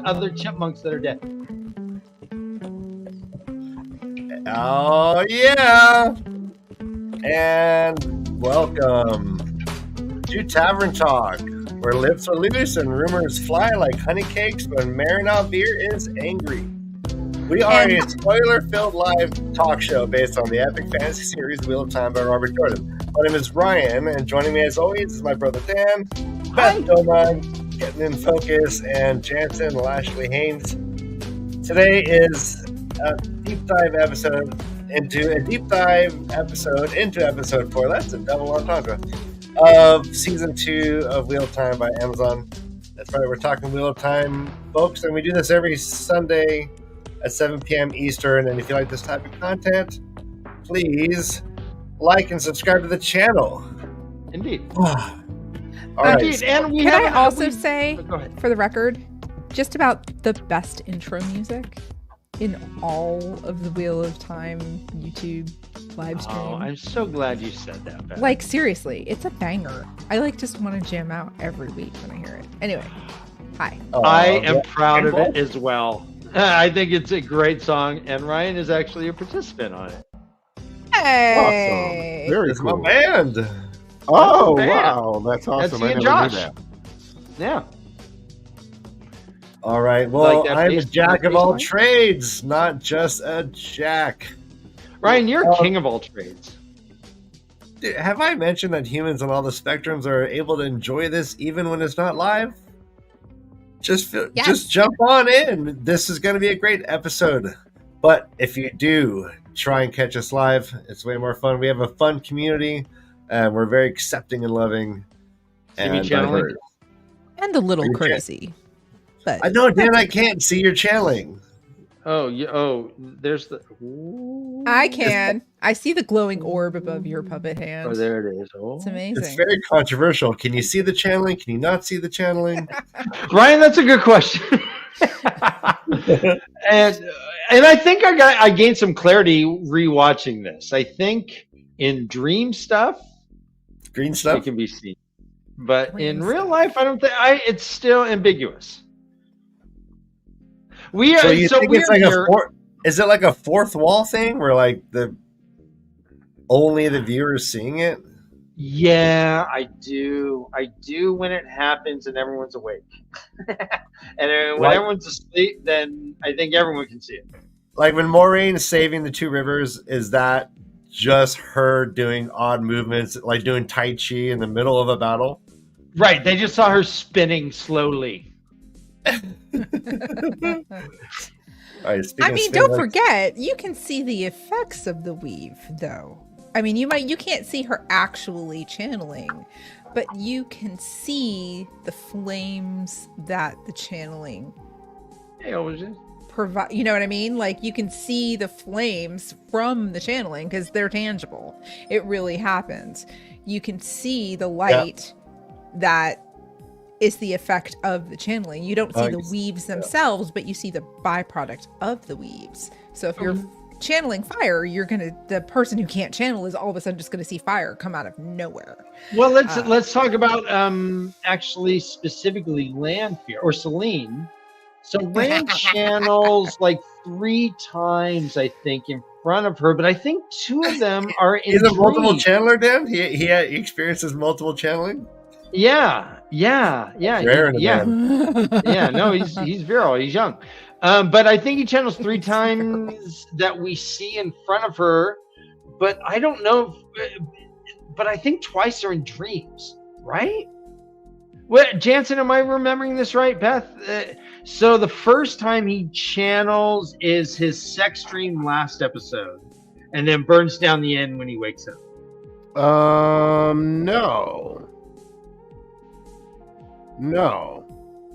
other chipmunks that are dead. Oh, yeah. And welcome to Tavern Talk, where lips are loose and rumors fly like honey cakes when Marinol Beer is angry. We are a spoiler-filled live talk show based on the epic fantasy series Wheel of Time by Robert Jordan. My name is Ryan, and joining me as always is my brother Dan, Beth Doman, getting in focus, and Jansen Lashley Haynes. Today is a deep dive episode into episode 4. That's a double entendre of season 2 of Wheel of Time by Amazon. That's right, we're talking Wheel of Time, folks, and we do this every Sunday at 7 p.m. Eastern. And if you like this type of content, please like and subscribe to the channel. Indeed. All right. Indeed. And can I also say, for the record, just about the best intro music in all of the Wheel of Time YouTube live stream. Oh, I'm so glad you said that, Beth. Like, seriously, it's a banger. I just want to jam out every week when I hear it. Anyway, hi. I am proud of it as well. I think it's a great song, and Ryan is actually a participant on it. Hey! Awesome. Very It's cool. my band. Oh, Band. wow. That's awesome. That's I Ian never knew Josh. that. Yeah. All right. Well, Like that I'm a bass- jack that of all bass line? trades, not just a jack. Ryan, you're king of all trades. Dude, have I mentioned that humans on all the spectrums are able to enjoy this even when it's not live? Just jump on in. This is going to be a great episode. But if you do try and catch us live, it's way more fun. We have a fun community, and we're very accepting and loving. And channeling? And a little crazy. But I know, Dan, I can't see your channeling. There's the... Ooh. I can. I see the glowing orb above your puppet hand. Oh, there it is. Oh. It's amazing. It's very controversial. Can you see the channeling? Can you not see the channeling? Ryan, that's a good question. and I think I gained some clarity rewatching this. I think in dream stuff, Green it stuff? can be seen, but Dream in real stuff. life, I don't think it's still ambiguous. We are So you think it's like here. is it like a fourth wall thing where like only the viewer's seeing it? Yeah, I do. I do when it happens and everyone's awake. And when everyone's asleep, then I think everyone can see it. Like when Maureen's saving the two rivers, is that just her doing odd movements, like doing Tai Chi in the middle of a battle? Right. They just saw her spinning slowly. All right, I mean, don't forget, you can see the effects of the weave, though. I mean, you can't see her actually channeling, but you can see the flames that the channeling provide. You know what I mean? Like, you can see the flames from the channeling because they're tangible. It really happens. You can see the light that is the effect of the channeling. You don't see the weaves themselves, but you see the byproduct of the weaves. So if you're channeling fire, the person who can't channel is all of a sudden just gonna see fire come out of nowhere. Well, let's talk about actually specifically Lanfear or Celine. So Lan channels like 3 times, I think, in front of her, but I think 2 of them are in He's a multiple dreams. channeler, Dan? He experiences multiple channeling? Yeah. Rare in a man. Yeah, no, he's virile. He's young. But I think he channels 3 times that we see in front of her. But I don't know. But I think twice are in dreams, right? What, Jansen, am I remembering this right, Beth? So the first time he channels is his sex dream last episode, and then burns down the end when he wakes up. No.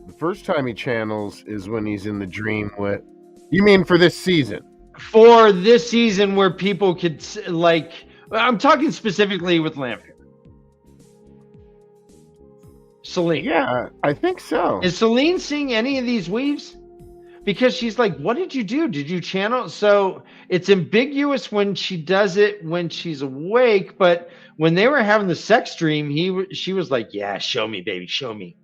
The first time he channels is when he's in the dream with... You mean for this season? For this season where people could, like... I'm talking specifically with Lanfear. Celine. Yeah, I think so. Is Celine seeing any of these weaves? Because she's like, what did you do? Did you channel? So it's ambiguous when she does it when she's awake, but when they were having the sex dream, she was like, yeah, show me, baby, show me.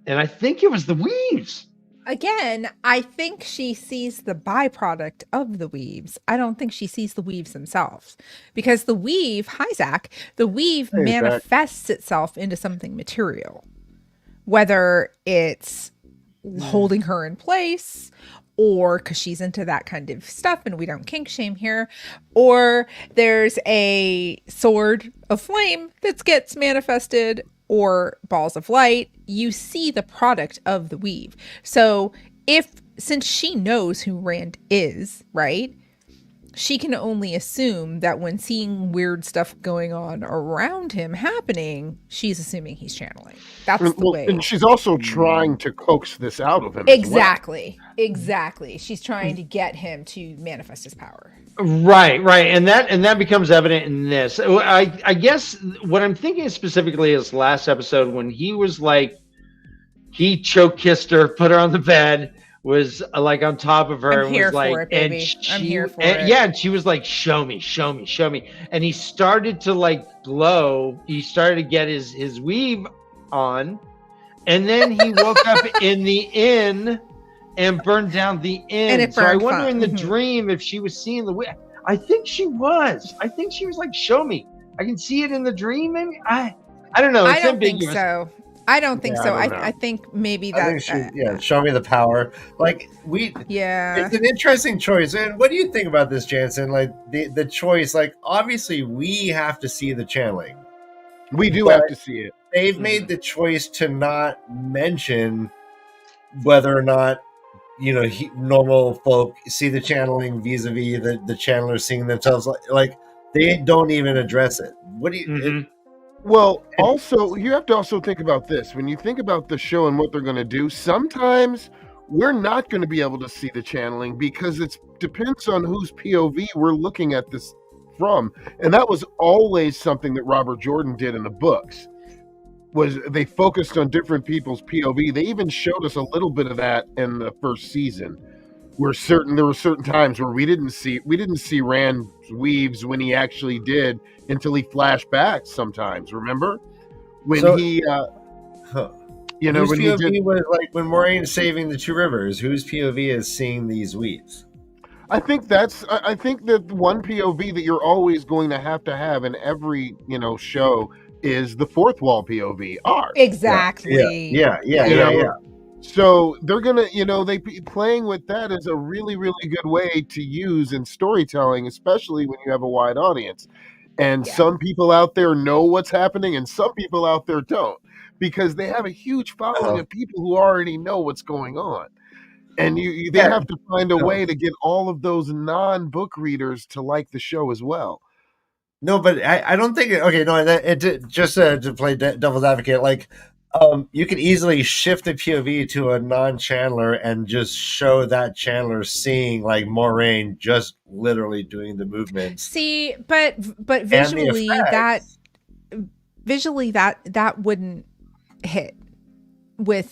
And I think it was the weaves. Again, I think she sees the byproduct of the weaves. I don't think she sees the weaves themselves. Because the weave, hi Zach, the weave Hey, Zach. manifests itself into something material. Whether it's holding her in place, or because she's into that kind of stuff and we don't kink shame here, or there's a sword of flame that gets manifested, or balls of light. You see the product of the weave. So since she knows who Rand is, right, she can only assume that when seeing weird stuff going on around him happening, she's assuming he's channeling. That's the way. And she's also trying to coax this out of him. Exactly. Exactly. She's trying to get him to manifest his power. Right, and that becomes evident in this. I guess what I'm thinking specifically is last episode when he was like, he choke kissed her, put her on the bed, was like on top of her, I'm here and was like, for it, baby. I'm here for it. Yeah, and she was like, show me, and he started to like glow. He started to get his weave on, and then he woke up in the inn and burned down the inn. And so I wonder in the dream if she was seeing the weave. I think she was. I think she was like, show me. I can see it in the dream. Maybe I don't know. It's I don't ambiguous. think so. I don't think so. I think maybe that. I think show me the power. Like it's an interesting choice. And what do you think about this, Jansen? Like the choice. Like obviously we have to see the channeling. We do have to see it. They've made the choice to not mention whether or not normal folk see the channeling vis-a-vis the channelers seeing themselves. Like they don't even address it. What do you? Well, also, you have to also think about this. When you think about the show and what they're going to do, sometimes we're not going to be able to see the channeling because it depends on whose POV we're looking at this from. And that was always something that Robert Jordan did in the books, was they focused on different people's POV. They even showed us a little bit of that in the first season. There were certain times where we didn't see Rand's weaves when he actually did until he flashed back sometimes. Remember when whose POV was like when Moraine saving the two rivers? Whose POV is seeing these weaves? I think that one POV that you're always going to have in every show is the fourth wall POV. Ours. Exactly. Yeah. So they're gonna, they playing with that is a really, really good way to use in storytelling, especially when you have a wide audience. And some people out there know what's happening, and some people out there don't, because they have a huge following of people who already know what's going on. And they have to find a way to get all of those non-book readers to like the show as well. No, but I don't think. Just to play devil's advocate, like. You can easily shift the POV to a non-channeler and just show that channeler seeing like Moraine just literally doing the movements. See, but visually that wouldn't hit with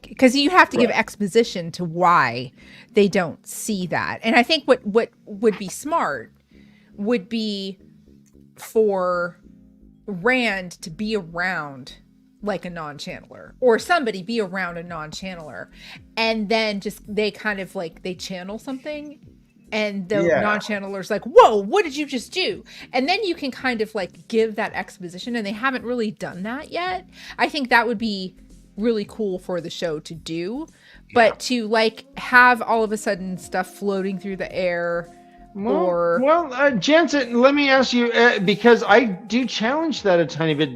because you have to give exposition to why they don't see that. And I think what would be smart would be for Rand to be around like a non-channeler, or somebody be around a non-channeler, and then just they kind of like they channel something and the non-channeler's like, whoa, what did you just do? And then you can kind of like give that exposition, and they haven't really done that yet. I think that would be really cool for the show to do, but to like have all of a sudden stuff floating through the air. Jansen, let me ask you, because I do challenge that a tiny bit,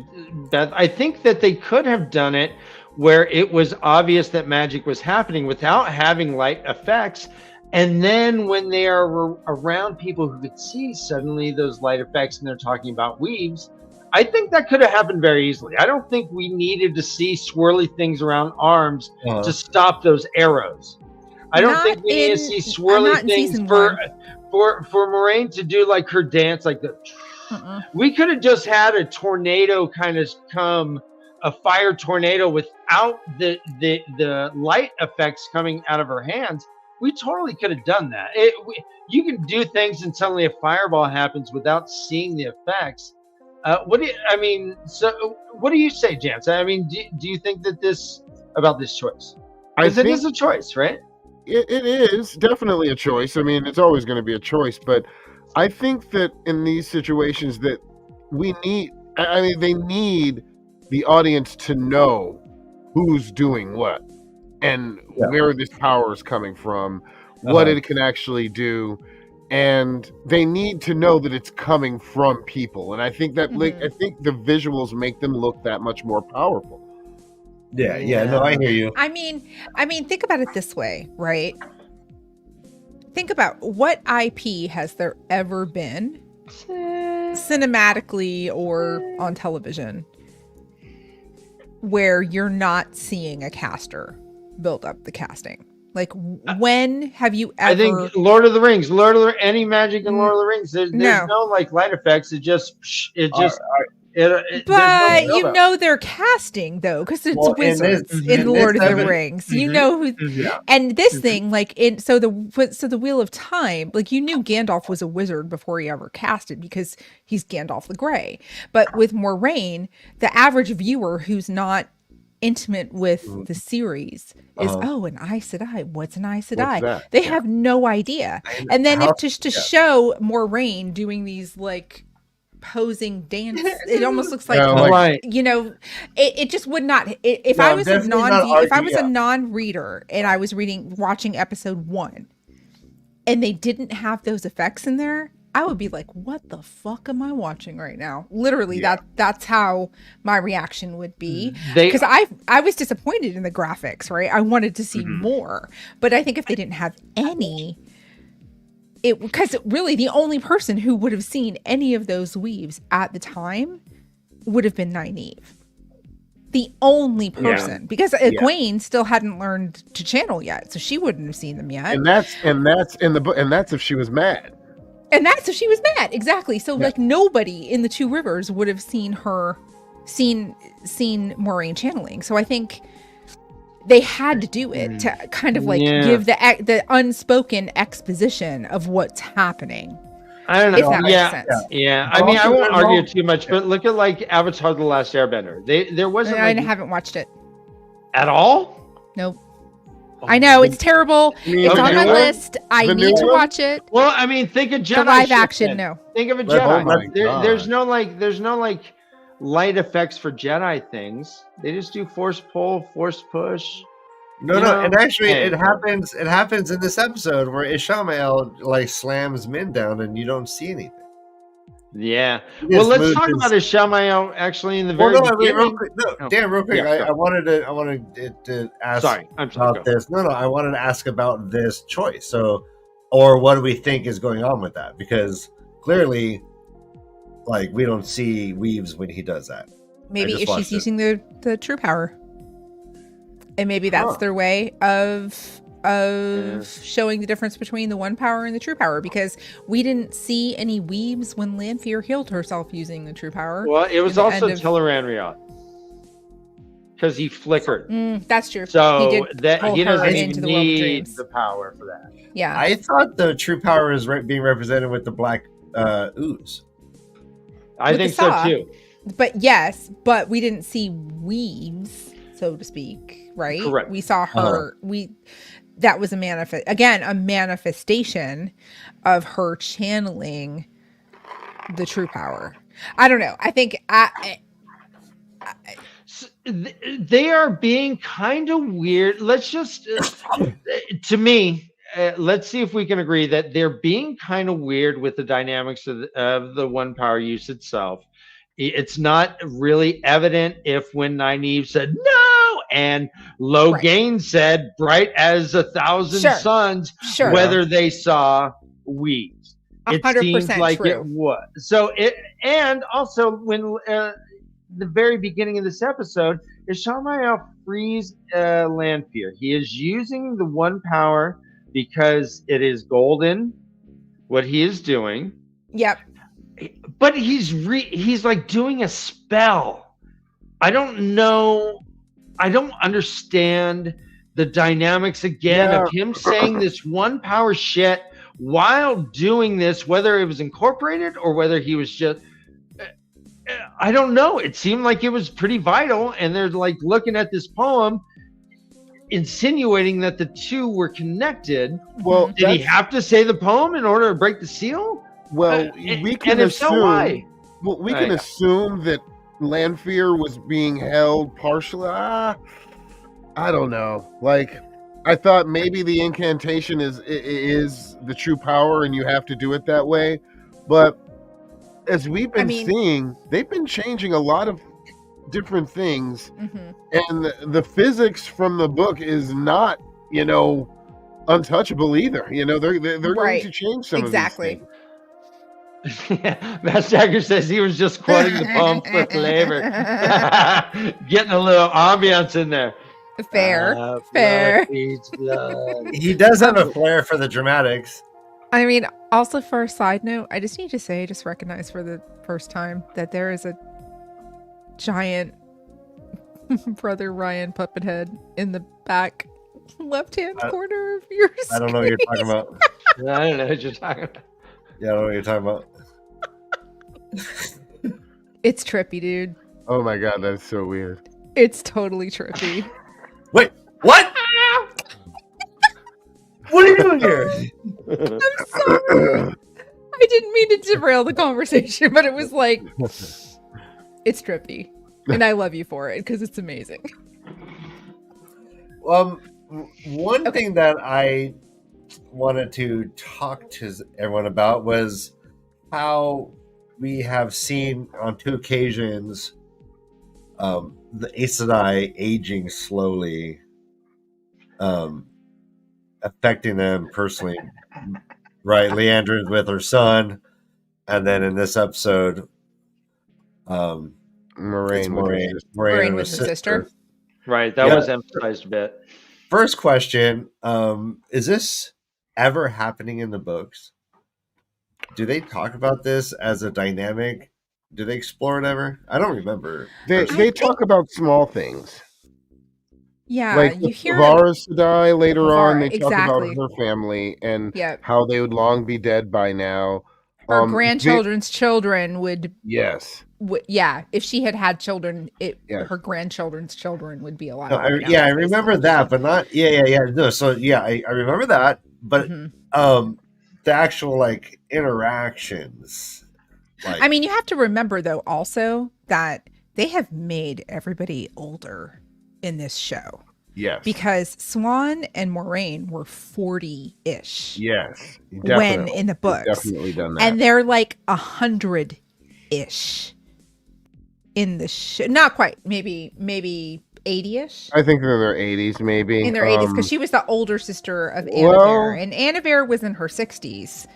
Beth. I think that they could have done it where it was obvious that magic was happening without having light effects. And then when they are around people who could see suddenly those light effects and they're talking about weaves, I think that could have happened very easily. I don't think we needed to see swirly things around arms to stop those arrows. I don't think we need to see swirly things for Moraine to do like her dance, like the. We could have just had a tornado kind of come, a fire tornado without the light effects coming out of her hands. We totally could have done that. You can do things and suddenly a fireball happens without seeing the effects. What do you say, Jansen? I mean, do you think that about this choice? Because it is a choice, right? It is definitely a choice. I mean, it's always going to be a choice, but I think that in these situations that they need the audience to know who's doing what and where this power is coming from, what it can actually do, and they need to know that it's coming from people. And I think that I think the visuals make them look that much more powerful. Yeah, no, I hear you. I mean, think about it this way, right? Think about what IP has there ever been, cinematically or on television, where you're not seeing a caster build up the casting. Like, when have you ever? I think Lord of the Rings, any magic in Lord of the Rings. There's no like light effects. But you know they're casting though, because it's wizards in Lord of the Rings. You know who, and this thing so the Wheel of Time, like, you knew Gandalf was a wizard before he ever casted because he's Gandalf the Grey. But with Moraine, the average viewer who's not intimate with the series is an Aes Sedai. What's an Aes Sedai? They have no idea. And then to show Moraine doing these like posing dance, it almost looks like it just would not. If I was a non-reader and I was watching episode 1 and they didn't have those effects in there, I would be like, what the fuck am I watching right now? Literally, that's how my reaction would be. Because I was disappointed in the graphics, right? I wanted to see more. But I think if they didn't have any, because really the only person who would have seen any of those weaves at the time would have been Nynaeve. The only person, because Egwene still hadn't learned to channel yet, so she wouldn't have seen them yet. And that's if she was mad. And that's if she was mad, exactly. So like nobody in the Two Rivers would have seen Moraine channeling. So I think they had to do it to kind of like give the unspoken exposition of what's happening. I don't know. If that makes sense. Yeah. I mean, I won't argue too much, but look at like Avatar: The Last Airbender. There wasn't. I haven't watched it at all. Nope. I know it's terrible. It's on my list. I need to watch it. Well, I mean, think of Jedi. The live action, no. Think of a Jedi. There's no like light effects for Jedi things. They just do force pull, force push. No, and actually, it happens. It happens in this episode where Ishamael like slams Min down, and you don't see anything. Yeah. Well, let's talk about Ishamael actually in the very beginning. Real quick. I wanted to ask about this. No, I wanted to ask about this choice. So, or what do we think is going on with that? Because clearly, like, we don't see weaves when he does that. Maybe if she's using the true power, and maybe that's their way of showing the difference between the one power and the true power, because we didn't see any weaves when Lanfear healed herself using the true power. Well, it was also Teleran Riot because he flickered. That's true. So he doesn't even need the power for that. Yeah, I thought the true power is being represented with the black ooze. I think so too. But we didn't see weaves, so to speak, right? Correct. We saw her. That was a manifestation of her channeling the true power. I don't know. I think they are being kind of weird. Let's just, to me, let's see if we can agree that they're being kind of weird with the dynamics of the one power use itself. It's not really evident if when Nynaeve said no and Logain said bright as 1,000 suns, whether they saw weeds. It seems like it was. So and also when the very beginning of this episode, Ishamael frees Lanfear. He is using the one power because it is golden, what he is doing. Yep. But he's like doing a spell. I don't know. I don't understand the dynamics again of him saying this one power shit while doing this, whether it was incorporated or whether he was just, I don't know. It seemed like it was pretty vital. And they're like looking at this poem. insinuating that the two were connected. Well, Did he have to say the poem in order to break the seal? Well, And- we can and if assume. so, why? Well, we Oh, can yeah. assume that Lanfear was being held partially. I don't know. Like, I thought maybe the incantation is the true power, and you have to do it that way. But as we've been seeing, they've been changing a lot of different things, and the physics from the book is not, untouchable either. They're going to change some of these things. Matt Stacker says he was just quoting the poem for flavor. Getting a little ambiance in there. Fair. Blood feeds blood. He does have a flair for the dramatics. I mean, also for a side note, I just need to say, just recognize for the first time that there is a giant Brother Ryan puppet head in the back left-hand corner of your screen. I don't know what you're talking about. I don't know what you're talking about. Yeah, I don't know what you're talking about. It's trippy, dude. Oh my god, that's so weird. It's totally trippy. Wait, what? What are you doing here? I'm sorry. I didn't mean to derail the conversation, but it was like, it's trippy. And I love you for it because it's amazing. One thing that I wanted to talk to everyone about was how we have seen on 2 occasions the Aes Sedai aging slowly, affecting them personally. Right, Leandra's with her son, and then in this episode, Moraine with her sister. Right, that was emphasized a bit. First question, is this ever happening in the books? Do they talk about this as a dynamic? Do they explore it ever? I don't remember. They talk about small things. Yeah, like you hear Varys die later on. They talk exactly. about her family and Yep. how they would long be dead by now. Her grandchildren's children would. Yes. Yeah, if she had had children, her grandchildren's children would be alive. No, I remember that, but not. Yeah. No, so I remember that, but the actual like interactions. Like, I mean, you have to remember though also that they have made everybody older in this show. Yes. Because Swan and Moraine were 40-ish. Yes. When in the books. Definitely done that. And they're like 100-ish in the show. Not quite. Maybe 80-ish. I think they're in their 80s, maybe. In their 80s, because she was the older sister of Annabelle. And Annabelle was in her 60s.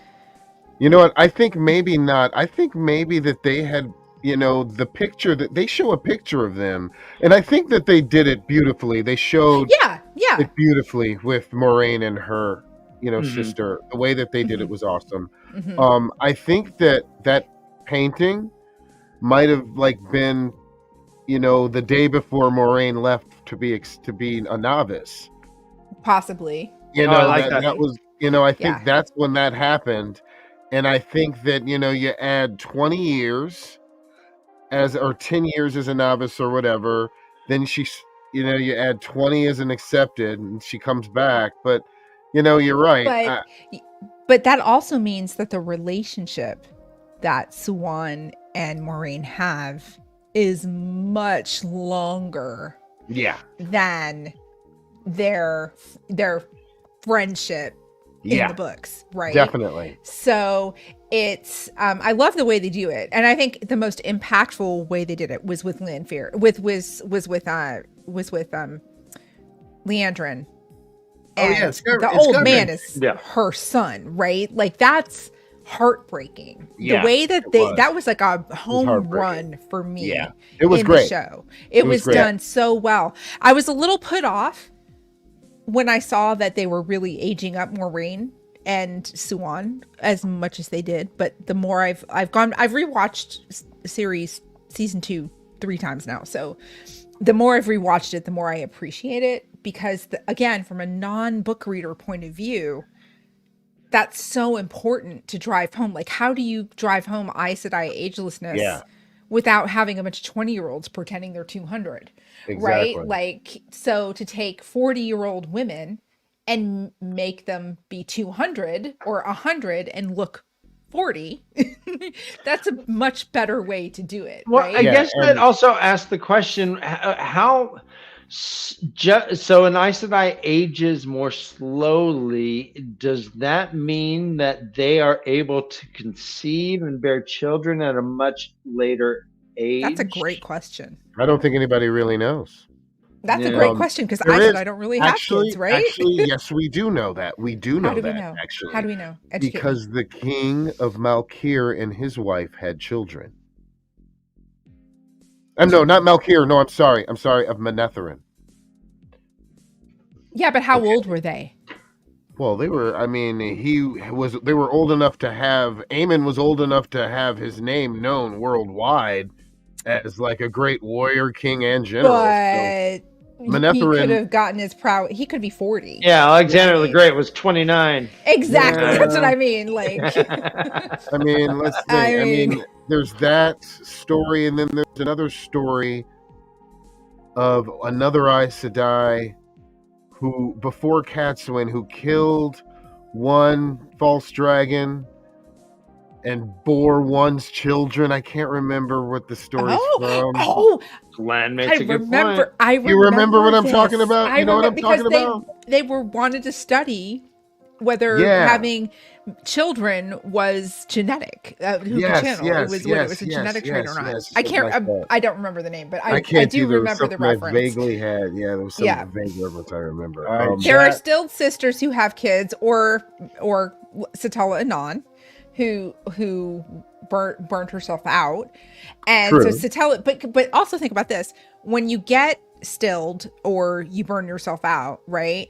You know what? I think maybe not. I think maybe that they had, the picture that they show a picture of them. And I think that they did it beautifully. They showed it beautifully with Moraine and her, sister. The way that they did it was awesome. I think that painting might have been, the day before Moraine left to be a novice. Possibly. I like that. That was, I think that's when that happened. And I think that, you add 20 years or 10 years as a novice or whatever, then you add 20 as an accepted and she comes back. But, you're right. But that also means that the relationship that Swan and Moraine have is much longer than their friendship in the books, right? Definitely. So it's I love the way they do it, and I think the most impactful way they did it was with Lanfear, was with Leandrin. And the old man is her son, right? Like that's heartbreaking. Yeah, the way that that was like a home run for me. Yeah, it was great. The show. It was done so well. I was a little put off when I saw that they were really aging up Moraine and Swan as much as they did, but the more I've rewatched series season 2 3 times now. So the more I've rewatched it, the more I appreciate it, because again, from a non-book reader point of view, that's so important to drive home. Like, how do you drive home Aes Sedai agelessness without having a bunch of 20-year-olds pretending they're 200. Exactly. Right? Like, so to take 40-year-old women and make them be 200 or 100 and look 40, that's a much better way to do it. Well, right? I guess that also asks the question, how so an Aes Sedai ages more slowly. Does that mean that they are able to conceive and bear children at a much later age? That's a great question. I don't think anybody really knows. That's a great question, because there I is- said I don't really have kids, right? Actually, yes, we do know that. We do know How do that, we know? actually. How do we know? Educate me. Because the king of Malkir and his wife had children. No, not Malkir. No, I'm sorry. Of Manetherin. Yeah, but how old were they? Well, they were, they were old enough to have, Aemon was old enough to have his name known worldwide as like a great warrior, king, and general. But he could have gotten his prowess. He could be 40. Yeah, Alexander the Great was 29. Exactly. Yeah. That's what I mean. Like, I mean, let's think. I mean, there's that story, and then there's another story of another Aes Sedai who, before Catsuin, who killed one false dragon and bore one's children. I can't remember what the story's from. Oh, Glenn makes a good point. You remember what I'm talking about? You know what I'm talking about? They wanted to study whether having children was genetic. Who could channel? It was a genetic trait or not. I can't. I don't remember the name, but I do remember the reference. I vaguely had. Yeah, there was some vague reference I remember. There are still sisters who have kids, or Satella Anon, who burnt herself out, and so Satella. But also think about this: when you get stilled or you burn yourself out, right?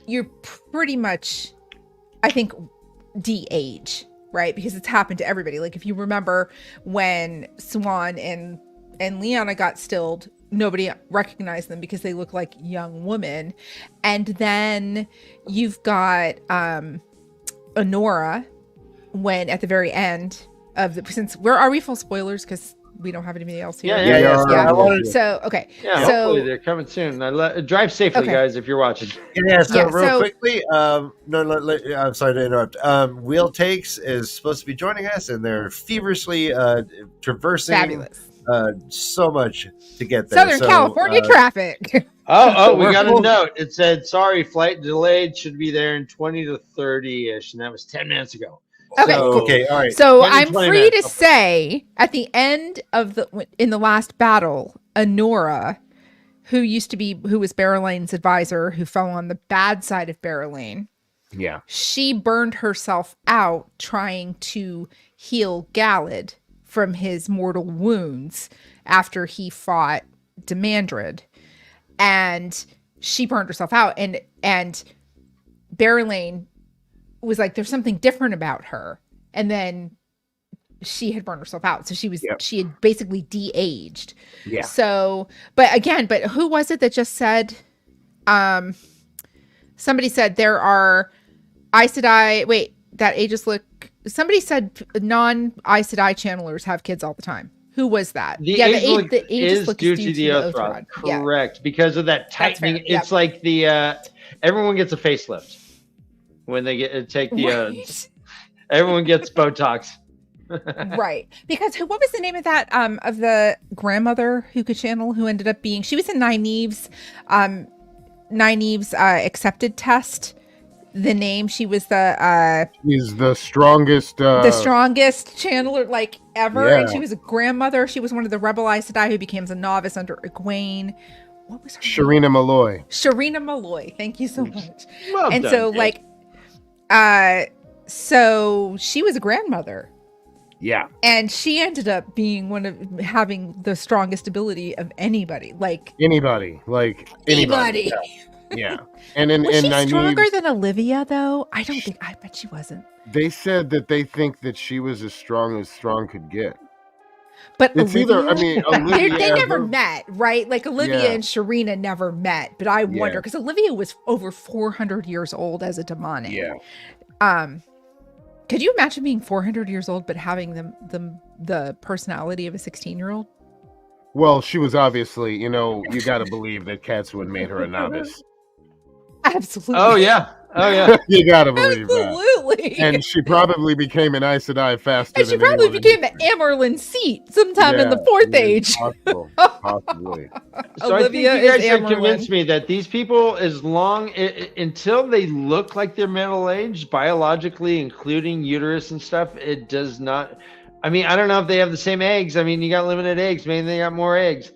You're pretty much, I think, de-age, right? Because it's happened to everybody. Like, if you remember when Swan and Lyanna got stilled, nobody recognized them because they look like young women. And then you've got Honora, when at the very end of are we full spoilers? Because we don't have anybody else here. Yeah. So okay. Yeah, hopefully they're coming soon. Drive safely, guys, if you're watching. Real quickly, I'm sorry to interrupt. Wheel Takes is supposed to be joining us, and they're feverishly traversing so much to get there. Southern California traffic. We got a note. It said, sorry, flight delayed, should be there in 20 to 30-ish, and that was 10 minutes ago. Okay. All right. So I'm free to say, at the end of in the last battle, Honora, who was Barrelane's advisor, who fell on the bad side of Barrelane. Yeah. She burned herself out trying to heal Galad from his mortal wounds after he fought Demandred. And she burned herself out, and Barrelane was like, there's something different about her, and then she had burned herself out, so she had basically de-aged. So but who was it that just said somebody said there are Aes Sedai that ages look, somebody said non-Aes Sedai channelers have kids all the time. Who was that? The ages look due to the Oath. Correct, because of that tightening. It's like the everyone gets a facelift when they take the oaths. Everyone gets Botox. Right. Because what was the name of that of the grandmother who could channel, who ended up being, she was in Nynaeve's accepted test. The name, she was she's the strongest channeler like ever. And she was a grandmother. She was one of the rebel Aes Sedai who became a novice under Egwene. What was her Sharina name? Malloy. Sharina Malloy. Thank you so much. Well and done, so Dave. so she was a grandmother. Yeah. And she ended up being having the strongest ability of anybody. Anybody. Yeah. And was she stronger than Olivia, though? I bet she wasn't. They said that they think that she was as strong could get. But it's Olivia, Olivia, they never met, right? Like Olivia and Sharina never met. But I wonder, because Olivia was over 400 years old as a demonic. Yeah. Could you imagine being 400 years old but having the personality of a 16-year-old? Well, she was obviously, you got to believe that Katswood made her a novice. Absolutely. Oh yeah. You got to believe that. Absolutely. And she probably became an Aes Sedai faster And she than probably anyone became the Amerlin seat sometime in the fourth age. Possible, possibly. So Olivia I think you guys is have Amerlin. convinced me that these people, until they look like they're middle-aged, biologically, including uterus and stuff, it does not. I mean, I don't know if they have the same eggs. I mean, you got limited eggs. Maybe they got more eggs,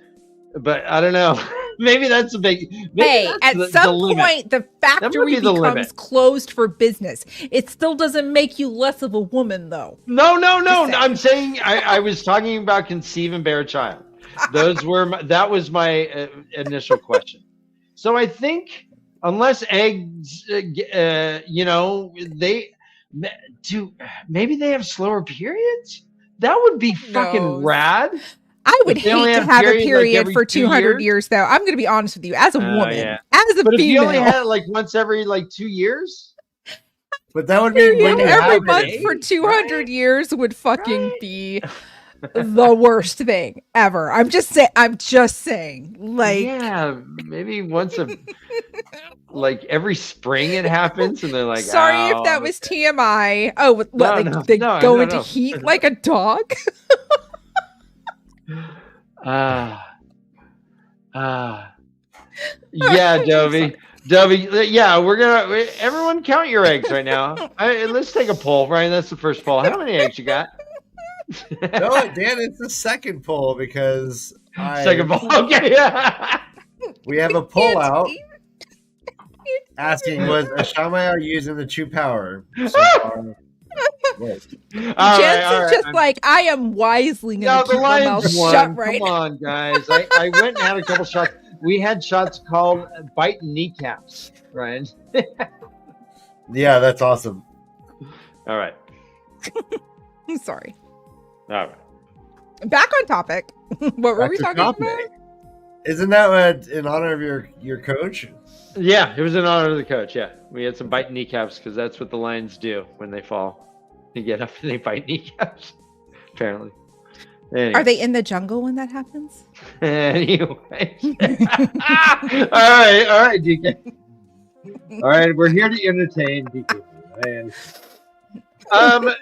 but I don't know. Maybe that's a big. Hey, at some point, the factory becomes closed for business. It still doesn't make you less of a woman, though. No. I'm saying I was talking about conceive and bear a child. That was my initial question. So I think unless eggs, maybe they have slower periods. That would be fucking rad. I would hate to have a period for 200 years, though. I'm going to be honest with you. As a woman, as a but female. If you only had it once every 2 years? But that would be when every month for 200 years would fucking be the worst thing ever. I'm just saying. Yeah, maybe once every spring it happens, and they're like, sorry if that was TMI. Oh, they go into heat like a dog. Yeah, Dovey, yeah, everyone count your eggs right now. Let's take a poll, Ryan. That's the first poll. How many eggs you got? No, Dan, it's the second poll because second poll. Okay, yeah. We have a poll out asking, was Ashamaya using the true power? Jensen's just like, I am wisely going to keep my mouth shut right now. Come on, guys. I went and had a couple shots. We had shots called biting kneecaps, Ryan. Yeah, that's awesome. All right. Sorry. All right. Back on topic. What were we talking about? Isn't that in honor of your coach? Yeah, it was in honor of the coach. Yeah, we had some biting kneecaps because that's what the lions do when they fall. They get up and they bite kneecaps. Apparently. Anyway. Are they in the jungle when that happens? Anyway. All right, DK. All right, we're here to entertain DK.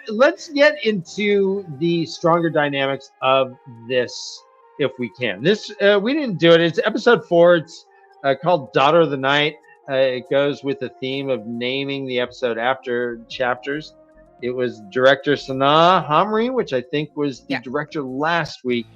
Let's get into the stronger dynamics of this, if we can. This we didn't do it. It's episode 4. It's called Daughter of the Night. It goes with the theme of naming the episode after chapters. It was director Sanaa Hamri, which I think was the director last week,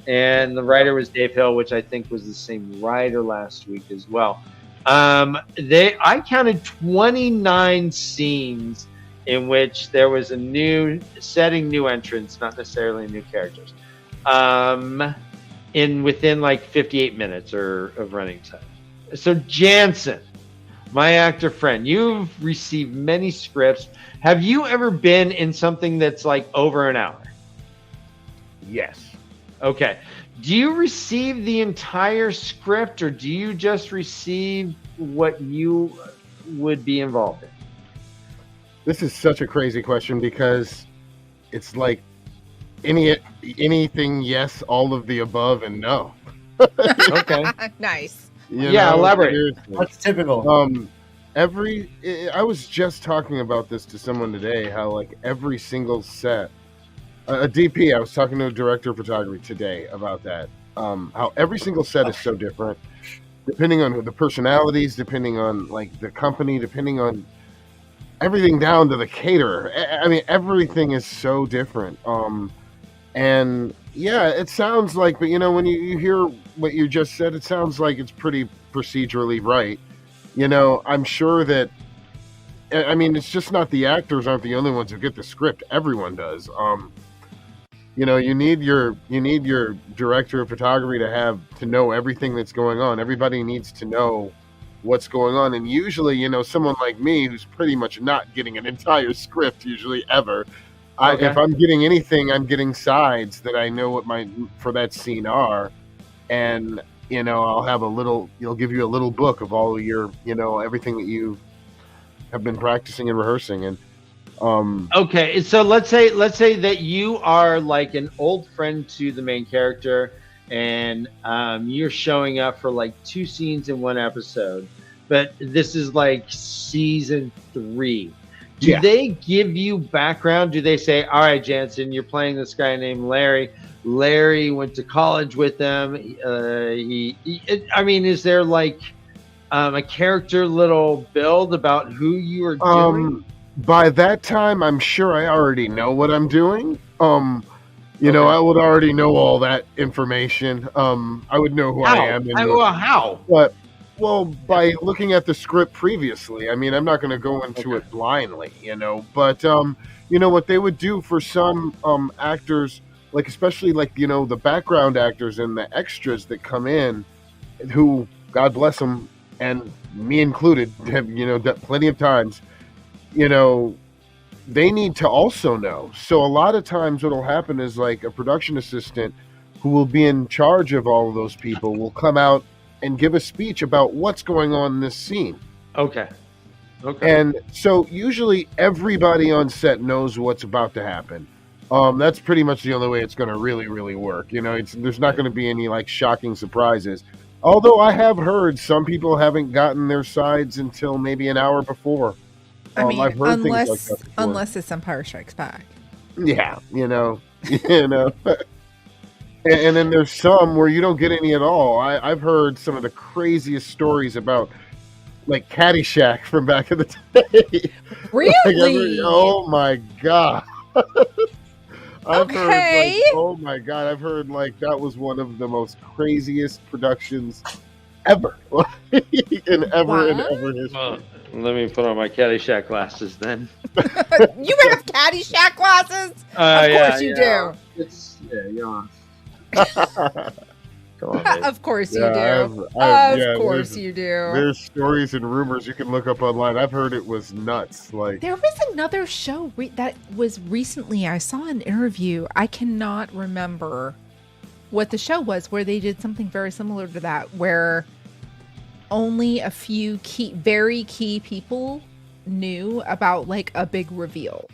and the writer was Dave Hill, which I think was the same writer last week as well. I counted 29 scenes in which there was a new setting, new entrance, not necessarily new characters, within 58 minutes of running time. So Jansen, my actor friend, you've received many scripts. Have you ever been in something that's over an hour? Yes. Okay. Do you receive the entire script, or do you just receive what you would be involved in? This is such a crazy question because it's like anything yes, all of the above, and no. Okay. Nice. Elaborate. That's typical. I was just talking about this to someone today, how every single set, a DP, I was talking to a director of photography today about that, how every single set is so different, depending on the personalities, depending on the company, depending on everything down to the caterer. I mean, everything is so different. And yeah, it sounds like, but when you hear what you just said, it sounds like it's pretty procedurally right. I'm sure that, I mean, it's just not the actors aren't the only ones who get the script. Everyone does. You need your director of photography to know everything that's going on. Everybody needs to know what's going on. And usually, someone like me who's pretty much not getting an entire script usually ever. Okay. If I'm getting anything, I'm getting sides that I know what for that scene are. And I'll have you'll give you a little book of all your, everything that you have been practicing and rehearsing. And Okay, so let's say that you are like an old friend to the main character, and you're showing up for like 2 scenes in 1 episode, but this is like season 3. Do they give you background? Do they say, "All right, Jansen, you're playing this guy named Larry. Larry went to college with him. I mean, is there like a character little build about who you are doing?" By that time, I'm sure I already know what I'm doing. You know, I would already know all that information. I would know who I am. How? But, well, by looking at the script previously. I mean, I'm not going to go into it blindly, you know. But, you know, what they would do for some actors, like especially like, you know, the background actors and the extras that come in, who, God bless them, and me included, have, you know, plenty of times, you know, they need to also know. So a lot of times what'll happen is like a production assistant who will be in charge of all of those people will come out and give a speech about what's going on in this scene. Okay. And so usually everybody on set knows what's about to happen. That's pretty much the only way it's going to really work. You know, there's not going to be any like shocking surprises. Although I have heard some people haven't gotten their sides until maybe an hour before. I mean, I've heard unless it's Empire Strikes Back. Yeah, you know. And then there's some where you don't get any at all. I've heard some of the craziest stories about like Caddyshack from back in the day. Really? Oh my god. I've heard Okay. like, oh my god, I've heard like that was one of the most craziest productions ever. in ever history. Well, let me put on my Caddyshack glasses then. You have Caddyshack glasses? Of course you do. It's yeah. Come on, babe. Of course you Yeah, do. I've- Of course you do. There's stories and rumors you can look up online. I've heard it was nuts. Like There was another show that was recently. I saw an interview. I cannot remember what the show was, where they did something very similar to that, where only a few very key people knew about like a big reveal.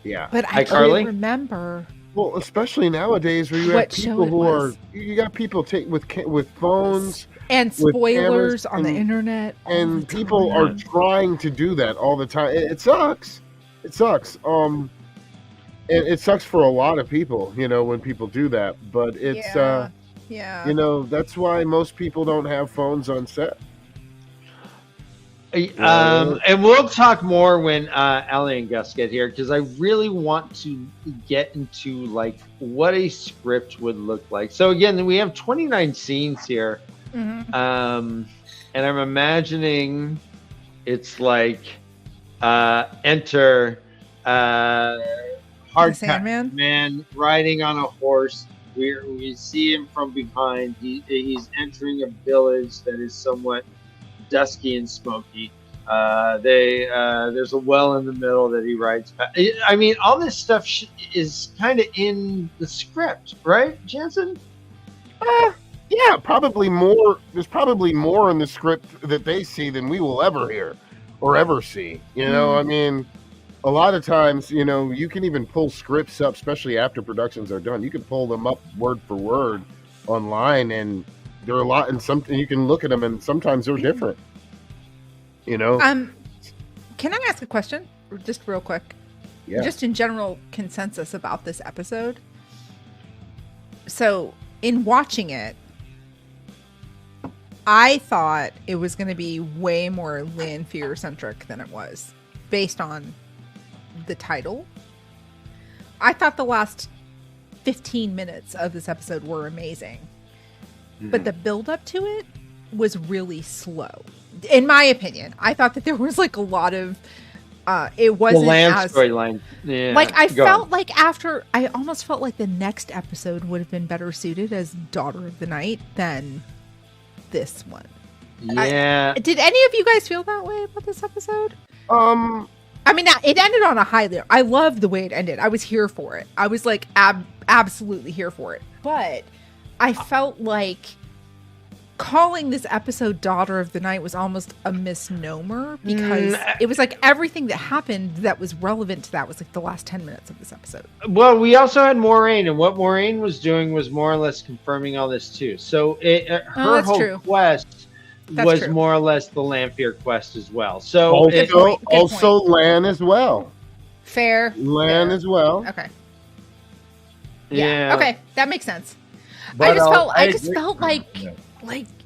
yeah. But I Like Carly? can't remember. Well, especially nowadays where you What have show people it who was. you got people with phones And with spoilers cameras on the internet. all and the people time. are trying to do that all the time. It sucks. It sucks. And it sucks for a lot of people, you know, when people do that. But it's yeah. you know, that's why most people don't have phones on set. And we'll talk more when Allie and Gus get here, because I really want to get into like what a script would look like. So again, we have 29 scenes here, Mhm. and I'm imagining it's like enter hard Sandman? man riding on a horse. We see him from behind. He's entering a village that is somewhat dusky and smoky. There's a well in the middle that he rides past. I mean, all this stuff is kind of in the script, right, Jansen? Yeah, probably more. There's probably more in the script that they see than we will ever hear or ever see. You know, I mean, a lot of times, you know, you can even pull scripts up, especially after productions are done. You can pull them up word for word online, and there are a lot, and you can look at them, and sometimes they're different. You know. Can I ask a question, just real quick? Yeah. Just in general consensus about this episode. So, in watching it, I thought it was going to be way more Lanfear centric than it was, based on the title. I thought the last 15 minutes of this episode were amazing, but the build up to it was really slow. In my opinion, I thought that there was like a lot of it wasn't the land as storyline. Yeah, like I go felt on. like I almost felt like the next episode would have been better suited as Daughter of the Night than this one. Yeah. Did any of you guys feel that way about this episode? I mean, it ended on a high there. I loved the way it ended. I was here for it. I was like absolutely here for it. But I felt like calling this episode Daughter of the Night was almost a misnomer because it was like everything that happened that was relevant to that was like the last 10 minutes of this episode. Well, we also had Moraine, and what Moraine was doing was more or less confirming all this too. So her whole quest was more or less the Lanfear quest as well. So also Lan as well. Fair. Lan as well. Okay. Yeah. Okay, that makes sense. But I just felt like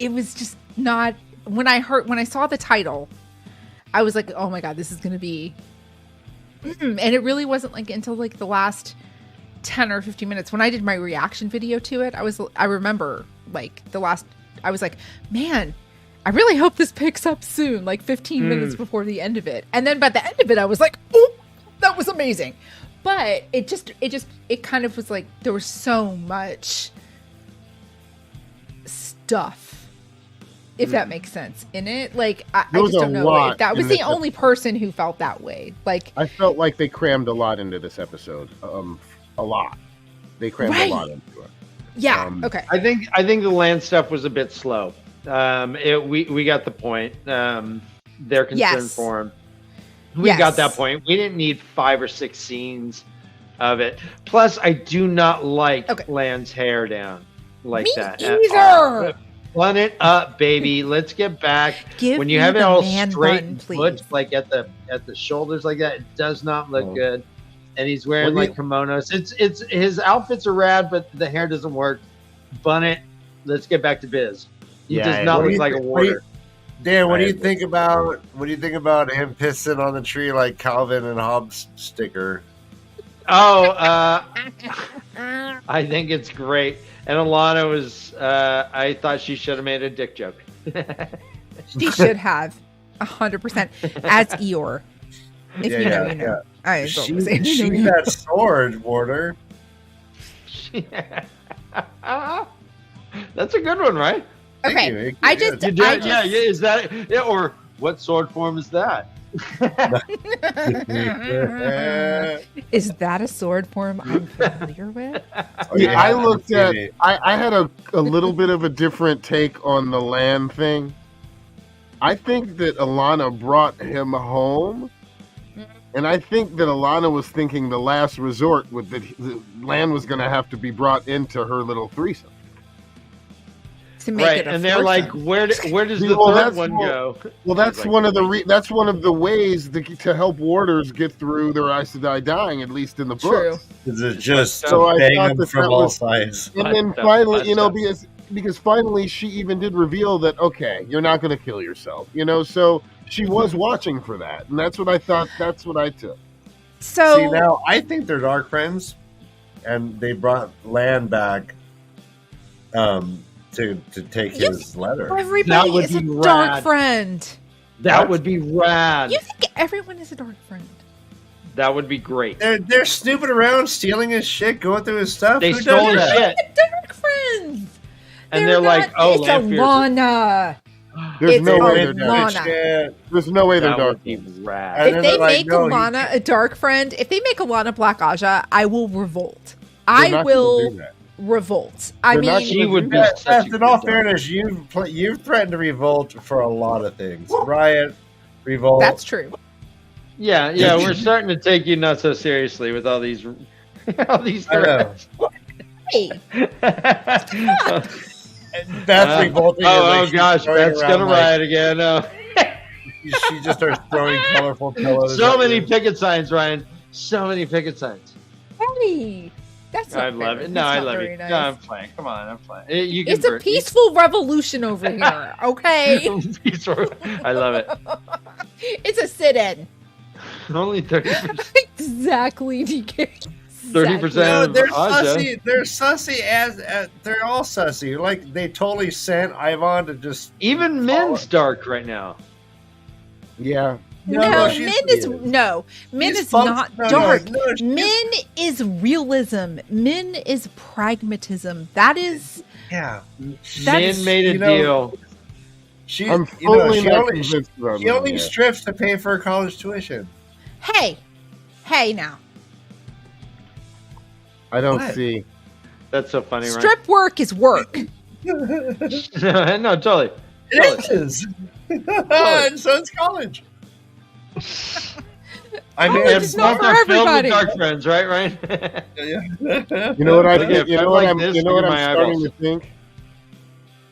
it was just not when I saw the title, I was like, oh my god, this is gonna be and it really wasn't like until like the last 10 or 15 minutes when I did my reaction video to it. I remember like I was like, man, I really hope this picks up soon, like 15 minutes before the end of it. And then by the end of it, I was like, oh, that was amazing. But it kind of was like there was so much stuff, if that makes sense, in it. Like I just don't know if that was the only person who felt that way. Like I felt like they crammed a lot into this episode. A lot. They crammed a lot into it. Yeah. Okay. I think the land stuff was a bit slow. We got the point. They're concerned for him. We got that point. We didn't need 5 or 6 scenes of it. Plus, I do not like Lan's hair down like that. Either. Bun it up, baby. Let's get back. When you have it all straight and put like at the shoulders like that, it does not look good. And he's wearing kimonos. It's his outfits are rad, but the hair doesn't work. Bun it. Let's get back to biz. He does not look like a warrior. Dan, what do you think about him pissing on the tree like Calvin and Hobbes sticker? Oh, I think it's great. And Alana was, I thought she should have made a dick joke. She should have, 100%. As Eeyore. If you know, you know. Yeah. She's that sword, Warder. That's a good one, right? Okay, is that or what sword form is that? Is that a sword form I'm familiar with? I looked at. I had a little bit of a different take on the land thing. I think that Alana brought him home, and I think that Alana was thinking the last resort with that Lan was going to have to be brought into her little threesome. Right, and they're like, where does the third one go? Well, that's one of the ways to help warders get through their Aes Sedai dying, at least in the books. Is it just bang them from all sides? And then finally, because finally she even did reveal that you're not going to kill yourself, so she was watching for that, and that's what I thought. That's what I took. So see, now I think they're dark friends, and they brought Lan back. To take his letter. Everybody is a dark friend. That would be rad. You think everyone is a dark friend? That would be great. They're snooping around, stealing his shit, going through his stuff. They stole his shit. Dark friends. And they're like, it's Alana. There's no way they're dark. If they make Alana a dark friend, if they make Alana Black Aja, I will revolt. I will revolt. I mean, she would be. In all fairness, you've threatened to revolt for a lot of things. Riot, revolt. That's true. Yeah, we're starting to take you not so seriously with all these threats. Hey. That's revolting. Oh gosh, that's gonna riot again. She just starts throwing colorful pillows. So many picket signs, Ryan. So many picket signs. Hey. I love it. No, I love it. Nice. No, I'm playing. Come on, I'm playing. It's a peaceful revolution over here, okay? I love it. It's a sit-in. Only 30%. Exactly, DK. 30%. No, they're sussy. They're sussy as they're all sussy. Like they totally sent Ivan to just. Even Min's dark right now. Yeah. Min is not dark. Min is realism. Min is pragmatism. That is. Yeah. Min made a deal. She only strips to pay for her college tuition. Hey now. I don't see. That's so funny, right? Strip work is work. No, totally. It is. And so it's college. I mean, College is not for everybody. Dark friends, right? You know what I Look think? at You know like what I'm. this, You know look what at I'm my starting eyeballs. to think.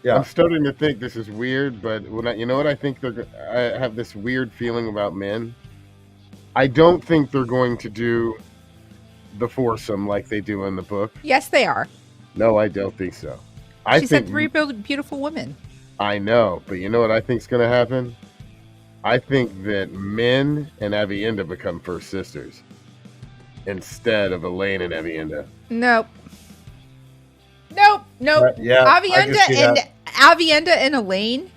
Yeah. I'm starting to think this is weird, but you know what I think I have this weird feeling about men. I don't think they're going to do the foursome like they do in the book. Yes, they are. No, I don't think so. She said 3 beautiful women. I know, but you know what I think's going to happen? I think that Min and Avienda become first sisters instead of Elaine and Avienda. Nope. Yeah, I can see that. Avienda and Elaine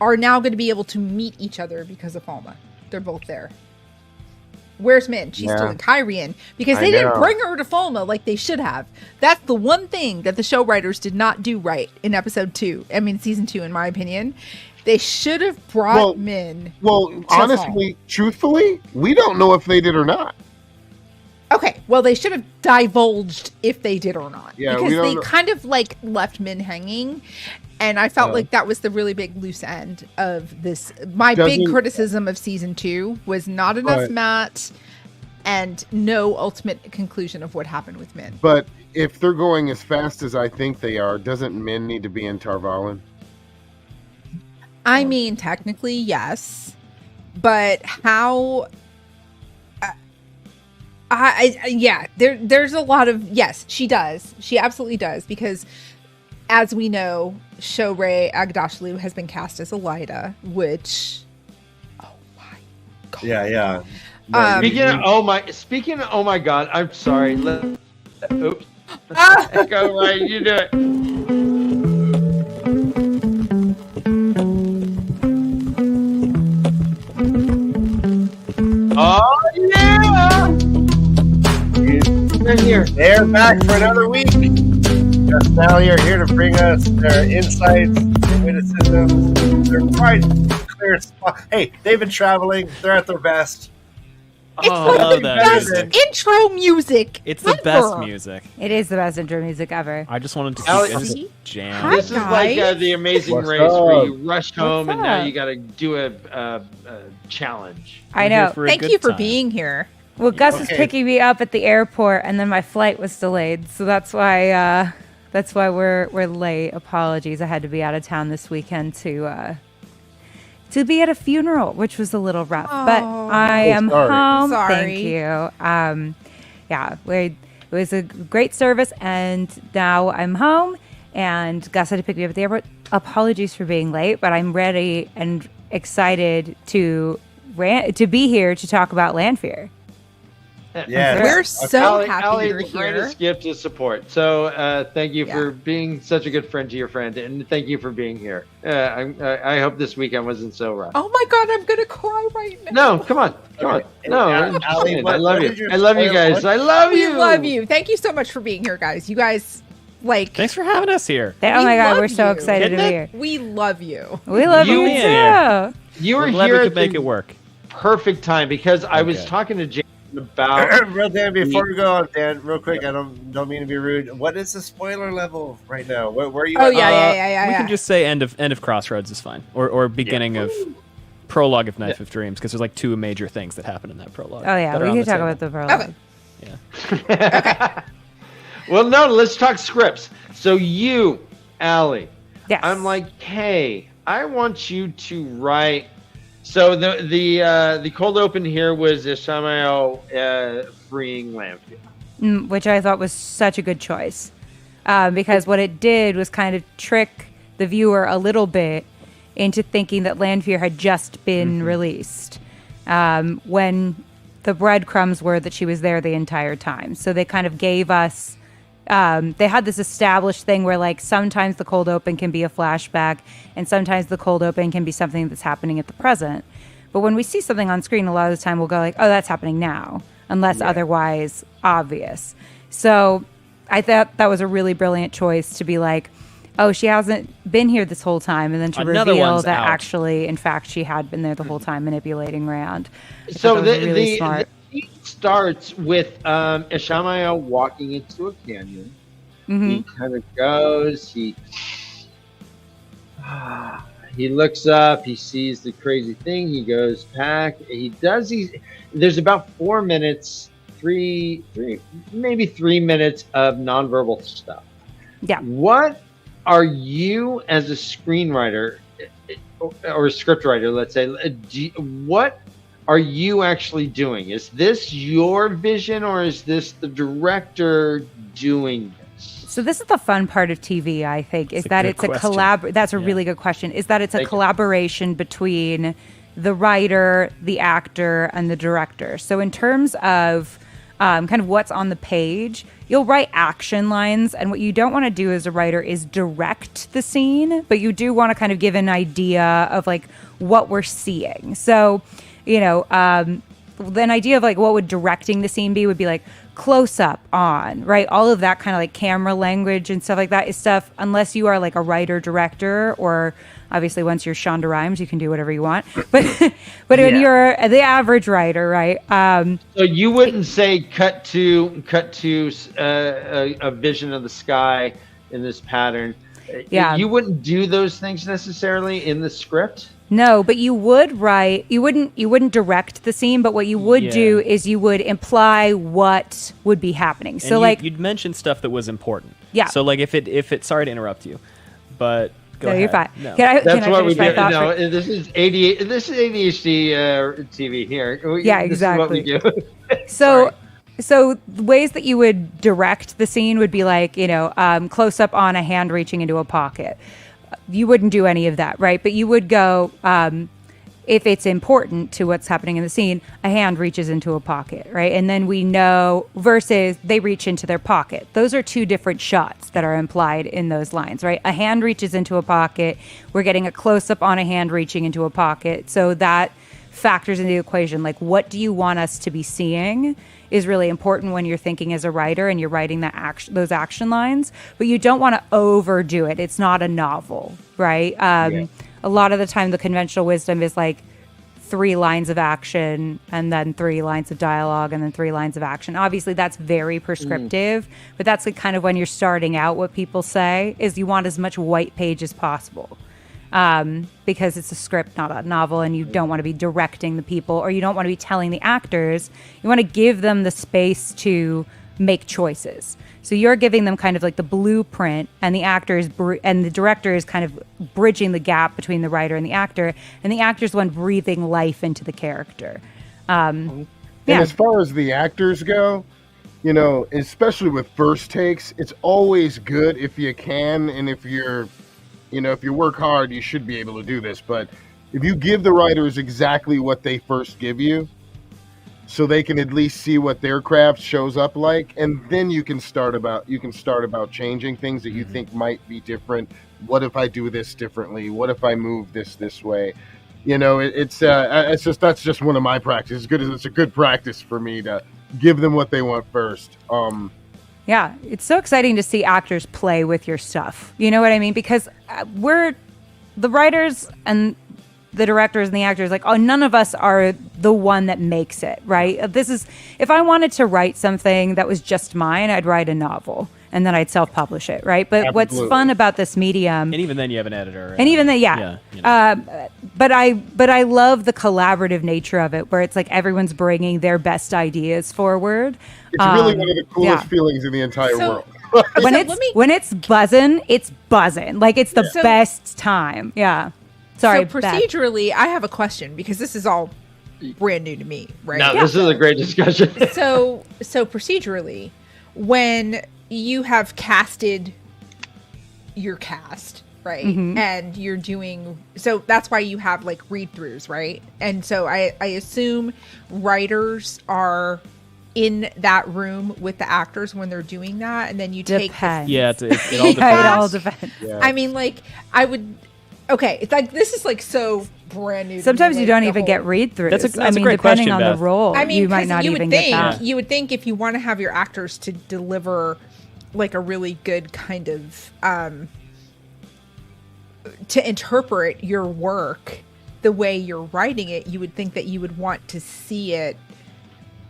are now going to be able to meet each other because of Falma. They're both there. Where's Min? She's still in Kyrian because they didn't bring her to Falma like they should have. That's the one thing that the show writers did not do right in season 2, in my opinion. They should have brought Min. Well, honestly, truthfully, we don't know if they did or not. Okay, well, they should have divulged if they did or not. Yeah, because they kind of left Min hanging. And I felt like that was the really big loose end of this. My big criticism of season 2 was not enough Matt and no ultimate conclusion of what happened with Min. But if they're going as fast as I think they are, doesn't Min need to be in Tarvalin? I mean, technically, yes. But how... there's a lot of... Yes, she does. She absolutely does. Because... as we know, Shohreh Aghdashloo has been cast as Elida, which, oh my god, yeah. Speaking of oh my god, I'm sorry. Oops. Go right, you do it. Oh yeah! They're here. They're back for another week. Just now you're here to bring us their insights, their witticisms, their quite clear spot. Hey, they've been traveling. They're at their best. It's like the best intro music. It's the best music. It is the best intro music ever. I just wanted to keep jam. Hi, this is like the Amazing Race, where you rushed home and now you got to do a challenge. I know. Thank you for being here. Well, Gus was picking me up at the airport, and then my flight was delayed, so that's why we're late. Apologies. I had to be out of town this weekend to be at a funeral, which was a little rough. But I am home. Sorry. Thank you. It was a great service, and now I'm home. And Gus had to pick me up at the airport. Apologies for being late, but I'm ready and excited to be here to talk about Lanfear. Yeah, we're so happy Allie, you're the here. greatest gift is support. So thank you for being such a good friend to your friend, and thank you for being here. I hope this weekend wasn't so rough. Oh my god, I'm gonna cry right now. No, come on. No, Allie, I love you. I love you guys. I love you. We love you. Thank you so much for being here, guys. You guys, thanks for having us here. Oh my god, we're so excited to be here. We love you. We love you too. You were glad here we could make it work. Perfect time, because I was talking to James about real Dan, before we go on, Dan, real quick, I don't mean to be rude. What is the spoiler level right now? Where are you? Oh at? yeah. We can just say end of Crossroads is fine, or beginning of prologue of Knife of Dreams, because there's like 2 major things that happen in that prologue. Oh yeah, we can talk about the prologue. Okay. Yeah. Well, no, let's talk scripts. So you, Allie, Yes. I'm like, hey, I want you to write. So the cold open here was Ishamael freeing Lanfear, which I thought was such a good choice, because what it did was kind of trick the viewer a little bit into thinking that Lanfear had just been released, when the breadcrumbs were that she was there the entire time. So they kind of gave us, they had this established thing where like sometimes the cold open can be a flashback and sometimes the cold open can be something that's happening at the present. But when we see something on screen, a lot of the time we'll go like, oh, that's happening now, unless otherwise obvious. So I thought that was a really brilliant choice to be like, oh, she hasn't been here this whole time, and then to Another reveal one's that out. actually, in fact, she had been there the whole time manipulating Rand. So the really smart. The scene starts with Ishamael walking into a canyon. Mm-hmm. He kind of goes. He looks up. He sees the crazy thing. He goes back. There's about 4 minutes, maybe 3 minutes of nonverbal stuff. Yeah. What are you as a screenwriter or a scriptwriter, let's say, what are you actually doing? Is this your vision, or is this the director doing this? So this is the fun part of TV, I think, is that it's a collab. That's a really good question. Is that it's a collaboration between the writer, the actor, and the director. So in terms of kind of what's on the page, you'll write action lines, and what you don't want to do as a writer is direct the scene, but you do want to kind of give an idea of like what we're seeing. So, you know, an idea of like what would directing the scene be would be like close up on, right? All of that kind of like camera language and stuff like that is stuff, unless you are like a writer director, or obviously once you're Shonda Rhimes, you can do whatever you want. But when you're the average writer, right? So you wouldn't say cut to a vision of the sky in this pattern. Yeah. You wouldn't do those things necessarily in the script. No, but you would write. You wouldn't direct the scene, but what you would do is you would imply what would be happening. So like you'd mention stuff that was important. Yeah. So like if it sorry to interrupt you, but go ahead. You're fine. No. That's what we do. No, For... this is ADHD. This is ADHD TV here. Yeah, exactly. This is what we do. So the ways that you would direct the scene would be like, you know, close up on a hand reaching into a pocket. You wouldn't do any of that, right? But you would go, if it's important to what's happening in the scene, a hand reaches into a pocket, right? And then we know versus they reach into their pocket. Those are two different shots that are implied in those lines, right? A hand reaches into a pocket. We're getting a close up on a hand reaching into a pocket. So that factors into the equation. Like, what do you want us to be seeing is really important when you're thinking as a writer and you're writing those action lines, but you don't want to overdo it. It's not a novel, right? A lot of the time the conventional wisdom is like 3 lines of action and then 3 lines of dialogue and then 3 lines of action. Obviously that's very prescriptive, but that's like kind of when you're starting out, what people say is you want as much white page as possible. Because it's a script, not a novel, and you don't want to be directing the people, or you don't want to be telling the actors. You want to give them the space to make choices. So you're giving them kind of like the blueprint, and the actors and the director is kind of bridging the gap between the writer and the actor is the one breathing life into the character. And as far as the actors go, you know, especially with first takes, it's always good if you can, and if you work hard, you should be able to do this. But if you give the writers exactly what they first give you, so they can at least see what their craft shows up like, and then you can start about changing things that you think might be different. What if I do this differently? What if I move this way? You know, that's just one of my practices. It's a good practice for me to give them what they want first. Yeah, it's so exciting to see actors play with your stuff. You know what I mean? Because we're the writers and the directors and the actors, like, oh, none of us are the one that makes it, right? If I wanted to write something that was just mine, I'd write a novel and then I'd self-publish it, right? But Absolutely. What's fun about this medium, And even then you have an editor. and even then, but I love the collaborative nature of it, where it's like everyone's bringing their best ideas forward. It's really one of the coolest feelings in the entire world. When it's buzzing, it's buzzing. Like, it's the best time. Yeah. Sorry. So procedurally, I have a question, because this is all brand new to me, right? No, this is a great discussion. So procedurally, when you have casted your cast, right? Mm-hmm. And you're doing, so that's why you have like read-throughs, right? And so I assume writers are in that room with the actors when they're doing that, and then you take Depends. It all depends. It all depends. Yeah. I mean, like, okay, it's like, this is like so brand new. Sometimes to me, you like, don't the even whole- get read-throughs. That's a I mean, great depending question, on the Beth. role, I mean, you might 'cause not you even would get think, that. You would think if you want to have your actors to deliver like a really good kind of to interpret your work the way you're writing it, you would think that you would want to see it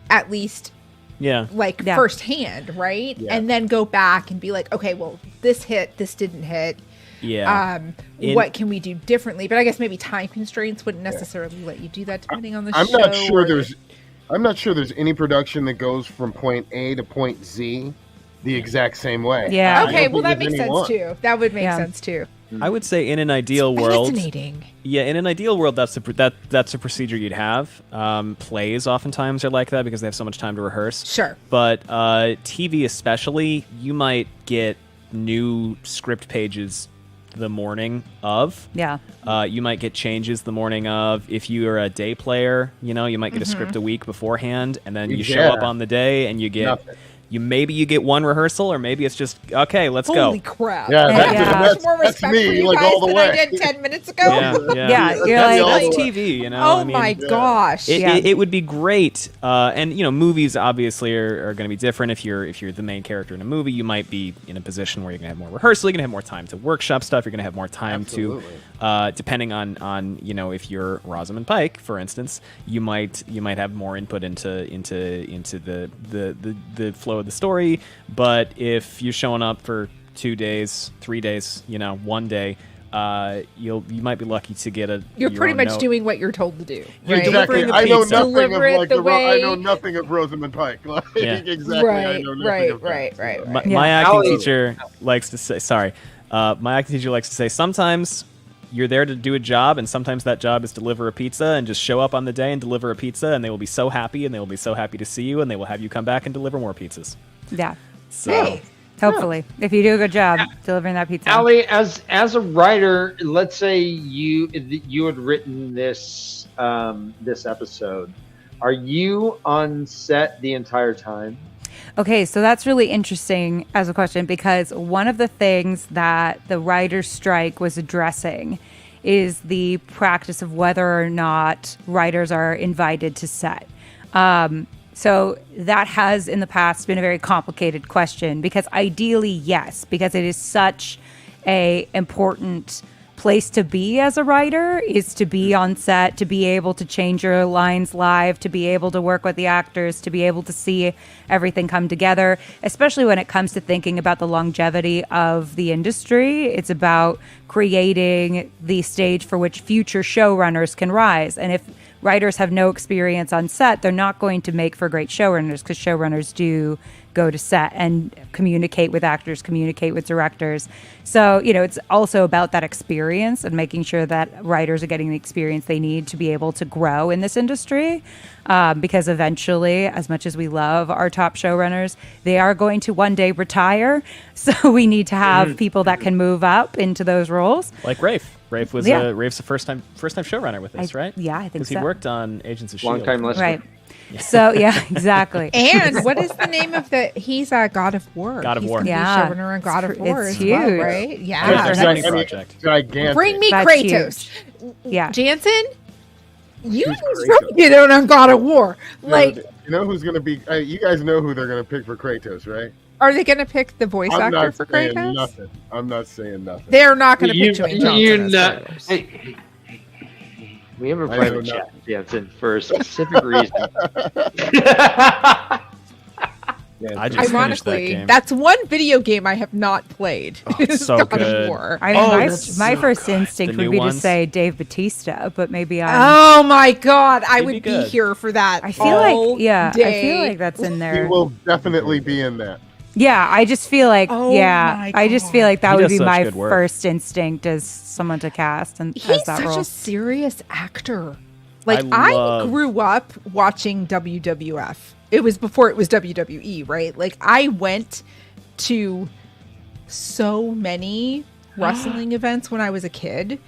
at least like Yeah. firsthand, right? Yeah. And then go back and be like, okay, well, this hit, this didn't hit. Yeah. What can we do differently? But I guess maybe time constraints wouldn't necessarily let you do that depending on the I'm show. not sure there's any production that goes from point A to point Z the exact same way. Yeah. I Okay, don't well think that makes there's any sense one. too. That would make Yeah. sense too. I would say in an ideal world, Fascinating. yeah, in an ideal world, that's a procedure you'd have. Plays oftentimes are like that because they have so much time to rehearse. Sure. But TV especially, you might get new script pages the morning of. Yeah. You might get changes the morning of. If you're a day player, you might get a script a week beforehand, and then you show up on the day and you get Nothing. you get one rehearsal, or maybe it's just okay, let's Holy go. crap. Yeah, that's- I have that's- much more that's respect me, for you like, guys all the than way. I did 10 minutes ago. Yeah, you're that's, like- that's TV, Oh I mean, my gosh. It would be great, and movies obviously are going to be different. If you're the main character in a movie, you might be in a position where you're going to have more rehearsal, you're going to have more time to workshop stuff, you're going to have more time Absolutely. to, depending on if you're Rosamund Pike, for instance, you might have more input into the flow of the story. But if you're showing up for 2 days, 3 days, 1 day, you might be lucky to get You're your pretty own much note. doing what you're told to do. Right? Exactly. Delivering a I know pizza. nothing of Deliver it like the I way- know nothing of Rosamund Pike. Like, Yeah. exactly. I Right, know nothing right, of that. right, right, My, right. Yeah. my acting Allie- teacher likes to say, my acting teacher likes to say, sometimes you're there to do a job, and sometimes that job is deliver a pizza, and just show up on the day and deliver a pizza, and they will be so happy, and they will be so happy to see you, and they will have you come back and deliver more pizzas. Yeah. So, Hey. Hopefully, if you do a good job delivering that pizza. Allie, as a writer, let's say you had written this this episode. Are you on set the entire time? Okay, so that's really interesting as a question, because one of the things that the writer's strike was addressing is the practice of whether or not writers are invited to set. So that has in the past been a very complicated question, because ideally, yes, because it is such a important place to be as a writer, is to be on set, to be able to change your lines live, to be able to work with the actors, to be able to see everything come together, especially when it comes to thinking about the longevity of the industry. It's about creating the stage for which future showrunners can rise. And if writers have no experience on set, they're not going to make for great showrunners, because showrunners do go to set and communicate with actors, communicate with directors. So, it's also about that experience and making sure that writers are getting the experience they need to be able to grow in this industry. Because eventually, as much as we love our top showrunners, they are going to one day retire. So we need to have people that can move up into those roles. like Rafe. Rafe was Yeah. Rafe's the first time showrunner with us, right? Yeah, I think Because so. he worked on Agents of Long S.H.I.E.L.D. time listener. Right. So, yeah, exactly. And what is the name of he's a God of War. God of He's War. gonna be Yeah. showrunner in God of It's War as huge. well, right? Yeah, Yeah. there's that's- Sony project. Gigantic. Bring me That's Kratos. Yeah. Jansen, you Kratos? get out on God of War. Like, you know who's gonna be? You guys know who they're gonna pick for Kratos, right? are they going to pick the voice I'm actor not for saying Kratos? nothing. I'm not saying nothing. They're not going to pick Dwayne Johnson. as Kratos. Hey, we have a I know private nothing. chat, Jansen, for a specific reason. Yeah, I just finished that Ironically, game. that's one video game I have not played. is so God good. of War. I mean, Oh, my that's my so first good. instinct The would new be ones? to say Dave Bautista, but maybe I'm. Oh my God, I It'd would be be good. here for that. I feel all like, yeah, I day. feel like that's in he there. will definitely be in that. Yeah, I just feel like, Oh yeah, my I just God. feel like that He would does be such my good work. first instinct as someone to cast and He's as that such role. a serious actor. Like I I love- grew up watching WWF. It was before it was WWE, right? Like I went to so many wrestling events when I was a kid.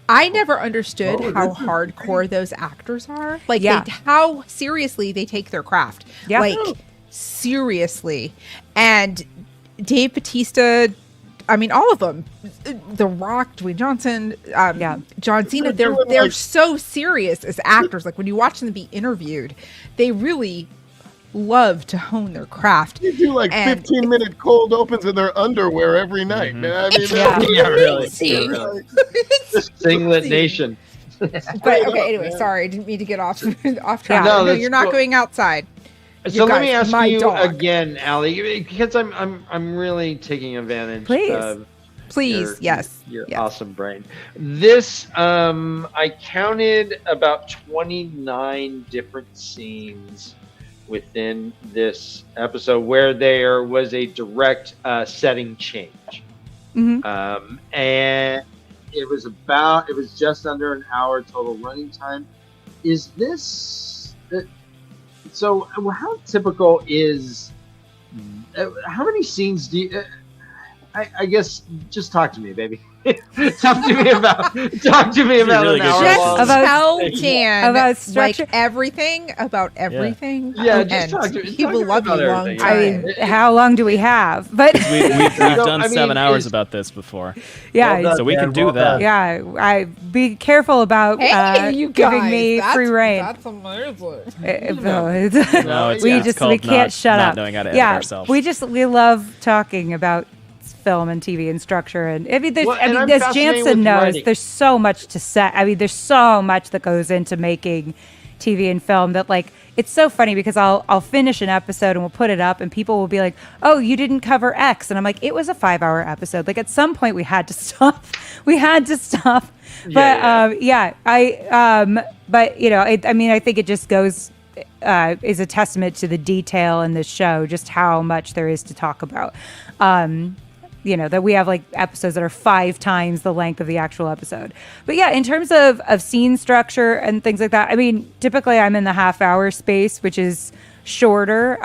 I never understood how hardcore those actors are. Like Yeah. how seriously they take their craft. Yeah. Like seriously. And Dave Bautista, I mean, all of them, The Rock, Dwayne Johnson, Yeah. John Cena, They're doing, they're like- so serious as actors. Like when you watch them be interviewed, they really love to hone their craft. You do like And 15-minute cold opens in their underwear every night, man. I mean, It's Yeah. Yeah, really. amazing. Singlet Nation. But okay, anyway, sorry, I didn't mean to get off off track. No, No, that's you're not cool. going outside. So let me guys, ask my you dog. again, Allie, because I'm really taking advantage Please. of Please, yes. Your yes. awesome brain. This, I counted about 29 different scenes within this episode where there was a direct setting change. Mm-hmm. And it was just under an hour total running time. Is this so? How typical is? How many scenes do you? I guess just talk to me, baby. talk to me about really an good hour Just long. tell Dan About structure. like everything about everything. Yeah, just and talk to he will love you about long everything. time. I mean, how long do we have? But We've done I mean, 7 hours is- about this before. yeah, Well done, So we Dan, can do well that. done. yeah. I be careful about Hey, you giving guys, me that's, free reign. That's amazing. No, it's we called can't shut not up. knowing how to edit Yeah, ourselves. we love talking about film and TV and structure, and I mean, Well, and I'm as fascinated Jansen with knows, writing. there's so much to say. I mean, there's so much that goes into making TV and film that, like, it's so funny because I'll finish an episode and we'll put it up, and people will be like, "Oh, you didn't cover X," and I'm like, "It was a 5-hour episode. Like, at some point, we had to stop. We had to stop." But but you know, I mean, I think it just goes. Is a testament to the detail in this show, just how much there is to talk about. You know, that we have like episodes that are 5 times the length of the actual episode. But yeah, in terms of scene structure and things like that, I mean, typically I'm in the half-hour space, which is shorter.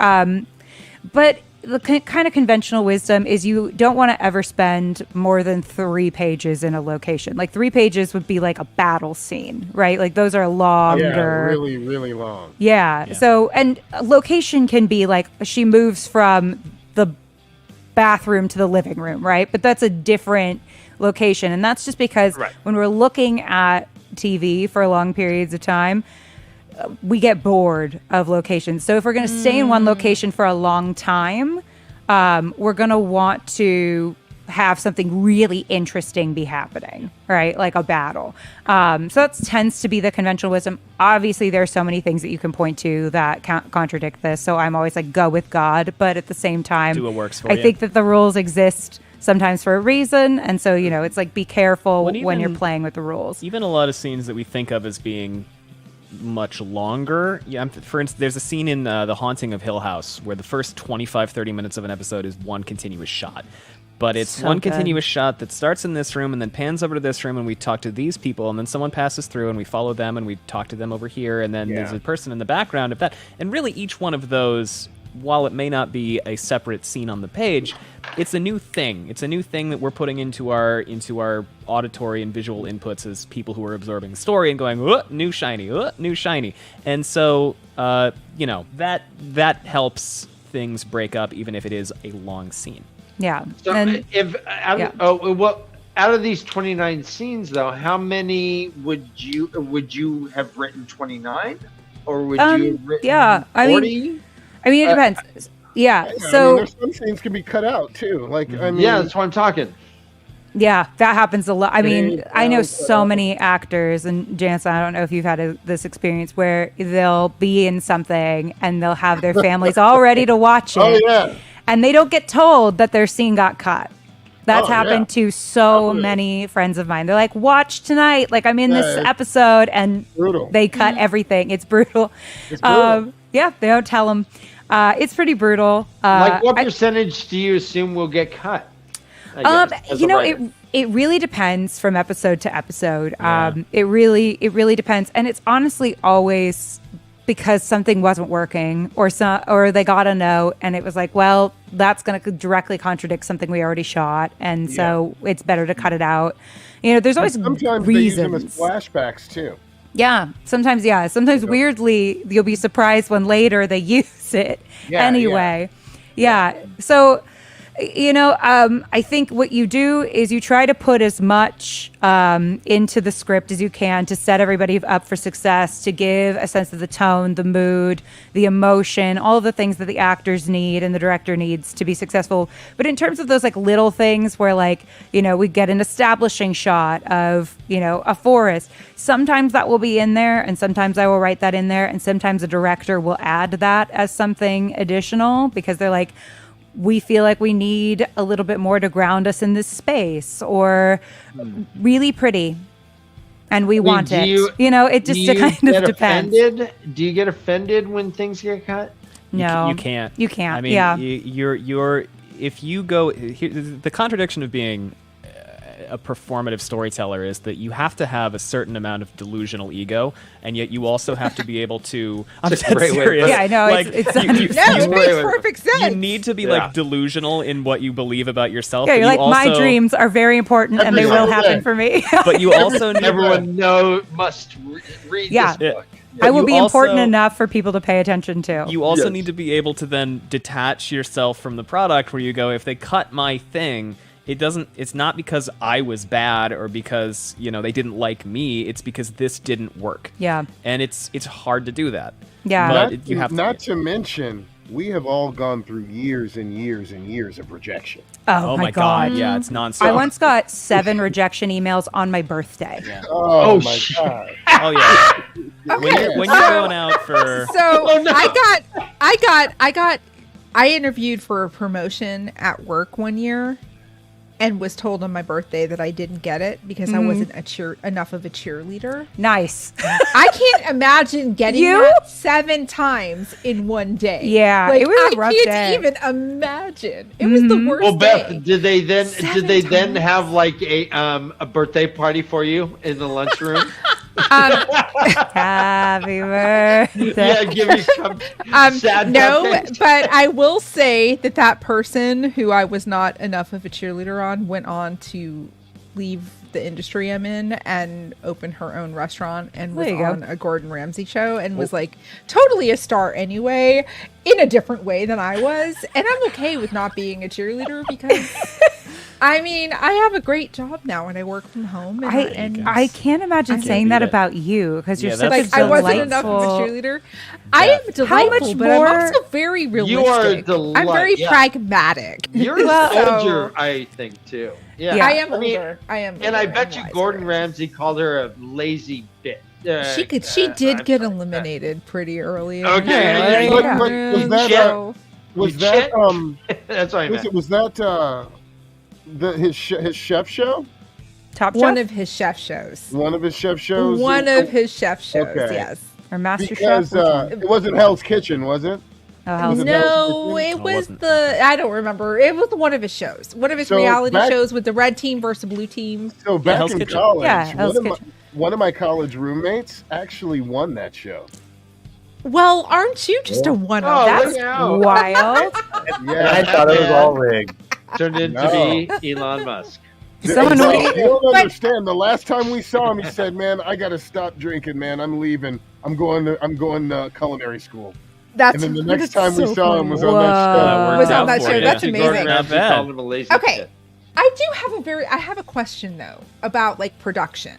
But the kind of conventional wisdom is you don't want to ever spend more than 3 pages in a location. Like 3 pages would be like a battle scene, right? Like those are longer. Yeah, really, really long. Yeah. So, and a location can be like she moves from the bathroom to the living room, right? But that's a different location. And that's just because when we're looking at TV for long periods of time, we get bored of locations. So if we're going to stay in one location for a long time, we're going to want to have something really interesting be happening, right? Like a battle. So that tends to be the conventional wisdom. Obviously, there are so many things that you can point to that contradict this. So I'm always like, go with God. But at the same time, Do what works for I you. think that the rules exist sometimes for a reason. And so, you know, it's like, be careful When when you're even- playing with the rules. Even a lot of scenes that we think of as being much longer. Yeah, for instance, there's a scene in The Haunting of Hill House where the first 25-30 minutes of an episode is one continuous shot. But it's So one good. continuous shot that starts in this room and then pans over to this room, and we talk to these people, and then someone passes through and we follow them and we talk to them over here, and then there's a person in the background of that. And really each one of those, while it may not be a separate scene on the page, it's a new thing. It's a new thing that we're putting into our auditory and visual inputs as people who are absorbing the story and going, new shiny, new shiny. And so, you know, that helps things break up, even if it is a long scene. Yeah. So And out of these 29 scenes, though, how many would you have written 29, or would you have written yeah, 40? I mean, it depends. Yeah. Yeah, So I mean, there's some scenes can be cut out too. Like, I mean, Yeah, that's what I'm talking. yeah, that happens a lot. I mean, They I know don't- so many actors, and Jansen, I don't know if you've had this experience where they'll be in something and they'll have their families all ready to watch it. Oh yeah. And they don't get told that their scene got cut. That's Oh, happened yeah. to so Totally. many friends of mine. They're like, watch tonight. Like, I'm in Yeah, this it's episode, and brutal. they cut everything. It's brutal. It's brutal. Yeah, they don't tell them. It's pretty brutal. Like, what I- percentage do you assume will get cut? I guess, as you a know, writer? it really depends from episode to episode. It really depends, and it's honestly always because something wasn't working, or they got a note, and it was like, well, that's going to directly contradict something we already shot, and so it's better to cut it out. You know, there's always Sometimes reasons. they use them as flashbacks too. Yeah, sometimes, yeah. Sometimes weirdly, you'll be surprised when later they use it Yeah, anyway. Yeah. So, you know, I think what you do is you try to put as much into the script as you can to set everybody up for success, to give a sense of the tone, the mood, the emotion, all of the things that the actors need and the director needs to be successful. But in terms of those like little things where, like, you know, we get an establishing shot of, you know, a forest, sometimes that will be in there, and sometimes I will write that in there, and sometimes a director will add that as something additional because they're like, we feel like we need a little bit more to ground us in this space, or really pretty and we want it. It just kind of depends. Do you get offended when things get cut? No, you can't. You can't. I mean, you're if you go here, the contradiction of being a performative storyteller is that you have to have a certain amount of delusional ego, and yet you also have to be able to. I'm dead serious. Yeah, I know. Like, it makes perfect sense. You need to be like delusional in what you believe about yourself. Yeah, you're like, my dreams are very important, and they will happen for me. But you also need everyone must read this book. I will be important enough for people to pay attention to. You also need to be able to then detach yourself from the product, where you go, if they cut my thing, it's not because I was bad or because, they didn't like me. It's because this didn't work. Yeah. And it's hard to do that. Yeah. But you have not to mention, we have all gone through years and years and years of rejection. Oh my God. Yeah, it's nonstop. I once got 7 rejection emails on my birthday. Yeah. Oh my God. Oh yeah. Okay. When you're going out for I interviewed for a promotion at work one year and was told on my birthday that I didn't get it because I wasn't enough of a cheerleader. Nice. I can't imagine getting that 7 times in one day. Yeah, it was a rough day. I can't even imagine. It was the worst. Well, Beth, day. did they then have like a birthday party for you in the lunchroom? Happy birthday. Yeah, give me some sad birthday. But I will say that person who I was not enough of a cheerleader on went on to leave the industry I'm in and open her own restaurant and was on a Gordon Ramsay show and was like totally a star anyway, in a different way than I was. And I'm okay with not being a cheerleader because I mean, I have a great job now and I work from home. And I can't imagine saying that about you because you're such a delightful. I wasn't enough of a cheerleader. I am delightful, but I'm also very realistic. You are delightful. I'm very pragmatic. You're older, I think, too. Yeah, I am older. I am, and I bet you Gordon Ramsay called her a lazy bitch. She did get eliminated pretty early. Okay, was that that's what I meant. Was that his chef show? Top Chef? One of his chef shows. One of his chef shows. One of his chef shows. Okay. Yes. Or Master Chef. It wasn't Hell's Kitchen, was it? No, it was I don't remember. It was one of his shows. One of his reality shows with the red team versus the blue team. So back in college, Hell's one of my college roommates actually won that show. Well, aren't you just a one-off? That's wild. Yeah, I thought it was all rigged. Turned into be Elon Musk. You don't understand. The last time we saw him, he said, "Man, I got to stop drinking. Man, I'm leaving. I'm going to culinary school." And then the next time we saw him was on that show. That's amazing. Not bad. Okay, I have a question though about like production.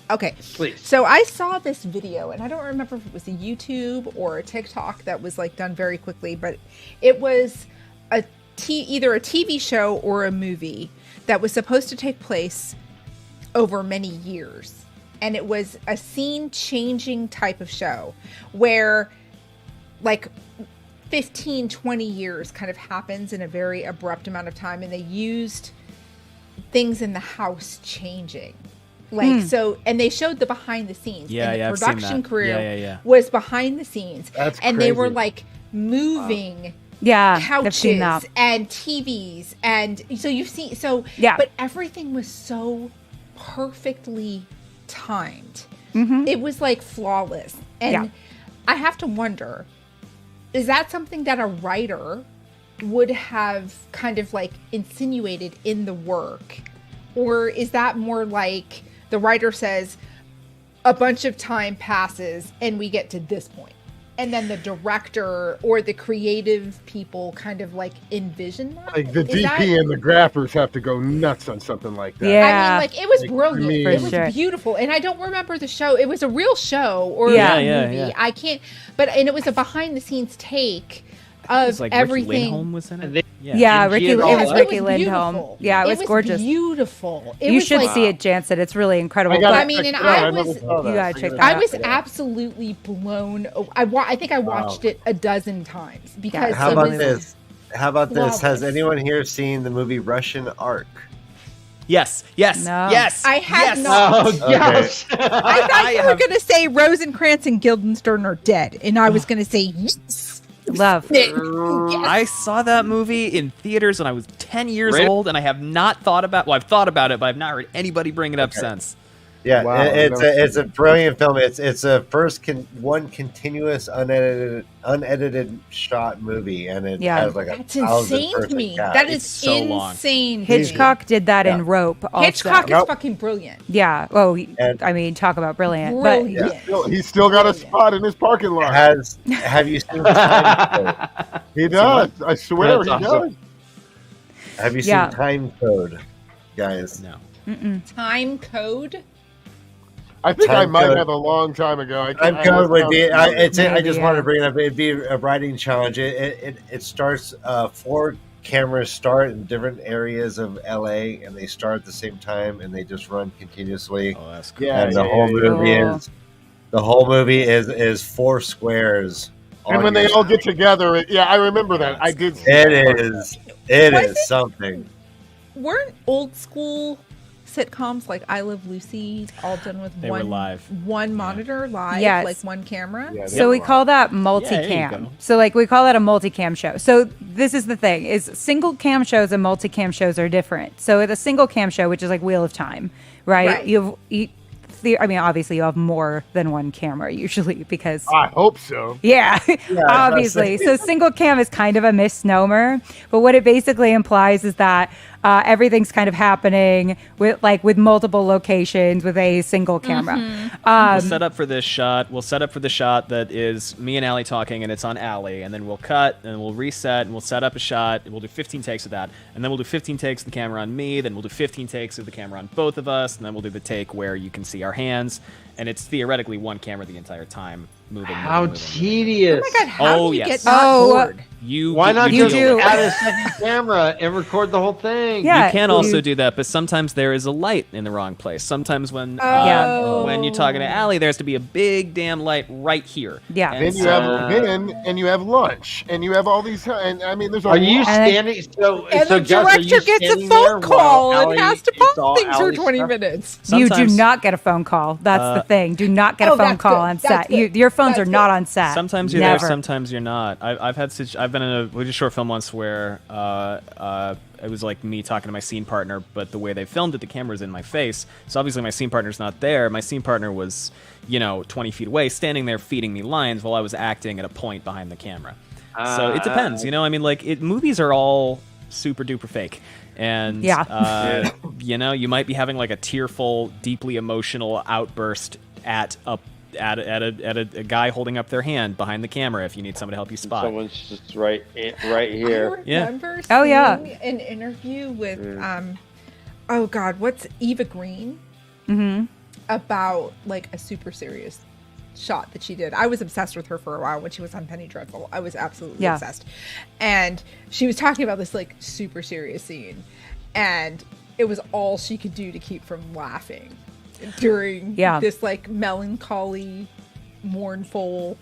Okay, please. So I saw this video, and I don't remember if it was a YouTube or a TikTok that was like done very quickly, but it was either a TV show or a movie that was supposed to take place over many years. And it was a scene-changing type of show where like 15, 20 years kind of happens in a very abrupt amount of time, and they used things in the house changing. Like so, and they showed the behind the scenes. And the production crew was behind the scenes. That's and crazy. They were like moving couches and TVs, and so you've seen but everything was so perfectly timed. It was like flawless. And I have to wonder, is that something that a writer would have kind of like insinuated in the work? Or is that more like the writer says a bunch of time passes and we get to this point, and then the director or the creative people kind of like envision that? Like the DP and the graphers have to go nuts on something like that. Yeah. I mean, like it was brilliant. It was beautiful. And I don't remember the show. It was a real show or a movie. Yeah. I can't, and it was a behind the scenes take of like everything. Ricky Lindholm was in it. It was Ricky Lindholm. Yeah, it was gorgeous. Beautiful. You should see it, Jansen. It's really incredible. I was you gotta check that out. I was absolutely blown. I think I watched it a dozen times because how about this? How about this? Has Flawless. anyone here seen the movie Russian Ark? Yes. No. Yes. I had yes. not. Oh, yes. I thought you were have- going to say Rosencrantz and Guildenstern are dead, and I was going to say yes. Love. Yes. I saw that movie in theaters when I was 10 years Really? old, and I have not thought about. Well, I've thought about it, but I've not heard anybody bring it up since. Yeah, Wow, it's a brilliant film. It's a first one continuous unedited shot movie, and it Yeah. has like That's 1,000 insane to perfect me. cuts. That It's is so long. insane. to me. Hitchcock did that Yeah. in Rope. Also. Hitchcock is Nope. fucking brilliant. Yeah. Oh, And- I mean, talk about brilliant. Brilliant. He's still got a spot in his parking lot. Have you seen Time Code? He does. I swear That's he awesome. does. Have you Yeah. seen Time Code, guys? No. Time Code. I think I Time might Code. have a long time ago. Time Code would be. I just Maybe, wanted to yeah. bring it up. It'd be a writing challenge. It starts. 4 cameras start in different areas of LA, and they start at the same time, and they just run continuously. Oh, that's cool. Yeah, And the whole movie is 4 squares. And on when they your all screen. get together, I remember that. I did. See It that. is. It Was is it- something. Weren't old school sitcoms like I Love Lucy all done with They were one live. one monitor live, Yes. like one camera? Yeah, So we they were. call that Yeah, there you multicam. go. So like we call that a multicam show. So this is the thing: is single cam shows and multicam shows are different. So with a single cam show, which is like Wheel of Time, right? Right. I mean, obviously you have more than one camera usually because I hope so. yeah, Yeah, obviously. So single cam is kind of a misnomer, but what it basically implies is that everything's kind of happening with multiple locations with a single camera. We'll set up for this shot. We'll set up for the shot that is me and Allie talking, and it's on Allie. And then we'll cut, and we'll reset, and we'll set up a shot. And we'll do 15 takes of that. And then we'll do 15 takes of the camera on me. Then we'll do 15 takes of the camera on both of us. And then we'll do the take where you can see our hands. And it's theoretically one camera the entire time, moving. How moving, moving. tedious. Oh my god, how Oh, do you yes. get not Oh, bored? Why not You just do. add a second camera and record the whole thing? Yeah. You can you- also do that, but sometimes there is a light in the wrong place. Sometimes when Oh. when you're talking to Allie, there has to be a big damn light right here. Yeah. And Then you so- have then and you have lunch and you have all these. And I mean, there's a Are you lot. standing? So, And so the Gus, are you director gets a standing there phone call while and Allie has to eats pump all things for Allie's 20 stuff? minutes. You do Sometimes- not get a phone call. That's the thing. Do not get Oh, a phone that's call good. on That's set. good. Your phones That's are not good. on set. Sometimes you're Never. there, sometimes you're not. I've been in we did a short film once where it was like me talking to my scene partner, but the way they filmed it, the camera's in my face. So obviously my scene partner's not there. My scene partner was, 20 feet away, standing there feeding me lines while I was acting at a point behind the camera. So it depends, I mean, like movies are all super duper fake. And Yeah. you might be having like a tearful, deeply emotional outburst at a guy holding up their hand behind the camera if you need someone to help you spot. Someone's just right here. I Yeah. remember Oh, yeah. seeing an interview with oh god, what's Eva Green Mm-hmm. about like a super serious shot that she did. I was obsessed with her for a while when she was on Penny Dreadful. I was absolutely Yeah. obsessed. And she was talking about this like super serious scene, and it was all she could do to keep from laughing during Yeah. this like melancholy, mournful,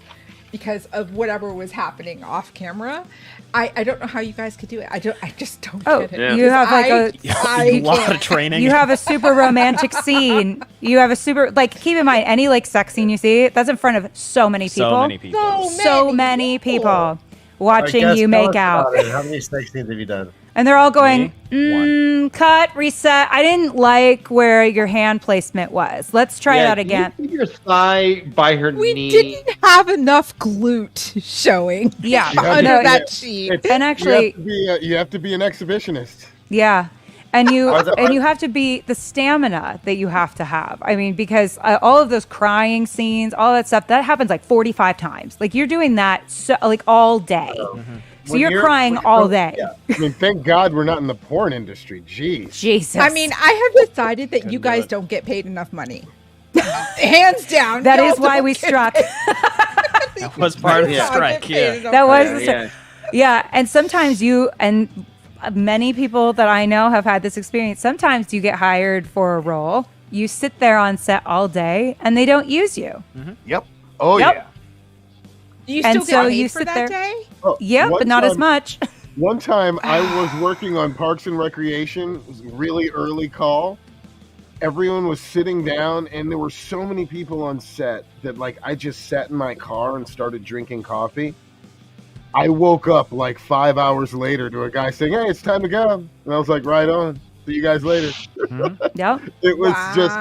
because of whatever was happening off camera. I don't know how you guys could do it. I just don't Oh, get it. Yeah. you have like a lot of training. you have a super romantic scene. You have a super keep in mind any sex scene you see that's in front of so many people. So many people. So many people watching Guys, you tell make us out. about it. How many sex scenes have you done? And they're all going, Me? cut, reset. I didn't like where your hand placement was. Let's try that again. You keep your thigh by her We knee. didn't have enough glute showing Yeah. under No, that sheet. And actually, you have to be an exhibitionist. yeah. And you Are the- have to be the stamina that you have to have. I mean, because all of those crying scenes, all that stuff, that happens 45 times. You're doing that all day. So When you're crying all day. Yeah. I mean, thank God we're not in the porn industry. Jeez. Jesus. I mean, I have decided that you guys don't get paid enough money. Hands down. that y'all is why don't we get struck. That was part of the Yeah. strike. paid Yeah. enough That was money. the Yeah. Yeah, and sometimes many people that I know have had this experience. Sometimes you get hired for a role, you sit there on set all day, and they don't use you. Yep. Oh Yep. yeah. Do you And still so get paid you for sit that there- day? Oh, Yep, one but not as time- much. One time I was working on Parks and Recreation. It was a really early call. Everyone was sitting down, and there were so many people on set that, like, I just sat in my car and started drinking coffee. I woke up like 5 hours later to a guy saying, "Hey, it's time to go." And I was like, "Right on. See you guys later." Yep. It was just,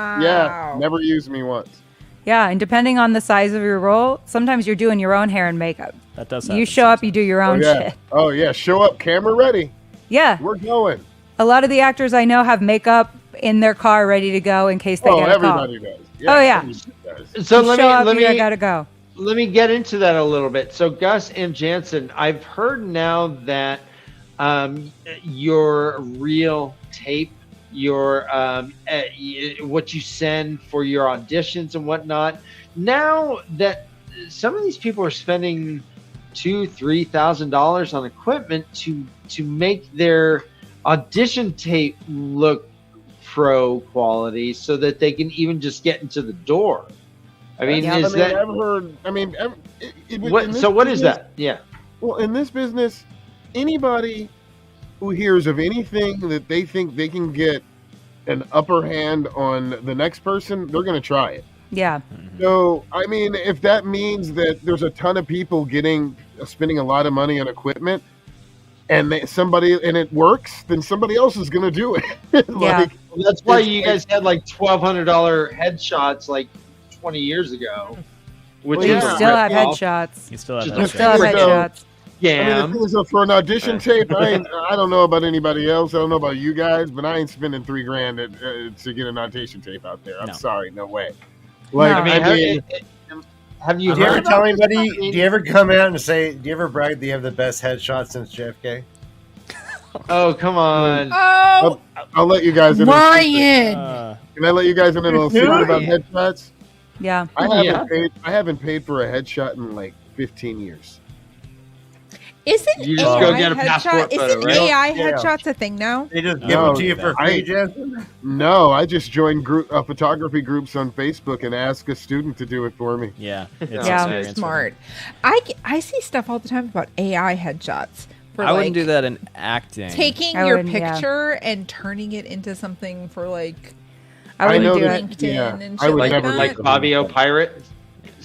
never used me once. Yeah, and depending on the size of your role, sometimes you're doing your own hair and makeup. That does You happen show up, you sometimes. do your own shit. Oh, yeah. Show up, camera ready. Yeah. We're going. A lot of the actors I know have makeup in their car ready to go in case they get a call. Everybody does. Oh, yeah. everybody does. So You let show up, me you gotta go. let me get into that a little bit. So Gus and Jansen, I've heard now that your reel tape, your what you send for your auditions and whatnot. Now that some of these people are spending $2,000-$3,000 on equipment to make their audition tape look pro quality, so that they can even just get into the door. I mean, Yeah. is that I've heard. what? So what is that? Yeah. Well, in this business, anybody who hears of anything that they think they can get an upper hand on the next person, they're going to try it. Yeah. So, I mean, if that means that there's a ton of people spending a lot of money on equipment, and it works, then somebody else is going to do it. Yeah. That's why you guys had like $1,200 headshots like 20 years ago. Which Well, You yeah. is still have rip-off. headshots. You still have Just that You still have Years ago. headshots. Yeah. I mean, the thing is, for an audition tape, I don't know about anybody else. I don't know about you guys, but I ain't spending $3,000 to get an audition tape out there. I'm No. sorry, no way. Like, No. I mean, have you Do you ever heard tell about anybody? this? Do you ever come out and say? Do you ever brag that you have the best headshot since JFK? Oh, come on. Oh, I'll let you guys in. on a secret. Ryan. Can I let you guys in on a little secret about headshots? Yeah. I haven't paid for a headshot in like 15 years. Isn't You just AI go get a headshot? passport photo, Isn't right? AI Yeah. headshots a thing now? They just give No, them to you for free, I- Jensen. No, I just joined photography groups on Facebook and asked a student to do it for me. Yeah. It's Yeah. experience with Smart. I see stuff all the time about AI headshots. For I wouldn't like, do that in acting. Taking I your wouldn't, yeah. picture and turning it into something for like I wouldn't know do that- it. LinkedIn yeah, and I shit would like never that. Like Fabio Pirate.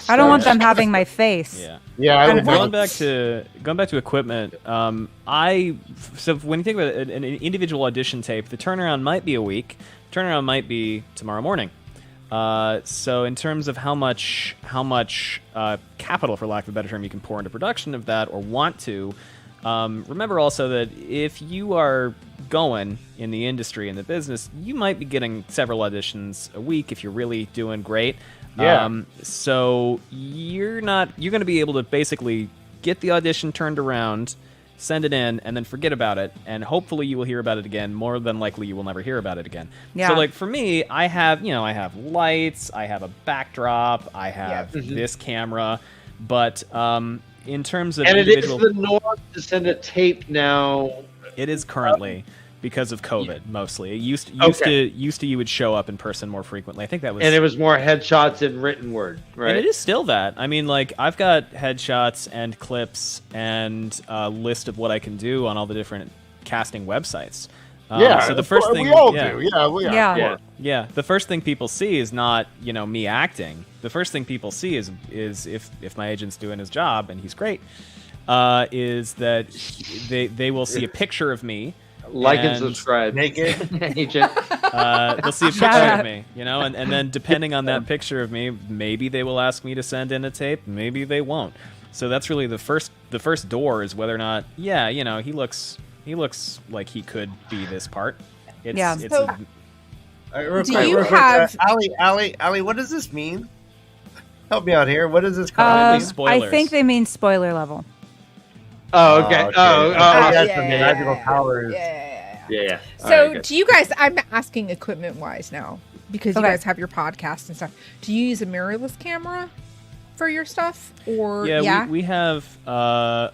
I don't want them having my face. Yeah. Yeah, I would Going never. back to equipment, so when you think about an individual audition tape, the turnaround might be a week. Turnaround might be tomorrow morning. So in terms of how much capital, for lack of a better term, you can pour into production of that or want to, remember also that if you are going in the industry, in the business, you might be getting several auditions a week if you're really doing great. Yeah. So you're going to be able to basically get the audition turned around, send it in, and then forget about it. And hopefully you will hear about it again. More than likely you will never hear about it again. Yeah. So like for me, I have lights, I have a backdrop, I have this camera, but in terms of And it is individual, the norm to send a tape now. it is currently because of COVID mostly. It used to you would show up in person more frequently. I think that was, And it was more headshots and written word, right? and it is still that. I mean, like I've got headshots and clips and a list of what I can do on all the different casting websites. Yeah. So the first thing we all yeah. do. Yeah. We are. Yeah. Yeah. Yeah, the first thing people see is not, me acting. The first thing people see is if my agent's doing his job and he's great, is that they will see a picture of me. Like and and, subscribe. Naked. Agent. They'll see a Shout picture out. of me, and then depending on that picture of me, maybe they will ask me to send in a tape, maybe they won't. So that's really the first door is whether or not, he looks like he could be this part. It's, Yeah. It's So- a, Real Do quick, you real quick, have- Ali, what does this mean? Help me out here. What does this call? Probably I spoilers. think they mean spoiler level. Oh, okay. That's yeah, the yeah, magical yeah, powers. Yeah. So, do you guys? I'm asking equipment wise now because you Okay. guys have your podcast and stuff. Do you use a mirrorless camera for your stuff, or Yeah, we have. Well,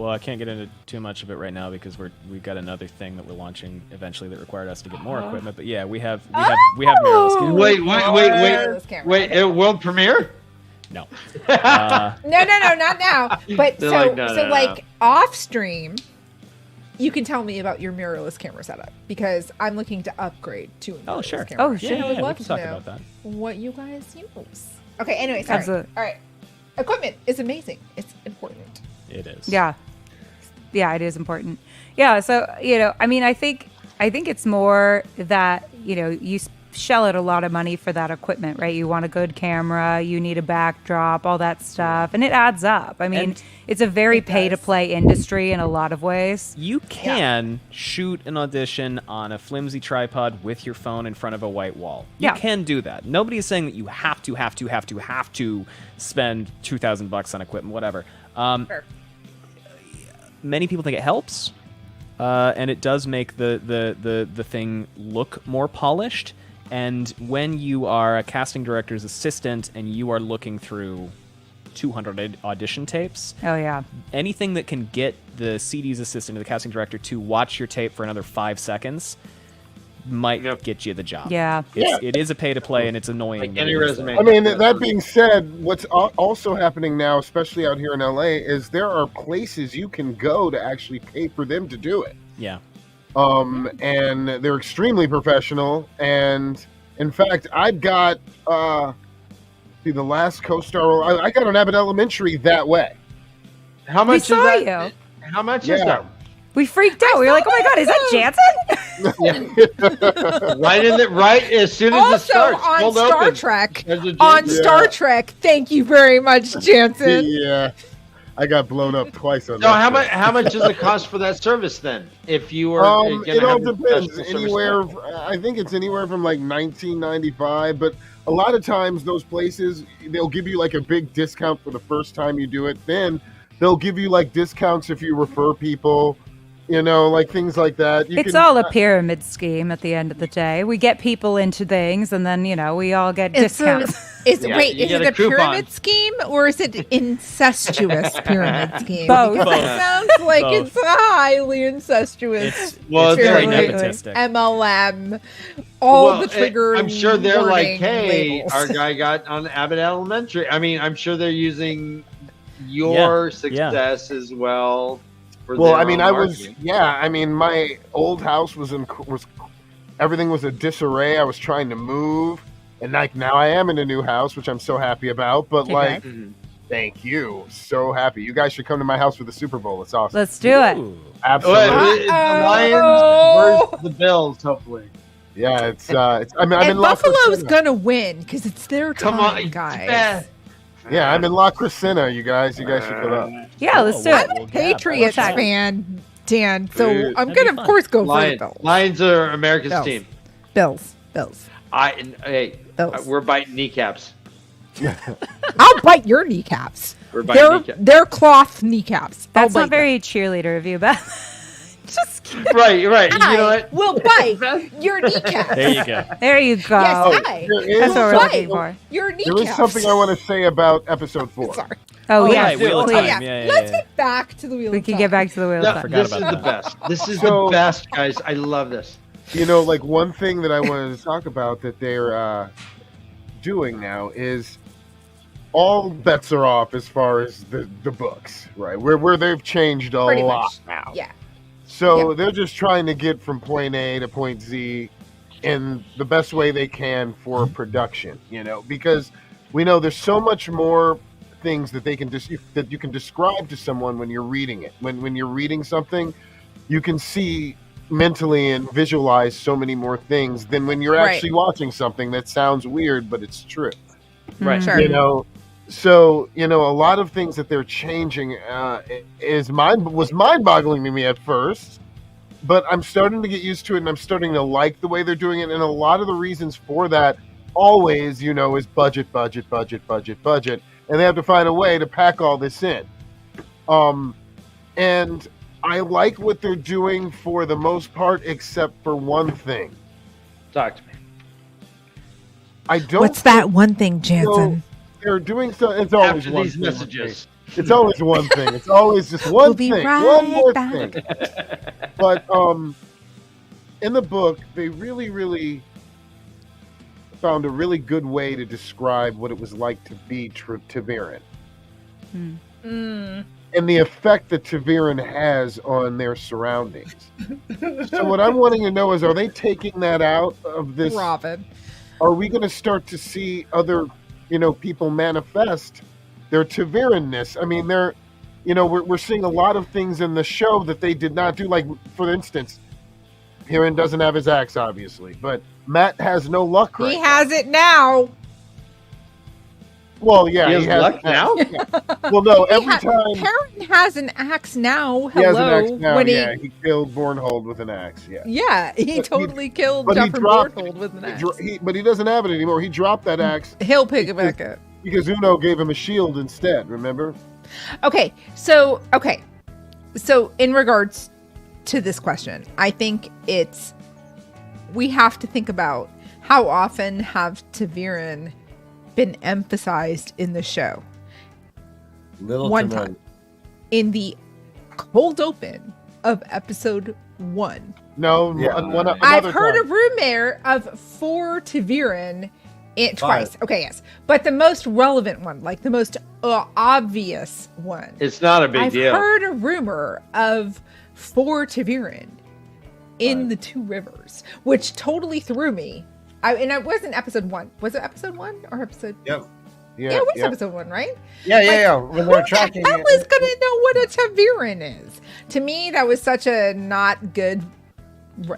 I can't get into too much of it right now because we've got another thing that we're launching eventually that required us to get more equipment. But yeah, we have mirrorless cameras. Wait, world premiere? No. No, not now. But They're so like, no, so no, no. like off stream, you can tell me about your mirrorless camera setup because I'm looking to upgrade to a mirrorless sure. camera. Oh, sure. And I would we love can to talk know about that. what you guys use. Okay, anyway, sorry. Absolutely. All right. Equipment is amazing. It's important. It is. Yeah. Yeah, it is important. Yeah, so, I mean, I think it's more that, you shell out a lot of money for that equipment, right? You want a good camera, you need a backdrop, all that stuff, and it adds up. I mean, And it's a very pay-to-play industry in a lot of ways. You can shoot an audition on a flimsy tripod with your phone in front of a white wall. You Yeah. can do that. Nobody is saying that you have to spend $2,000 on equipment, whatever. Sure. Many people think it helps, and it does make the thing look more polished. And when you are a casting director's assistant and you are looking through 200 audition tapes, Oh, yeah. anything that can get the CD's assistant or the casting director to watch your tape for another 5 seconds might get you the job. Yeah. It is a pay-to-play, and it's annoying. Like that any it is resume. that. I mean, that being said, what's also happening now, especially out here in LA, is there are places you can go to actually pay for them to do it. Yeah. And they're extremely professional. And in fact, I've got the last co-star role. I got on Abbott Elementary that way. How We much is saw that? you. How much is that? We freaked out. We were like, oh my God, is that Jansen? Right as soon as it Also starts. on hold Star open. Trek. There's a On Jansen. Star Trek. Thank you very much, Jansen. Yeah, I got blown up twice on So that. how much does it cost for that service then? If you are gonna It all have a depends. professional service Anywhere, there? I think it's anywhere from like $19.95. But a lot of times, those places they'll give you like a big discount for the first time you do it. Then they'll give you like discounts if you refer people. Like things like that. It's all a pyramid scheme at the end of the day. We get people into things, and then, we all get discounts. Yeah, Wait, you is get it a a coupon. pyramid scheme or is it incestuous pyramid scheme? Both. Because Both. it sounds like Both. it's a highly incestuous. Well, it's it's very like nepotistic. MLM, all Well, the trigger. I'm sure they're like, warning hey, labels. our guy got on Abbott Elementary. I mean, I'm sure they're using your Yeah, success as well. For Well, their I mean, own I was, marketing. I mean, my old house was everything was a disarray. I was trying to move, and like now I am in a new house, which I'm so happy about. But like, Mhm. thank you, so happy. You guys should come to my house for the Super Bowl. It's awesome. Let's do it. Ooh. Absolutely, Well, the Uh-oh. Lions versus the Bills, hopefully. yeah. It's I'm in And La Buffalo's Crescenta. gonna win because it's their time, Come on, guys. Yeah, I'm in La Crescenta. You guys should come up. Yeah, let's do Well, it. well, yeah, Patriots check. fan, Dan. So Dude, I'm that'd gonna, be of fun. course, go for the Lions. Bills. Lions are America's Bills. team. Bills. Hey, Bills. we're biting kneecaps. I'll bite your kneecaps. We're biting kneecaps. They're cloth kneecaps. I'll That's not bite very cheerleader of you, Beth. Just kidding. Right. You them. know what? Will bite your kneecaps. There you go. There you go. Yes, I. There is, That's what we're Will looking bite for. your there kneecaps. is something I want to say about episode 4. Sorry. Oh, Oh, yeah. right, Wheel of please. Time. Yeah, Let's yeah. get back to the wheel. We of can time. get back to the wheel No, of time. forgot this about is the that. best. This is So- the best, guys. I love this. Like one thing that I wanted to talk about that they're doing now is all bets are off as far as the books, right? Where they've changed a Pretty lot much. now. Yeah. So they're just trying to get from point A to point Z in the best way they can for production, because we know there's so much more things that they can that you can describe to someone when you're reading it. When you're reading something, you can see mentally and visualize so many more things than when you're Right. actually watching something that sounds weird, but it's true. Right. Sure. So a lot of things that they're changing was mind-boggling to me at first, but I'm starting to get used to it, and I'm starting to like the way they're doing it. And a lot of the reasons for that always, is budget, and they have to find a way to pack all this in. And I like what they're doing for the most part, except for one thing. Talk to me. I don't. What's that one thing, Jansen? They're doing so. It's always After one these thing. messages. It's always one thing. It's always just one We'll be thing. right One more back. thing. But in the book, they really, really found a really good way to describe what it was like to be TAVERN. Mm. and the effect that TAVERN has on their surroundings. So what I'm wanting to know is, are they taking that out of this? Robin. Are we going to start to see other, people manifest their TAVERN-ness? I mean, we're seeing a lot of things in the show that they did not do. Like, for instance, Huron doesn't have his axe, obviously, but Matt has no luck right He has it now. Well, yeah, He has luck now? Yeah. Well, no, every time Perrin has an axe now. he has an Hello. axe now, When he killed Bornhold with an axe, yeah. Yeah, he But totally killed but he Jeffrey dropped- Borthold with an axe. But he doesn't have it anymore. He dropped that axe He'll pick it back up. because Uno gave him a shield instead, remember? Okay, so in regards to this question, I think we have to think about how often have TAVERN been emphasized in the show. Little One to time. none. In the cold open of episode 1. No, Yeah. another I've heard time. a rumor of 4 TAVERN twice. Five. Okay, yes. But the most relevant one, like the most obvious one. It's not a big I've deal. heard a rumor of 4 TAVERN in the Two Rivers, which totally threw me. And it wasn't episode 1. Was it episode 1 or episode? Yep. Yeah, it was episode 1, right? Yeah. When Who they're the tracking hell it. is going to know what a TAVERN is? To me, that was such a not good.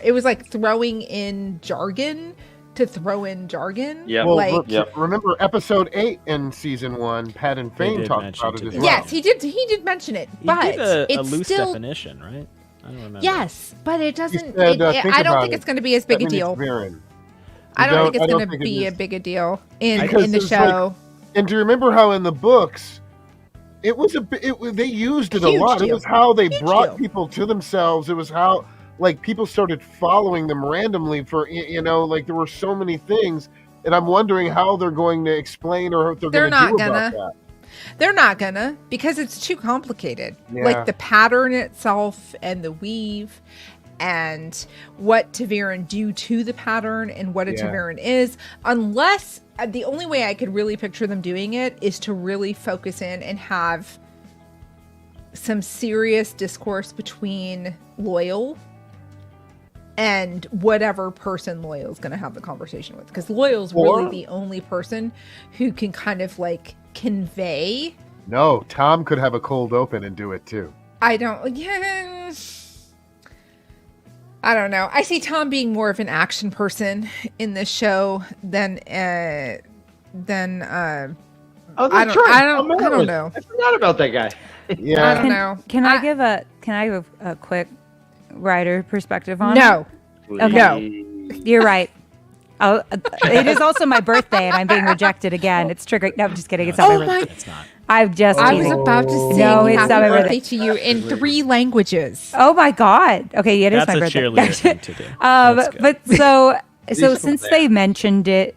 It was like throwing in jargon to throw in jargon. Yeah. Well, like remember episode 8 in season 1, Pat and Fane did talked mention about it it, as didn't well. yes, he did mention it, He but did a it's loose still definition, right? I don't remember. yes, but it doesn't. said, I think don't about think it. it's going to be as big a That means deal. TAVERN. I don't think it's I don't going to think it be a is. big a deal in Because the it's show. And do you remember how in the books, they used it a Huge lot. deal. It was how they Huge brought deal. people to themselves. It was how people started following them randomly for there were so many things. And I'm wondering how they're going to explain or what They're they're going to do not about gonna. that. They're not gonna, because it's too complicated. Yeah. Like the pattern itself and the weave and what TAVERN do to the pattern and what a Yeah. TAVERN is, unless the only way I could really picture them doing it is to really focus in and have some serious discourse between Loyal and whatever person Loyal's going to have the conversation with, because Loyal's Or- really the only person who can kind of like convey. No, Tom could have a cold open and do it too. I don't know. I see Tom being more of an action person in this show than Oh, I that's don't- right. I don't know. I forgot about that guy. Yeah. I don't know. Can I give a quick writer perspective on it? No. No. You're right. Oh, it is also my birthday, and I'm being rejected again. It's triggering. No, I'm just kidding. It's not Oh my my! birthday. It's not. I'm just I was teasing. about to sing No, it's happy not my birthday birthday. to you in 3 languages. Oh my god. Okay, it is That's my a birthday. cheerleader thing to do. That's good. But so from since there. they mentioned it,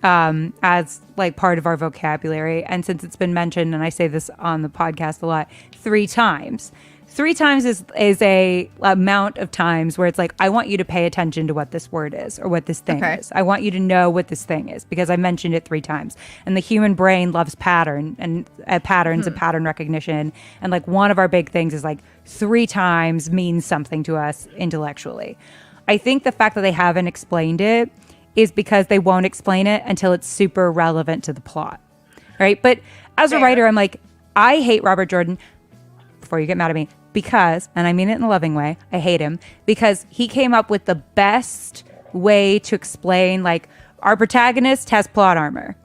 as like part of our vocabulary, and since it's been mentioned, and I say this on the podcast a lot, 3 times. 3 times is a amount of times where it's like, I want you to pay attention to what this word is or what this thing Okay. is. I want you to know what this thing is because I mentioned it 3 times. And the human brain loves pattern and patterns and pattern recognition. And like one of our big things is like 3 times means something to us intellectually. I think the fact that they haven't explained it is because they won't explain it until it's super relevant to the plot. Right? But as a Fair. writer, I'm like, I hate Robert Jordan. Before you get mad at me, because, and I mean it in a loving way, I hate him because he came up with the best way to explain, like, our protagonist has plot armor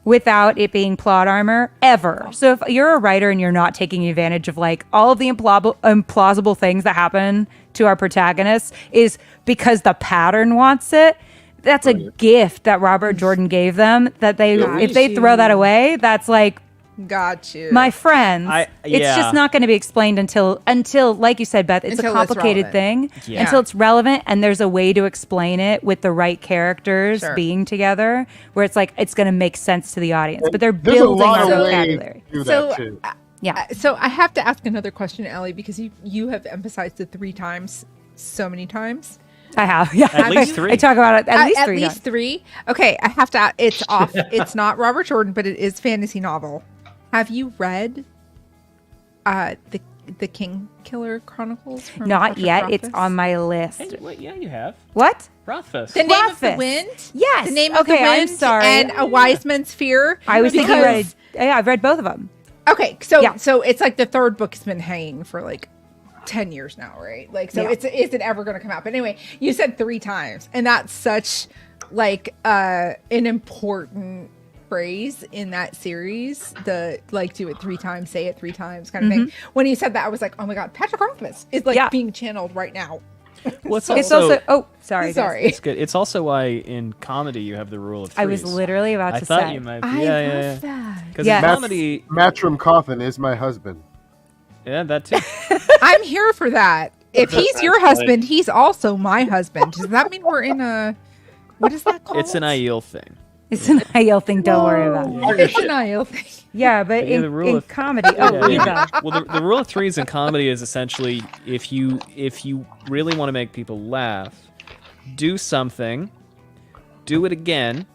without it being plot armor ever. So if you're a writer and you're not taking advantage of like all of the implausible things that happen to our protagonist is because the pattern wants it, that's a gift that Robert Jordan gave them that if they throw that away, that's like, Got you. my friends, it's yeah. just not going to be explained until, like you said, Beth, it's Until a it's complicated relevant. thing. Yeah. Until it's relevant and there's a way to explain it with the right characters Sure. being together, where it's like it's going to make sense to the audience. But they're There's a building lot our of ways vocabulary. to do So, that too. Yeah. So I have to ask another question, Allie, because you have emphasized it 3 times, so many times. I have. Yeah. At least 3. I talk about it at least At 3 least times. 3. Okay, I have to. It's off. It's not Robert Jordan, but it is fantasy novel. Have you read the King Killer Chronicles? From Not Patrick yet. Rothfuss? It's on my list. Hey, wait, yeah, you have. What? Rothfuss. The Name of the Rothfuss. Wind. Yes. The Name of the Okay, I'm Wind. sorry. And A Wise Man's Fear. I was thinking you Because- read. Yeah, I've read both of them. Okay, so Yeah. so it's like the third book has been hanging for like 10 years now, right? Like, so Yeah. is it ever going to come out? But anyway, you said 3 times, and that's such like an important phrase in that series. The like, do it 3 times, say it 3 times, kind of thing. When you said that, I was like, oh my god, Patrick Rothfuss is like Yeah. being channeled right now. Well, it's It's also. Oh, sorry. guys. Sorry. It's good. It's also why in comedy you have the rule of threes. I was literally about I to thought say. you might. I Yeah. love that. Because Yes. in comedy, Matrim Coffin is my husband. yeah, that too. I'm here for that. If he's your husband, he's also my husband. Does that mean we're in a what is that called? It's an IEL thing. It's an IEL thing. Don't worry about it. It's an IEL thing. Yeah, but Yeah, the in, rule in of- comedy. Oh, Yeah. Eva. Well, the rule of threes in comedy is essentially if you really want to make people laugh, do something, do it again,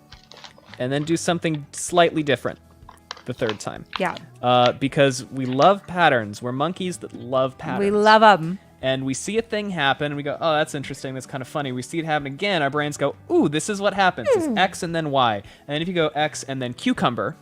and then do something slightly different the third time. Yeah. Because we love patterns. We're monkeys that love patterns. We love them. And we see a thing happen, and we go, oh, that's interesting, that's kind of funny. We see it happen again, our brains go, ooh, this is what happens. It's X and then Y. And then if you go X and then cucumber,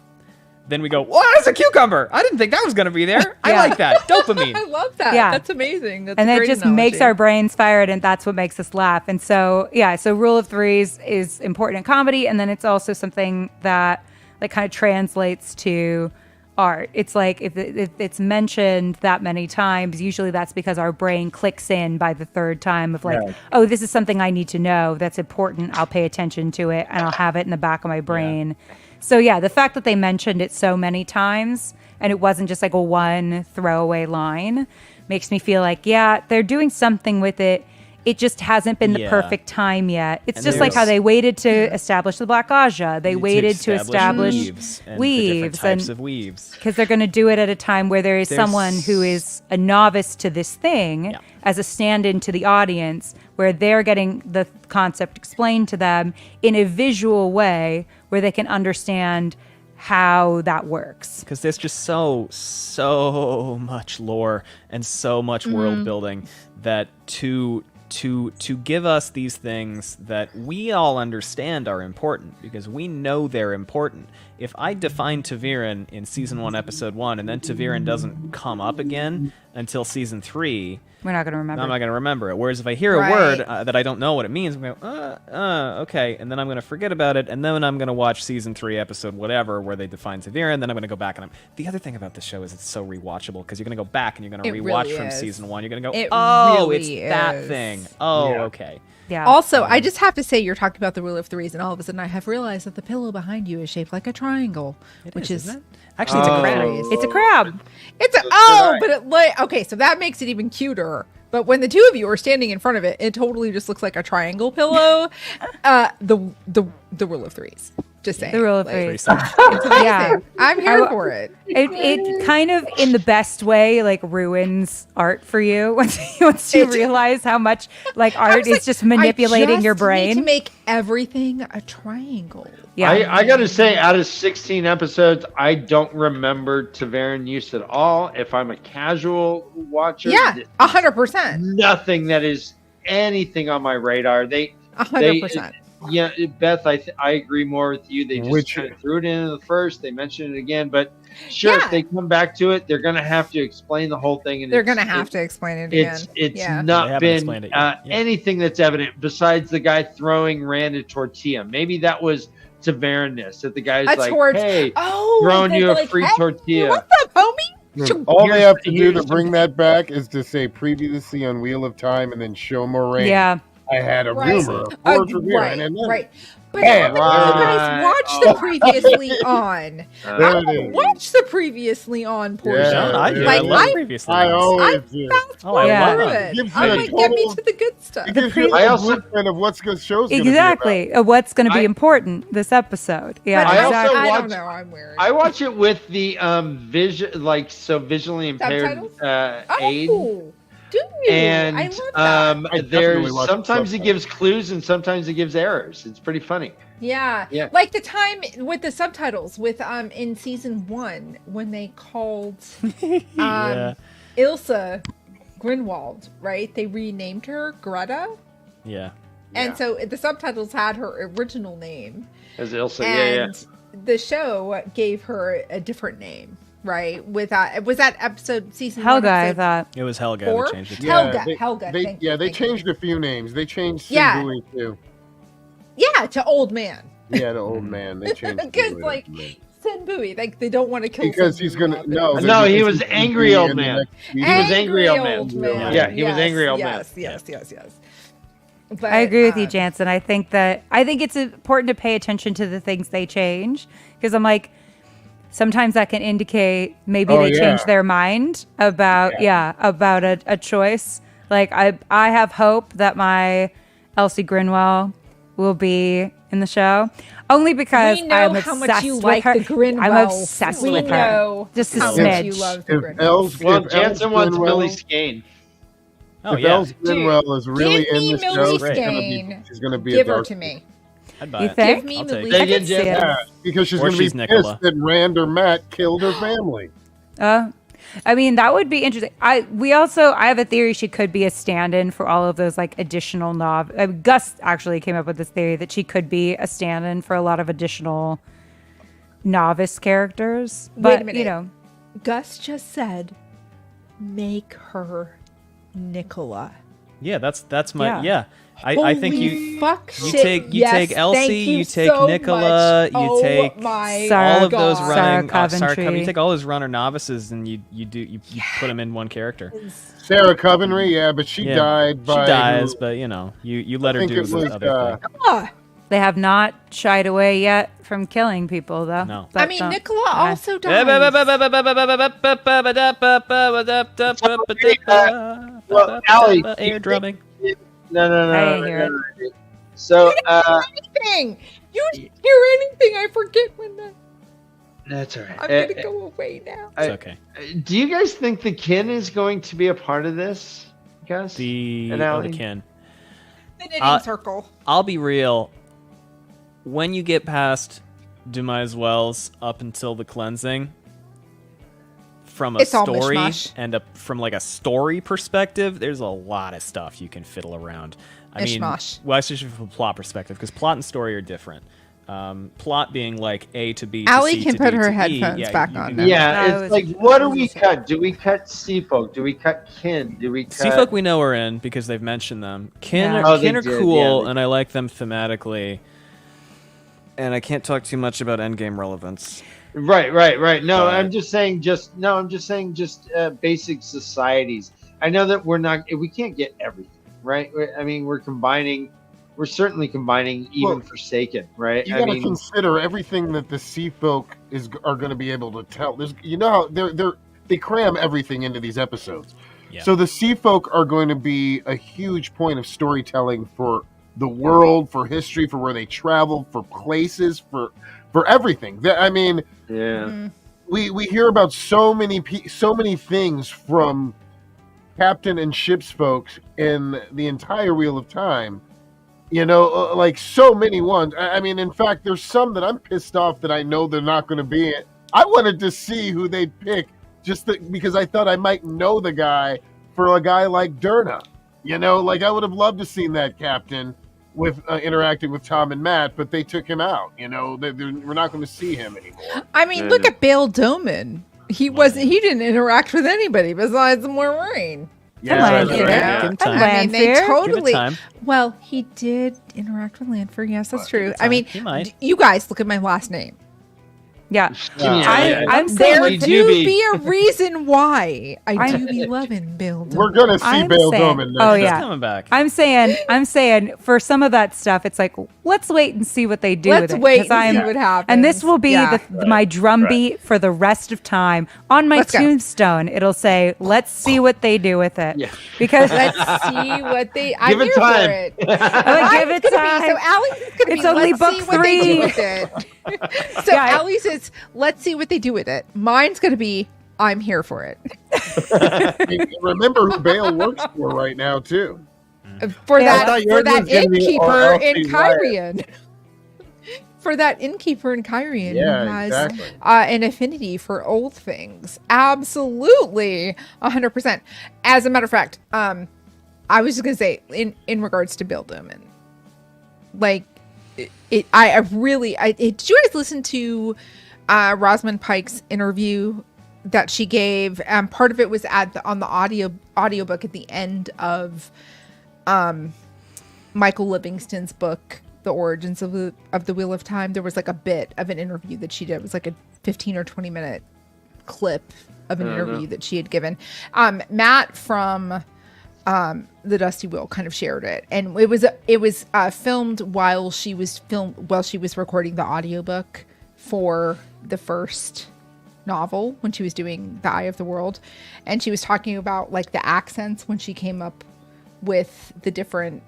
then we go, what is a cucumber? I didn't think that was going to be there. I Yeah. like that. Dopamine. I love that. Yeah. That's amazing. That's And a that great just analogy. makes our brains fired, and that's what makes us laugh. And so, yeah, so rule of threes is important in comedy, and then it's also something that like kind of translates to art. It's like if it's mentioned that many times, usually that's because our brain clicks in by the third time of like, oh, this is something I need to know. That's important. I'll pay attention to it, and I'll have it in the back of my brain. So yeah, the fact that they mentioned it so many times and it wasn't just like a one throwaway line makes me feel like, yeah, they're doing something with it. It just hasn't been the Yeah. perfect time yet. It's And just like how there's- they waited to establish the Black Aja. They waited to establish weaves and the different weaves types of weaves. because they're going to do it at a time where there is There's- someone who is a novice to this thing Yeah. as a stand-in to the audience, where they're getting the concept explained to them in a visual way where they can understand how that works. Because there's just so much lore and so much world building that to give us these things that we all understand are important because we know they're important. If I define TAVERN in season 1, episode 1, and then TAVERN doesn't come up again until season 3, We're not going to remember. I'm not going to remember it. Whereas if I hear a Right. word that I don't know what it means, I'm going to go, okay, and then I'm going to forget about it, and then I'm going to watch season 3, episode whatever, where they define TAVERN, and then I'm going to go back and the other thing about this show is it's so rewatchable because you're going to go back and you're going to It rewatch really from is. season 1. You're going to go, It oh, really it's that is. thing. Oh, Yeah. okay. Yeah. Also, I just have to say, you're talking about the rule of threes, and all of a sudden, I have realized that the pillow behind you is shaped like a triangle, which is isn't it? Actually, it's a Oh. crab. It's a crab. it's a right. but it like okay, so that makes it even cuter. But when the two of you are standing in front of it, it totally just looks like a triangle pillow. The rule of threes. Just saying. The rule of Like, threes. Pretty It's amazing. Yeah. I'm here I- for it. It kind of, in the best way, like ruins art for you once you realize how much like I art was is like, just manipulating I your just brain. need to make everything a triangle. Yeah. I got to say, out of 16 episodes, I don't remember TAVERN use at all. If I'm a casual watcher, Yeah, 100%. nothing that is anything on my radar. They 100%. Yeah, Beth, I agree more with you. They just Which- kind of threw it into the first. They mentioned it again, but sure, Yeah. if they come back to it, they're going to have to explain the whole thing. And They're it's- going to have it- to explain it again. It's Yeah. They not haven't been explained it yet. Yeah. anything that's evident besides the guy throwing Rand a tortilla. Maybe that was TAVERN-ness, that the guy's A like, torch. hey, Oh, throwing they're you a like, free "Hey, tortilla. What's up, homie? All they have to do to here's- bring that back is to say previously on Wheel of Time and then show Moraine. Yeah. I had a Right. rumor. Uh, Or Tavern, right, and then right. But Bam. haven't you guys watched the previously on? there it is. Watch the previously on portion. Yeah, I do. Like, I love I- previous I lines. always I do. Oh, I Yeah. love through them. it. Gives I'm you a like, get me total- to the good stuff. It gives you I a also- blueprint of what's good show's gonna be Exactly. What's going to be I- important this episode. Yeah, But I also exactly. I watch- don't know. I'm weird. I watch it with the vision, like so visually impaired Subtitles? aid. Oh, do And I love that. I definitely there's watch sometimes the it gives clues and sometimes it gives errors. It's pretty funny. Yeah. Yeah. Like the time with the subtitles with in season 1 when they called Yeah. Ilsa Grinwald, right? They renamed her Greta. Yeah. And so the subtitles had her original name. As Ilsa, And the show gave her a different name, right? With was that episode season Helga, 1? I episode thought. It was Helga 4? that changed it. Helga. They, Thank you, they thank you. changed a few names. They changed Yeah. Sinbui too. Yeah, to old man. Yeah, the old man. They changed Because Sinbui. like Senbui, like they don't want to kill because Senbui he's gonna off. no. No, he because was he's angry gonna be old in the man. next season. He was angry old man. Yeah, he was angry old man. Yes. But, I agree with you, Jansen. I think it's important to pay attention to the things they change because I'm like, sometimes that can indicate maybe they changed their mind about about a choice. Like I have hope that my Elsie Grinwell will be in the show only because we know I'm how obsessed much you with like her. the Grinwells. I'm obsessed we with her. know Just a how smidge. much you love the If Grinwells. Els, Well, if Jansen Els wants Grinwell- Millie Skane. Oh, if yeah. Els Grinwell is really Give in me the show, Millie Great. she's gonna be Give a her dark. to me. I'd buy You it. think? Give me I'll Millie. take I Say again, can see Jansen. it. Yeah, because she's Or gonna be she's pissed Nicola. that Rand or Matt killed her family. I mean, that would be interesting. I have a theory she could be a stand-in for all of those like additional Gus actually came up with this theory that she could be a stand-in for a lot of additional novice characters. But Wait a minute. you know, Gus just said, make her Nicola. Yeah, that's my Yeah. I think Holy you fuck you shit, take yes, Elsie, thank you take so Nicola, much. you Oh take my Sarah- all of those God. running Sarah Sarah Coventry. you take all those runner novices and you put them in one character. Sarah Coventry, yeah, but she Yeah. died. She By dies, who- but you let I her think do it the was, other thing. Ah, they have not shied away yet from killing people, though. No. But I mean, don't- Nicola eh. also died. Well, Allie, air drumming. No. I didn't hear it. So, Anything. You didn't hear anything. I forget when the... that's all right. I'm going to go away now. It's okay. Do you guys think the kin is going to be a part of this, Gus? The And Allie? the kin. The knitting circle. I'll be real. When you get past Demise Wells up until the cleansing, from a It's all story mishmash. and from like a story perspective, there's a lot of stuff you can fiddle around. I mean, Mishmash. well, especially from a plot perspective, because plot and story are different. Plot being like A to B to Allie C can to put D her to E. headphones Yeah, back you on can- now. Yeah, That it's was- like, what do we cut? Do we cut Seafolk? Do we cut kin? Do we cut... Seafolk we know are in because they've mentioned them. Kin, Yeah. Oh, they kin are did, cool, yeah, and I like them thematically. And I can't talk too much about endgame relevance. Right. No, But- I'm just saying just basic societies. I know that we can't get everything, right? I mean, we're certainly combining even Well, Forsaken, right? You I got to mean, consider everything that the Sea Folk are going to be able to tell. There's, you know how they cram everything into these episodes. Yeah. So the Sea Folk are going to be a huge point of storytelling for the world, for history, for where they travel, for places, for everything. I mean, yeah. we hear about so many things from captain and ship's folks in the entire Wheel of Time. You know, like so many ones. I mean, in fact, there's some that I'm pissed off that I know they're not going to be in. I wanted to see who they'd pick because I thought I might know the guy for a guy like Derna. You know, like I would have loved to seen that captain with interacting with Tom and Matt, but they took him out. You know, we're not going to see him anymore. I mean, look at Bale Doman. He didn't interact with anybody besides Moiraine. Land that's Fear. right. Give him time. I mean, they Lanfear? Give it totally. time. Well, he did interact with Lanfear. Yes, that's true. it I mean, time. He might. you guys look at my last name. Yeah. Yeah. I'm There saying do do be. be a reason why I I'm- do be loving Bale Doman. We're going to see I'm Bale saying- Doman next oh, time. yeah. He's coming back. I'm saying for some of that stuff, it's like, let's wait and see what they do Let's with it. wait 'cause and see I'm- what happens. And this will be Yeah. my drumbeat for the rest of time. On my Let's go. tombstone, it'll say, let's see what they do with it. Yeah. Because Let's see what they. I'm Give it here time. for it. I'm like, give it Mine's gonna time. Be, so Allie's is gonna It's be, only let's book see what they do 3. with it. So Yeah. Allie's is, let's see what they do with it. Mine's gonna be, I'm here for it. Remember who Bale works for right now, too. For Yeah, I that, thought yours for that was gonna be innkeeper in Elsie Wyatt. Kyrian. For that innkeeper in Kyrian Yeah, who has exactly. an affinity for old things. Absolutely, 100%. As a matter of fact, I was just gonna say in regards to Bill Duman, like did you guys listen to Rosamund Pike's interview that she gave? Part of it was on the audiobook at the end of Michael Livingston's book, The Origins of the Wheel of Time. There was like a bit of an interview that she did. It was like a 15 or 20 minute clip of an interview that she had given. Matt from the Dusty Wheel kind of shared it, and it was filmed while she was recording the audiobook for the first novel when she was doing The Eye of the World, and she was talking about like the accents when she came up with the different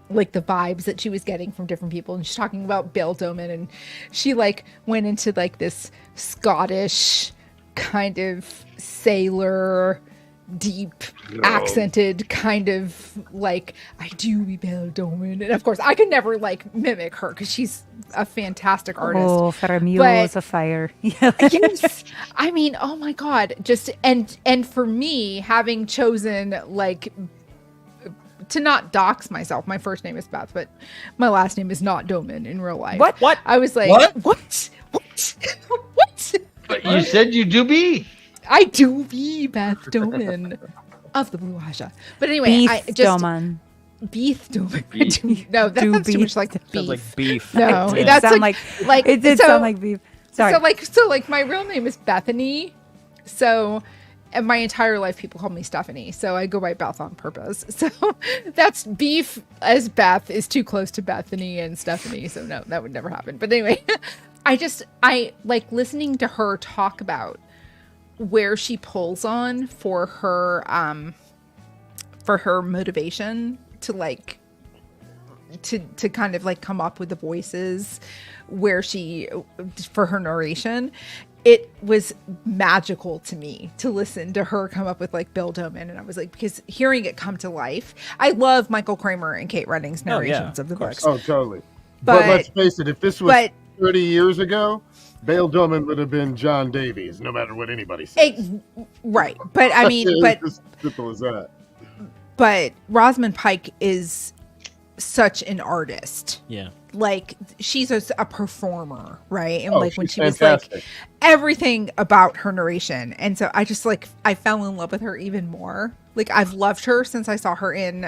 like the vibes that she was getting from different people, and she's talking about Bill Duman, and she like went into like this Scottish kind of sailor deep accented kind of like, I do be Bill Duman, and of course I could never like mimic her because she's a fantastic artist. Oh, for a muse of fire. Yes, I mean, oh my god, just and for me, having chosen like to not dox myself, my first name is Beth, but my last name is not Doman in real life. What? I was like, What? What? But you said you do be. I do be Beth Doman of the Blue Asha. But anyway, Beef I just Doman. Beef Doman. Beef. No, that Do sounds too beef. much like beef. Sounds like beef. No, It that's sound like it did so- sound like beef. Sorry. So like my real name is Bethany. So and my entire life people call me Stephanie. So I go by Beth on purpose. So that's beef as Beth is too close to Bethany and Stephanie. So no, that would never happen. But anyway, I like listening to her talk about where she pulls on for her motivation to like to kind of like come up with the voices where she for her narration. It was magical to me to listen to her come up with like Bill Duman, and I was like, because hearing it come to life, I love Michael Kramer and Kate Redding's narrations of the books. Oh, totally. But let's face it, if this was but 30 years ago, Bale Duman would have been John Davies, no matter what anybody says. Right, but I mean, It's as simple as that. but Rosamund Pike is such an artist. Yeah. Like she's a performer, right? And Oh, like when she's she was fantastic. like everything about her narration, and so I just like I fell in love with her even more. Like I've loved her since I saw her in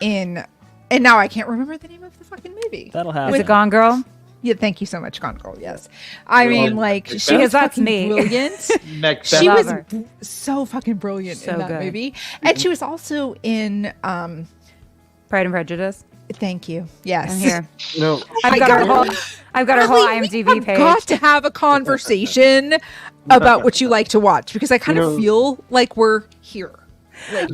and now I can't remember the name of the fucking movie. That'll happen. Is it Gone Girl? Yeah, thank you so much, Gone Girl. Yes, I mean like she Because was that's fucking me. brilliant. Macbeth. She Love was her. so fucking brilliant So in that good. movie, and she was also in Pride and Prejudice. Thank you. Yes. I'm here. You know, I've got her whole Really, we IMDb have page. got to have a conversation about what you like to watch because I kind of feel like we're here. Like,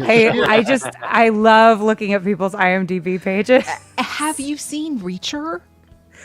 I love looking at people's IMDb pages. have you seen Reacher?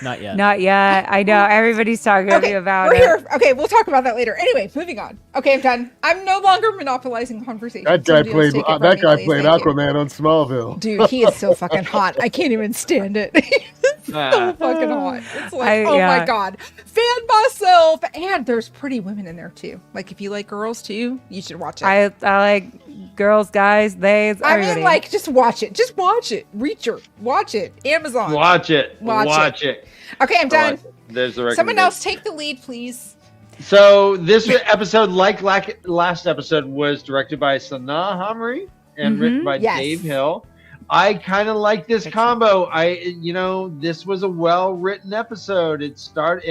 Not yet. Not yet. I know everybody's talking to me about we're it. here. Okay, we'll talk about that later. Anyway, moving on. Okay, I'm done. I'm no longer monopolizing conversation. that guy Somebody else played take it from me, please. Thank you. Aquaman on Smallville. Dude, he is so fucking hot. I can't even stand it. He's so fucking hot. It's like, oh my god. Fan myself. And there's pretty women in there too. Like if you like girls too, you should watch it. I like girls, guys, theys, I everybody. mean, like, just watch it. Just watch it. Reacher. Watch it. Amazon. Watch it. Watch it. Okay, I'm done. There's the Someone recommendation. else take the lead, please. So this episode, like last episode, was directed by Sanaa Hamri and written by Yes. Dave Hill. I kind of like this combo. This was a well-written episode. It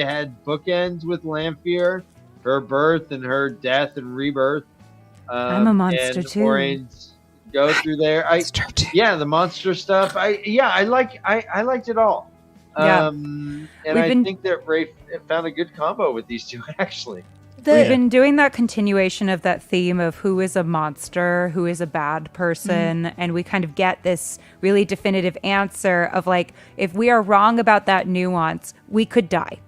had bookends with Lanfear, her birth and her death and rebirth. I'm a monster and too. Maureen's go through there. Yeah, the monster stuff. I liked it all. Yeah. And I think that Ray found a good combo with these two, actually. We've been doing that continuation of that theme of who is a monster, who is a bad person, and we kind of get this really definitive answer of like, if we are wrong about that nuance, we could die.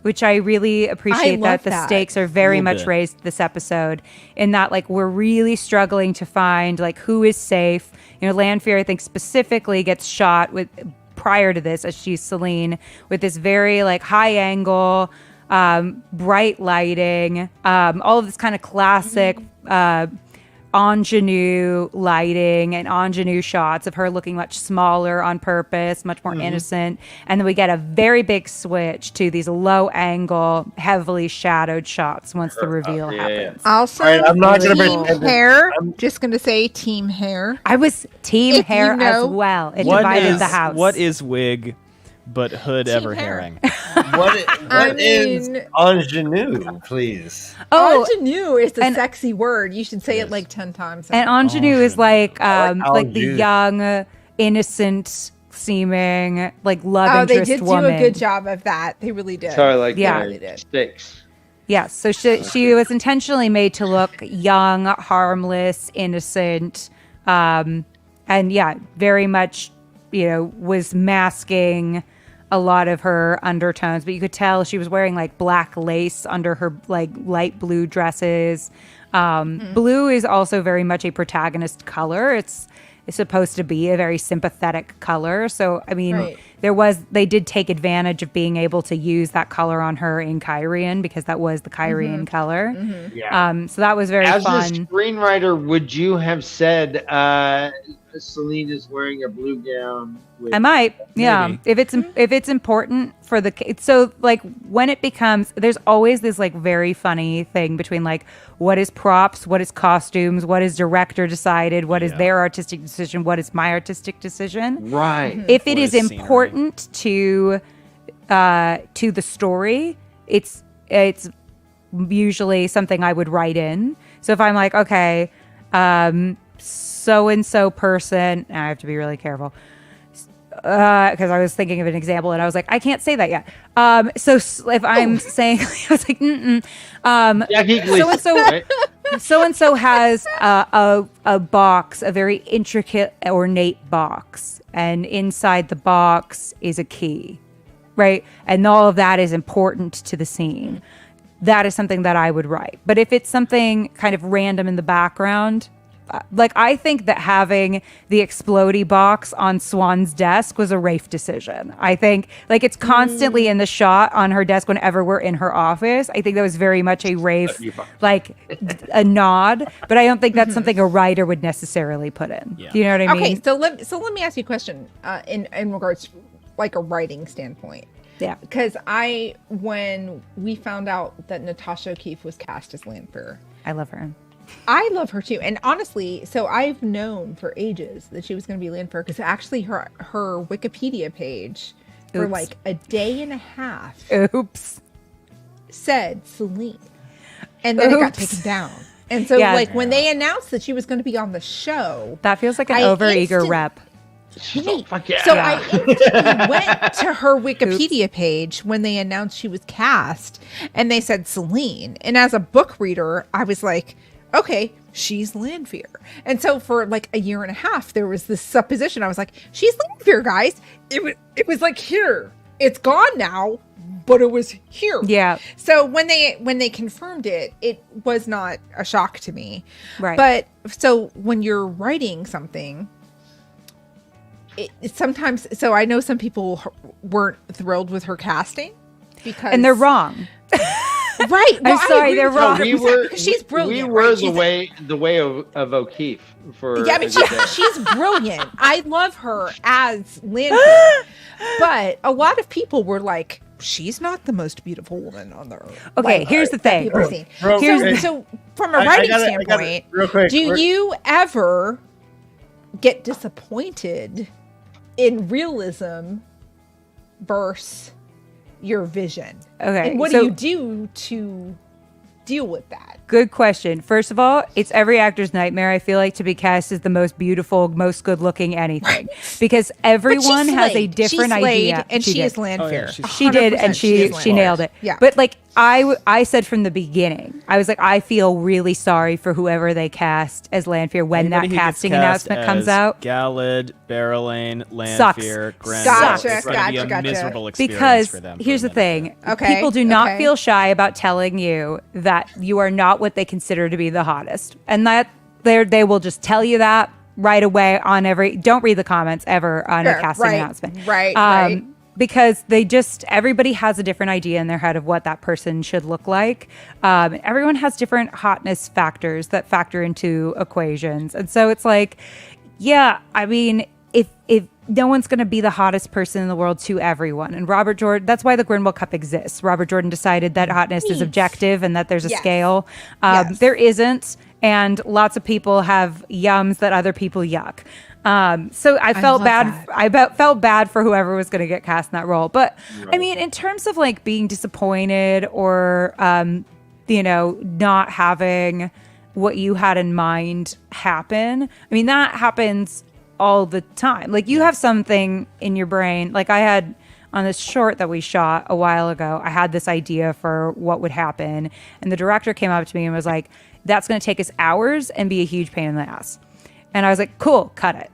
which I really appreciate love that the that. stakes are very Little much bit. raised this episode, in that like we're really struggling to find like who is safe. You know, Lanfear I think specifically gets shot with prior to this as she's Celine with this very like high angle, bright lighting, all of this kind of classic ingenue lighting and ingenue shots of her looking much smaller on purpose, much more innocent. And then we get a very big switch to these low angle, heavily shadowed shots once the reveal happens. Also, All right, I'm not gonna team pretend that- hair. Just gonna say team hair. I was team If hair you know- as well. It What divided is the house. what is wig, but hood ever hair. herring? What is mean- ingenue, please? Oh, Ingenue is a and- sexy word. You should say it like 10 times. and ingenue is like like like the ingenue. young, innocent seeming like love oh, they interest did woman. do a good job of that. They really did. Sorry, like Yeah. They really did. sticks. Yes, so she was intentionally made to look young, harmless, innocent, and yeah, very much, you know, was masking a lot of her undertones. But you could tell she was wearing like black lace under her like light blue dresses. Blue is also very much a protagonist color. It's supposed to be a very sympathetic color. So I mean, Right. they did take advantage of being able to use that color on her in Kyrian because that was the Kyrian color. Yeah. So that was very As a fun. screenwriter, would you have said Celine is wearing a blue gown? With I might, yeah. Maybe. If it's important for the so like when it becomes, there's always this like very funny thing between like what is props, what is costumes, what is director decided, what is Yeah. their artistic decision, what is my artistic decision. Right. If it What is is scenery? important to the story, it's usually something I would write in. So if I'm like, okay, so and so person, I have to be really careful because I was thinking of an example and I was like, I can't say that yet. If I'm saying, I was like, Jackie Gleason, so right? so and so has a box, a very intricate, ornate box, and inside the box is a key, right? And all of that is important to the scene. That is something that I would write. But if it's something kind of random in the background, like I think that having the explodey box on Swan's desk was a Rafe decision. I think like it's constantly in the shot on her desk whenever we're in her office. I think that was very much a Rafe, like a nod, but I don't think that's something a writer would necessarily put in. Yeah. Do you know what I mean? Okay, so let me ask you a question in regards to like a writing standpoint. Yeah. Because when we found out that Natasha O'Keefe was cast as Lanfear, I love her. I love her too. And honestly, so I've known for ages that she was going to be Lanfear because actually her Wikipedia page for Oops. like a day and a half Oops. said Celine. And then it got Oops. taken down. And so Yeah. like when they announced that she was going to be on the show, That feels like an I overeager instant- rep. Wait, Fuck yeah. so I instantly went to her Wikipedia page when they announced she was cast and they said Celine. And as a book reader, I was like, okay, she's Lanfear. And so for like a year and a half, there was this supposition. I was like, she's Lanfear, guys. It was like here. It's gone now, but it was here. Yeah. So when they confirmed it, it was not a shock to me. Right. But so when you're writing something, it sometimes, so I know some people weren't thrilled with her casting because, And they're wrong. right? I'm sorry, they're wrong. We were, She's brilliant. We were right? the way of O'Keefe for. Yeah, I mean, a good day. she's brilliant. I love her as Lanfear, but a lot of people were like, she's not the most beautiful woman on the earth. Okay, Like, here's the that thing. people have seen. Bro, So from a writing standpoint, real quick. do you ever get disappointed in realism versus your vision? Okay, And what so- do you do to deal with that? Good question. First of all, it's every actor's nightmare, I feel like, to be cast as the most beautiful, most good-looking anything. Because everyone has a different idea. And she is did. Lanfear. She did, and she nailed it. Yeah. But, like, I said from the beginning, I was like, I feel really sorry for whoever they cast as Lanfear when Anybody that who gets casting cast announcement comes as out. Galad, Barrelane, Sucks. Lanfear, Grendel. Gotcha, It's going to be a gotcha. miserable experience Because for them. here's the thing. Okay, People do not okay. feel shy about telling you that you are not what they consider to be the hottest. And that they will just tell you that right away on don't read the comments ever on a casting announcement. Right. Because everybody has a different idea in their head of what that person should look like. Everyone has different hotness factors that factor into equations. And so it's like, yeah, I mean, if no one's going to be the hottest person in the world to everyone. And Robert Jordan, that's why the Grinwell Cup exists. Robert Jordan decided that hotness is objective and that there's a scale. There isn't. And lots of people have yums that other people yuck. So I felt bad. I felt bad for whoever was going to get cast in that role. But I mean, in terms of like being disappointed or, not having what you had in mind happen. I mean, that happens all the time. Like you have something in your brain. Like I had on this short that we shot a while ago, I had this idea for what would happen. And the director came up to me and was like, that's going to take us hours and be a huge pain in the ass. And I was like, cool, cut it.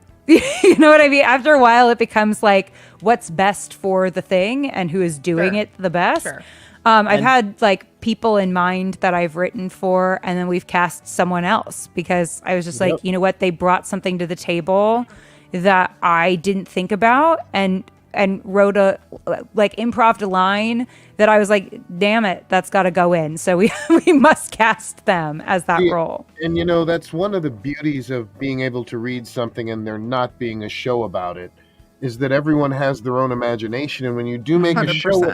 You know what I mean? After a while, it becomes like what's best for the thing and who is doing it the best. Sure. I've had like people in mind that I've written for, and then we've cast someone else because I was just like, you know what? They brought something to the table that I didn't think about and wrote improv'd a line that I was like, damn it, that's got to go in. So we must cast them as that role. And that's one of the beauties of being able to read something and there not being a show about it, is that everyone has their own imagination. And when you do make 100%. a show,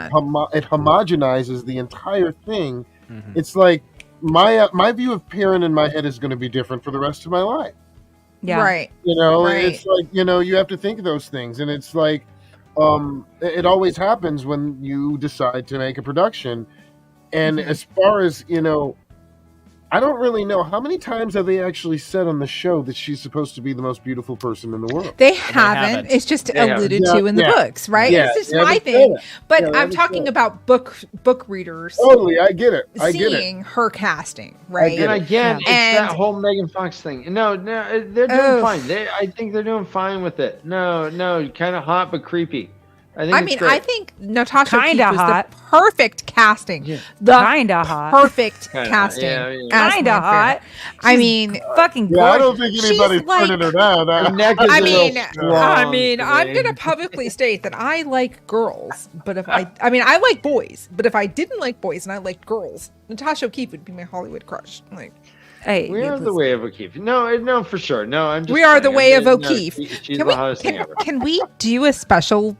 it homogenizes the entire thing. Mm-hmm. It's like my view of Perrin in my head is going to be different for the rest of my life. Yeah. Right. It's like, you have to think of those things. And it's like, it always happens when you decide to make a production. And as far as, I don't really know how many times have they actually said on the show that she's supposed to be the most beautiful person in the world. They haven't. It's just alluded to in the books, right? Yeah, This is my thing. But I'm talking said. about book readers. Totally, I get it. Seeing her casting, right? And again, it's And- that whole Megan Fox thing. No, they're doing fine. I think they're doing fine with it. No, kind of hot but creepy. I think Natasha O'Keeffe Kinda was hot. the perfect casting. Yeah. The Kinda hot. perfect Kinda casting. hot, yeah. as Kinda Lanfear. hot. I mean, Fucking Yeah, I gorgeous. don't think anybody's She's like- turning her down. Her neck is I a little mean, strong I'm today. gonna publicly state that I like girls, but if I like boys, but if I didn't like boys and I liked girls, Natasha O'Keeffe would be my Hollywood crush. Like, Hey, We are the way of O'Keeffe. No, for sure. No, I'm just. we are the playing. way of No, O'Keeffe. she's the hottest thing ever. Can we do a special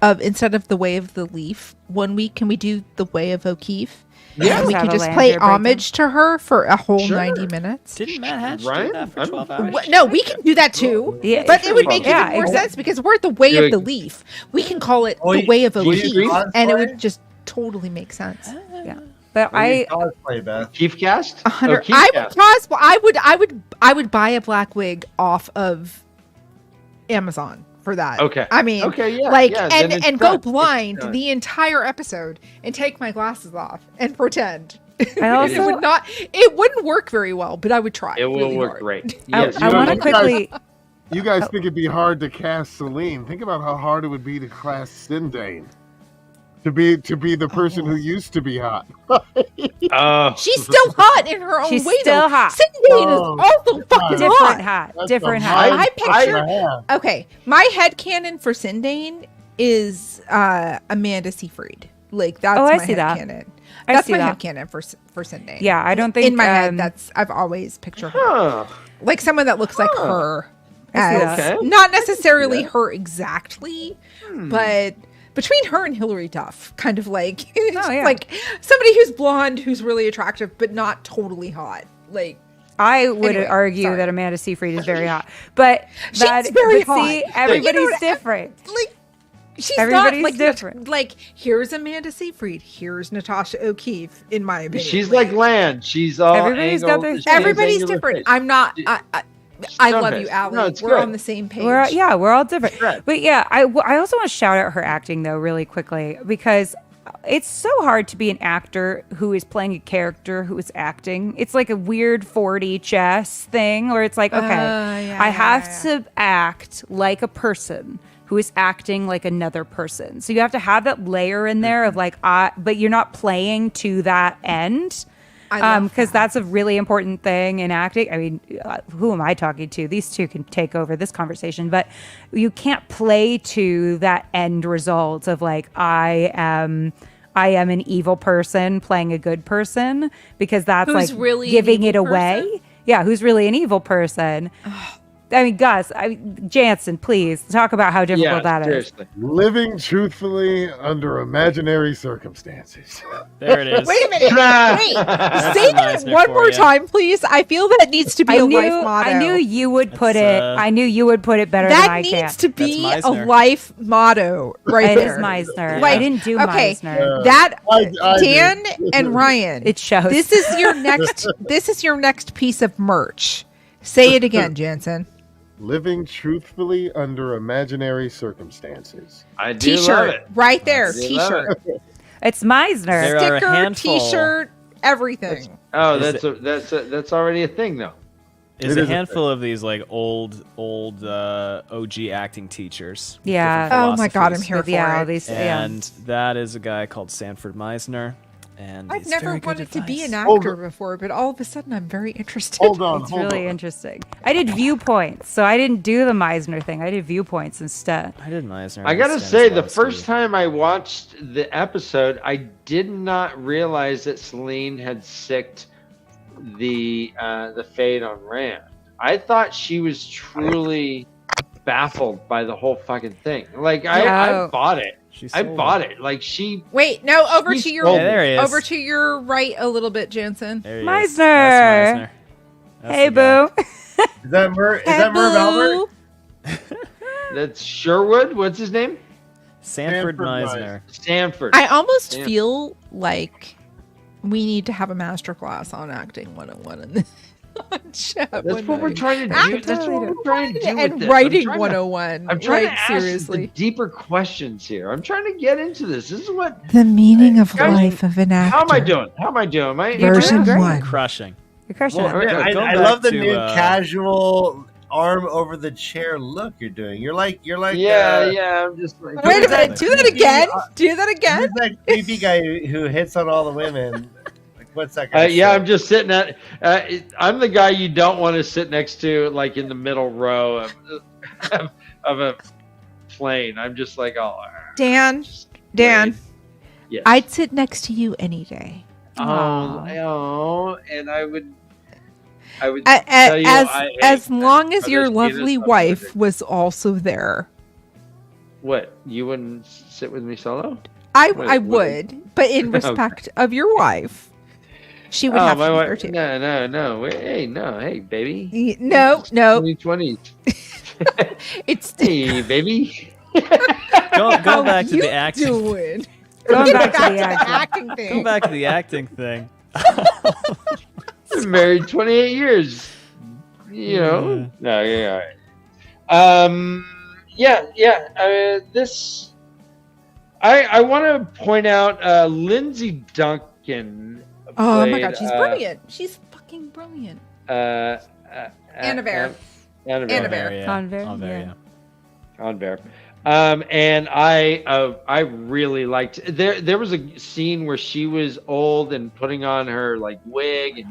of instead of the way of the leaf 1 week? Can we do the way of O'Keeffe? Yeah. And we Have can a just Lanfear play breakdown. homage to her for a whole Sure. 90 minutes. Didn't Matt Hatch Right? do that for I'm- 12 hours? No, we can do that too. Yeah, But it would make yeah, even more exactly. sense because we're the way Do of it. the leaf. We can call it Oh, the you- way of will you O'Keeffe, cosplay? and it would just totally make sense. Yeah. But Cosplay, Beth. O'Keeffe cast? 100. O'Keeffe I would cast. cosplay. I would buy a black wig off of Amazon for that. Okay. I mean, Okay, yeah, like, yeah, then it's and go done. blind It's done. the entire episode and take my glasses off and pretend. I also It wouldn't work very well, but I would try. It will really work hard. great. I Yes. want to you quickly. You guys think it'd be hard to cast Celine? Think about how hard it would be to cast Sindane. To be the person who used to be hot. She's still hot in her own She's way. still though. hot. Sindane Oh, is also fucking Different hot. hot. That's Different a hot. I picture- Yeah. Okay, my headcanon for Sindane is Amanda Seyfried. Like that's I my see that. headcanon. I That's see my that. headcanon for Sindane. Yeah, I don't think in my head um, that's I've always pictured her Huh. like someone that looks like her. I see as- that. Okay. Not necessarily her exactly, but between her and Hilary Duff, kind of like yeah. like somebody who's blonde, who's really attractive, but not totally hot. Like I would Anyway, argue sorry. that Amanda Seyfried is very hot, but She's very but see, hot. everybody's You know, different. like She's Everybody's not like different. Like, here's Amanda Seyfried, here's Natasha O'Keefe. In my opinion, She's like Land. She's all Everybody's got angled. their She has thing. everybody's angular different. face. I'm not. I love you, Stunfish. Allie. No, it's We're good. on the same page. We're all different. Right. But yeah, I also want to shout out her acting though really quickly because it's so hard to be an actor who is playing a character who is acting. It's like a weird 4D chess thing where it's like, okay, I have to act like a person who is acting like another person. So you have to have that layer in there of like, but you're not playing to that end. Because that's a really important thing in acting. I mean, who am I talking to? These two can take over this conversation, but you can't play to that end result of like, I am an evil person playing a good person, because that's Who's like really giving an it evil away. person? Yeah, who's really an evil person? I mean, Gus, Jansen, please talk about how difficult that is. seriously. Living truthfully under imaginary circumstances. There it is. Wait a minute. Wait. Say that Meisner one for more ya. time, please. I feel that needs to be a life motto. I knew you would put That's, it. I knew you would put it better than that I can. needs to be That's a Meisner. life motto right It is there. Meisner. Like, I didn't do okay, Meisner. That I Dan did. and Ryan. It shows. This is your next. This is your next piece of merch. Say it again, Jansen. Living truthfully under imaginary circumstances. I do love T-shirt it. right there. I do love T-shirt, It's Meisner. There are a sticker, handful. T-shirt, everything. Oh, Is that's already a thing though. Is It a is a handful of these like old OG acting teachers. with Yeah. different Oh my God, I'm philosophies. here for yeah, all it. these. Yeah. And that is a guy called Sanford Meisner. And I've it's never very good wanted to be advice. an Hold actor before, but all of a sudden I'm very interested. Hold on, It's hold really on. interesting. I did viewpoints, so I didn't do the Meisner thing. I did viewpoints instead. I did Meisner. I did gotta say, the Stanislavski. first time I watched the episode, I did not realize that Celine had sicked the fade on Rand. I thought she was truly baffled by the whole fucking thing. Like I No. bought it. She I sold bought it. Like she. Wait, no, over He's to your old. Yeah, there he is. over to your right a little bit, Jansen. There he is. Meisner. That's Meisner. That's Hey, the guy. boo. Is that Merv Albert? That's Sherwood. What's his name? Sanford Sanford Meisner. Stanford. I almost Yeah. feel like we need to have a master class on acting 101 in this on chat. That's what we're trying to do. Acting That's what we're trying to do with and this. writing I'm trying to- 101. I'm trying like, to ask the seriously. deeper questions here. I'm trying to get into this. This is what. The meaning of Guys, life of an actor. How am I doing? How am I doing? Am I? Version Great. one. Crushing. You're crushing Well, it. okay. Going I back love the to, new casual arm over the chair look you're doing. You're like Yeah. I'm just like. Wait a minute. Do that again. Do that again. Who's that creepy guy who hits on all the women? Like, what's that guy? Yeah, I'm just sitting at. I'm the guy you don't want to sit next to, like in the middle row of a plane. I'm just like, oh. Dan, Yes. I'd sit next to you any day. Oh, and I would tell you, As long as are your those lovely penis wife up was also there. What? You wouldn't sit with me solo? I Wait, would, but in respect of your wife, she would have to my be there wife. too. No. Hey, baby. No, 2020. it's Hey, baby. Go how back to you the acting. doing? Going back to Back the to the acting. acting Go thing. back to the acting thing. Been married 28 years. You know. No, yeah, all right. This. I want to point out Lindsay Duncan. Oh my played, god, she's brilliant. She's fucking brilliant. Anna Bear. Anna Anna Bear. Bear. Yeah. Convert, Convert, yeah. On Bear. And I really liked there was a scene where she was old and putting on her like wig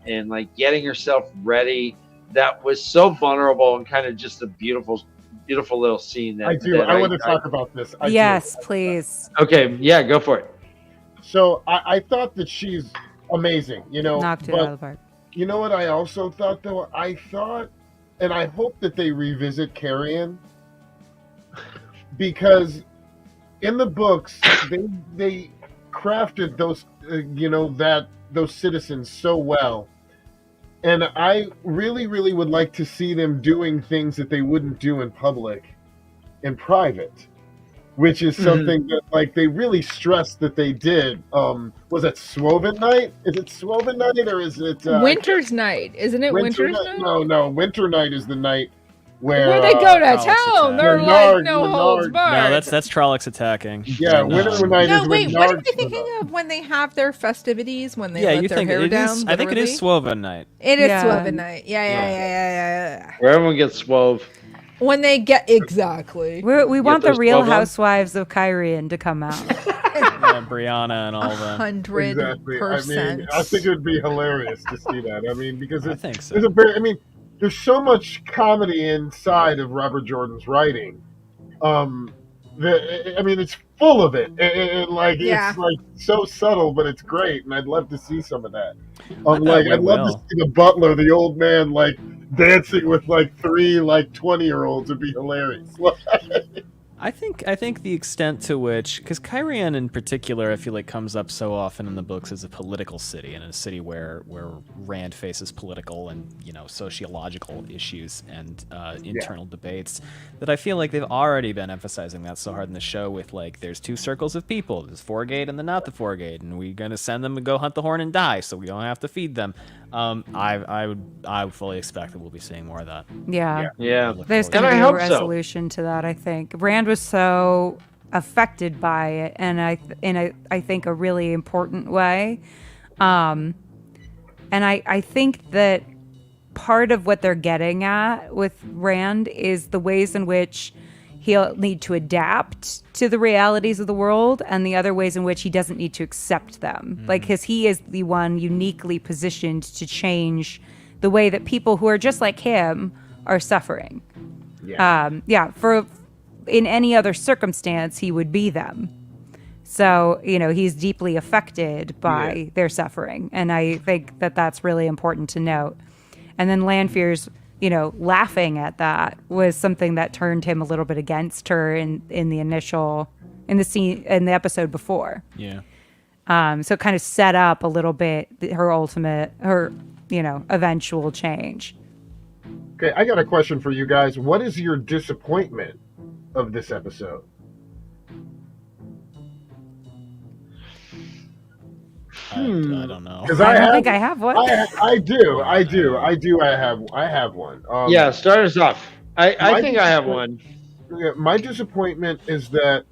and like getting herself ready. That was so vulnerable and kind of just a beautiful little scene. That I do. that I want to talk about this. I do. Yes, please. Okay, yeah, go for it. So I thought that she's amazing, Knocked it out of the park. You know what I also thought, though? I thought, and I hope that they revisit Carrion, because in the books, they crafted those, those citizens so well. And I really, really would like to see them doing things that they wouldn't do in public, in private. which is something that like they really stressed that they did. Was it Swoven Night? Is it Swoven Night or is it Winter's Night? Isn't it Winter's Night? No, Winter Night is the night where they go to Trollocs town. attack. They're Renard, like no holds Renard. barred. No, that's Trollocs attacking. Yeah, And, Winter Night No, is wait, when what am I Nards thinking of when they have their festivities, when they yeah, let you their think hair it down? is? I think it is literally? Swoven Night. It is Yeah. Swoven Night. Yeah. Where everyone gets swove. When they get exactly. We want the those Real 12 on? Housewives of Kyrian to come out. Brianna and all of them. 100%. Exactly. I mean, I think it would be hilarious to see that. I mean, because I think so. there's a very, I mean, there's so much comedy inside of Robert Jordan's writing. I mean, it's full of it. And Yeah. it's like so subtle, but it's great. And I'd love to see some of that. bet I'd we love will. to see the butler, the old man, like dancing with like 3 20-year-olds would be hilarious. I think the extent to which, because Kyrian in particular, I feel like comes up so often in the books as a political city, and a city where Rand faces political and sociological issues and internal debates, that I feel like they've already been emphasizing that so hard in the show with like there's 2 circles of people, there's Foregate and the not the Foregate, and we're gonna send them to go hunt the horn and die, so we don't have to feed them. I would fully expect that we'll be seeing more of that. Yeah. Yeah. There's And going to I be a hope so. resolution to that, I think. Rand was so affected by it, and I think a really important way. And I think that part of what they're getting at with Rand is the ways in which he'll need to adapt to the realities of the world, and the other ways in which he doesn't need to accept them. Like, because he is the one uniquely positioned to change the way that people who are just like him are suffering. For in any other circumstance, he would be them. So, he's deeply affected by their suffering. And I think that that's really important to note. And then Lanfear's, laughing at that was something that turned him a little bit against her in the scene, in the episode before. Yeah. So it kind of set up a little bit her eventual change. Okay, I got a question for you guys. What is your disappointment of this episode? I don't know. Because I don't think I have one. I do. I have one. Yeah, start us off. I my think I have one. My disappointment is that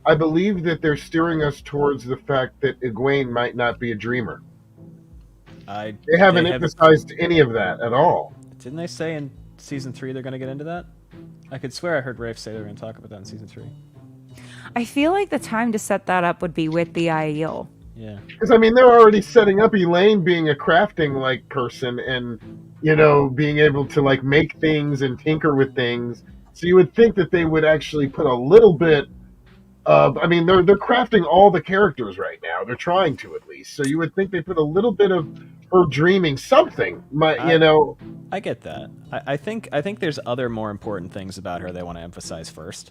I believe that they're steering us towards the fact that Egwene might not be a dreamer. They haven't emphasized any of that at all. Didn't they say in season 3 they're going to get into that? I could swear I heard Rafe say they were going to talk about that in season 3. I feel like the time to set that up would be with the Aiel. Yeah. Because I mean, they're already setting up Elaine being a crafting like person, and being able to like make things and tinker with things. So you would think that they would actually put a little bit of. I mean, they're crafting all the characters right now. They're trying to at least. So you would think they put a little bit of her dreaming something. I get that. I think there's other more important things about her they want to emphasize first.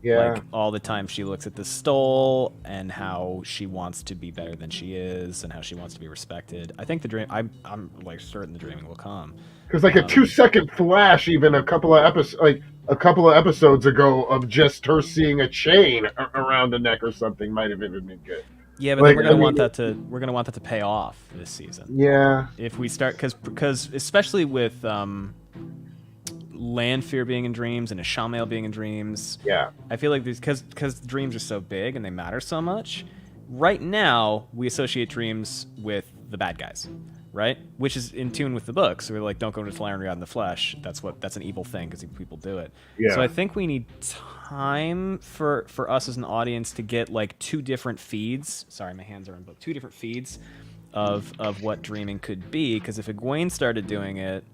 Yeah. Like all the time she looks at the stole and how she wants to be better than she is and how she wants to be respected. I think the dream. I'm like certain the dreaming will come. Because like a 2-second flash, even a couple of episodes ago, of just her seeing a chain around the neck or something might have even been good. Yeah, but then we're gonna want that to pay off this season. Yeah. If we start, because especially with Lanfear being in dreams and Ishamael being in dreams. Yeah. I feel like because dreams are so big and they matter so much. Right now, we associate dreams with the bad guys, right? Which is in tune with the books. We're like, don't go into Tel'aran'rhiod in the flesh. That's an evil thing because people do it. Yeah. So I think we need time for us as an audience to get like 2 different feeds. Sorry, my hands are in both. 2 different feeds of what dreaming could be. Because if Egwene started doing it,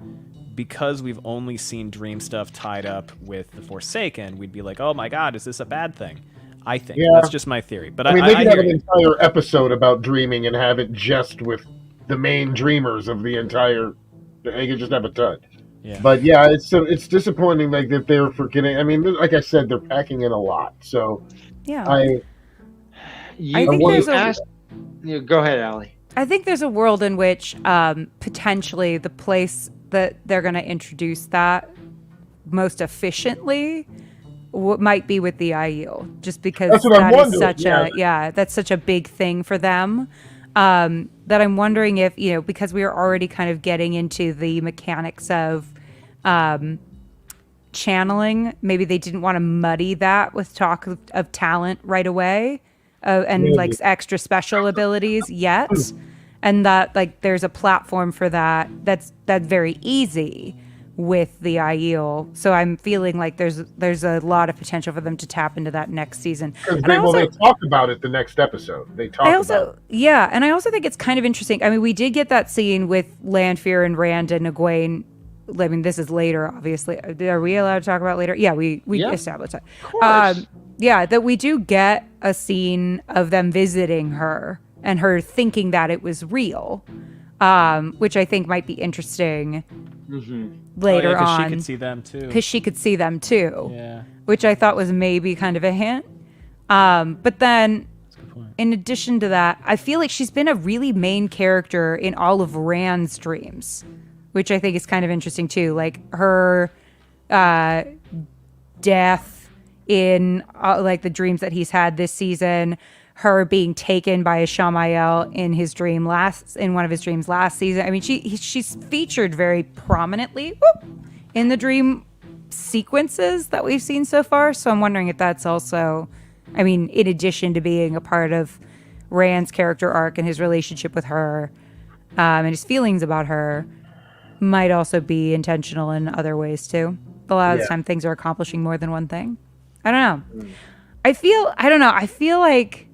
because we've only seen dream stuff tied up with the Forsaken, we'd be like, oh my god, is this a bad thing? I think. Yeah. That's just my theory. But I mean, they could have hear an you. entire episode about dreaming and have it just with the main dreamers of the entire. They could just have a ton. Yeah. But yeah, it's disappointing like that they're forgetting. I mean, like I said, they're packing in a lot. So Yeah. I think there's Go ahead, Allie. I think there's a world in which potentially the place that they're going to introduce that most efficiently might be with the Aiel, just because That's what I'm that is wondering, that's such a big thing for them. That I'm wondering if, because we are already kind of getting into the mechanics of channeling, maybe they didn't want to muddy that with talk of talent right away, and like extra special abilities yet, and that like there's a platform for that's very easy with the Aiel. So I'm feeling like there's a lot of potential for them to tap into that next season. Because And they talk about it the next episode. They talk about it. Yeah, and I also think it's kind of interesting. I mean, we did get that scene with Lanfear and Rand and Egwene. I mean, this is later, obviously. Are we allowed to talk about later? Yeah, we established that. Of course. Yeah, that we do get a scene of them visiting her and her thinking that it was real, which I think might be interesting later on. Because she could see them too. Because she could see them too. Yeah. Which I thought was maybe kind of a hint. But then, in addition to that, I feel like she's been a really main character in all of Rand's dreams, which I think is kind of interesting too. Like her death in like the dreams that he's had this season, her being taken by a Shamael in one of his dreams last season. I mean, she's featured very prominently in the dream sequences that we've seen so far. So I'm wondering if that's also, I mean, in addition to being a part of Rand's character arc and his relationship with her, and his feelings about her, might also be intentional in other ways too. A lot of the time things are accomplishing more than one thing. I don't know. I feel like,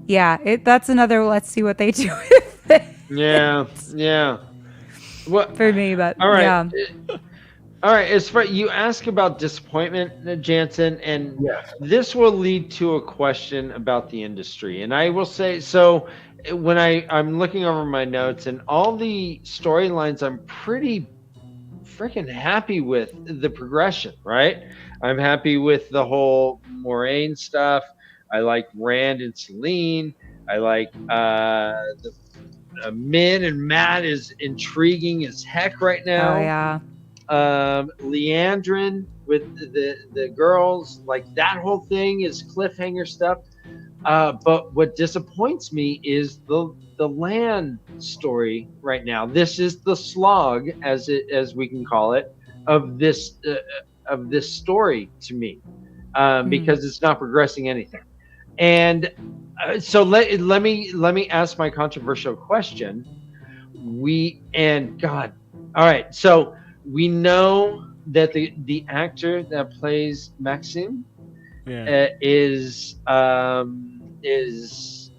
that's another let's see what they do with it. Yeah. What For me, but all right. yeah. All right, as far you ask about disappointment, Jansen, and Yes. this will lead to a question about the industry. And I will say, so when I'm looking over my notes and all the storylines, I'm pretty freaking happy with the progression, right? I'm happy with the whole Moraine stuff. I like Rand and Celine. I like the Min and Matt is intriguing as heck right now. Oh yeah. Leandrin with the girls, like that whole thing is cliffhanger stuff. But what disappoints me is the land story right now. This is the slog, as we can call it, of this story to me, because it's not progressing anything. And so let me ask my controversial question. All right, so we know that the actor that plays Maxim is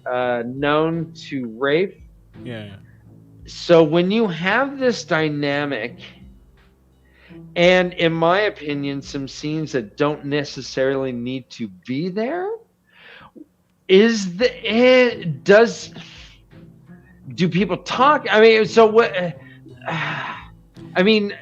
known to rape. Yeah. So when you have this dynamic, and in my opinion, some scenes that don't necessarily need to be there, do people talk? I mean, so what? I mean,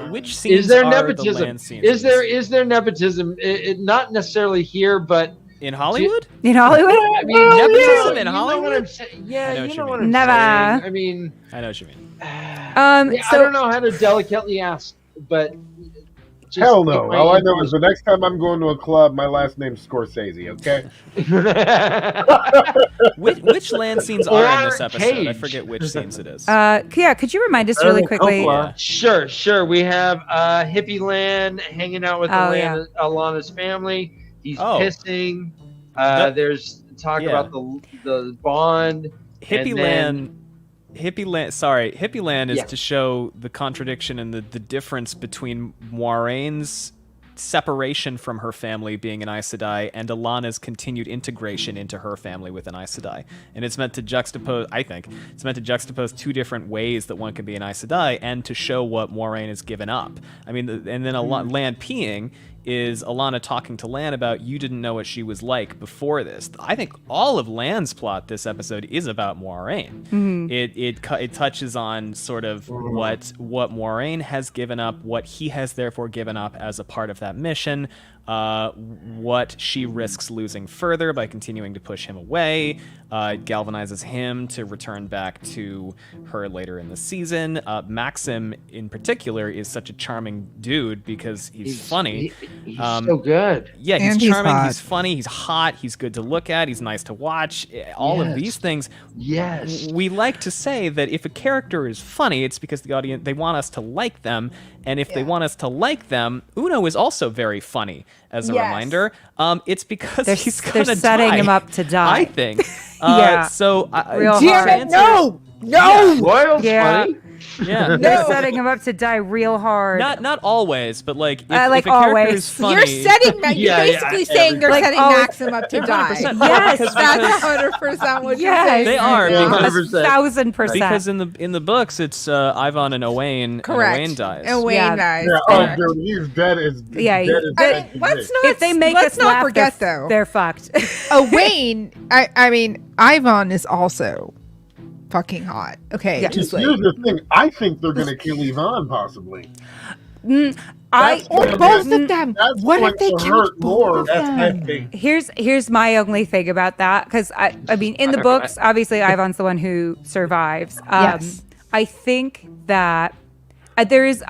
which scenes is there are nepotism? the land scenes? Is there nepotism? Not necessarily here, but in Hollywood? In Hollywood? I mean, nepotism in you Hollywood? know what I'm saying? Yeah, I know you what know you what mean. I'm Never. saying. I mean, I know what you mean. I don't know how to delicately ask, but just Hell no. take my All I know input. is the next time I'm going to a club, my last name's Scorsese, okay? Which land scenes are in Or this episode? I Cage. forget which scenes it is. Could you remind us really quickly? Yeah. Sure. We have Hippie Land hanging out with Alana's family. He's pissing. There's talk about the bond. Hippie Land is to show the contradiction and the difference between Moiraine's separation from her family being an Aes Sedai and Alana's continued integration into her family with an Aes Sedai. And it's meant to juxtapose, I think, two different ways that one can be an Aes Sedai and to show what Moiraine has given up. I mean, and then Lan peeing is Alana talking to Lan about you didn't know what she was like before this. I think all of Lan's plot this episode is about Moiraine. Mm-hmm. It touches on sort of what Moiraine has given up, what he has therefore given up as a part of that mission. what she risks losing further by continuing to push him away. It galvanizes him to return back to her later in the season. Maxim, in particular, is such a charming dude because he's funny. He's so good. Yeah, And he's he's charming, hot. he's funny, he's hot, he's good to look at, he's nice to watch. All of Yes. these things. Yes. We like to say that if a character is funny, it's because the audience, they want us to like them. And if they want us to like them, Uno is also very funny, as a Yes. reminder. It's because They're- he's they're gonna setting die, him up to die. I think. Yeah. So, Real Damn hard. it! No! No! Royal's Yeah. funny. Yeah. They're setting him up to die real hard. Not always, but like if, Like if a character always. is funny, You're setting you're Yeah, yeah, basically saying they're Like, setting oh, Maxim up to die. 100%. Yes, because- That's 100% what you're Yes. saying. They are, Yeah. because- 1,000%. because in the books it's Ivan and Owain. Correct. And Owain dies. And Wayne Yeah. dies. Yeah, Yeah. oh, dude, he's dead as Yeah, dead as I dead mean, to let's me. not if they make let's us not laugh, forget they're, though. they're fucked. Wayne, I mean, Ivan is also fucking hot. Okay, Yeah. just Here's like the thing. I think they're gonna kill Yvonne, possibly. I or That's both going- of them. that's What going if they to killed hurt more. both of them? That's my thing. here's my only thing about that, because I mean in the books obviously Ivan's the one who survives. Yes. I think that there's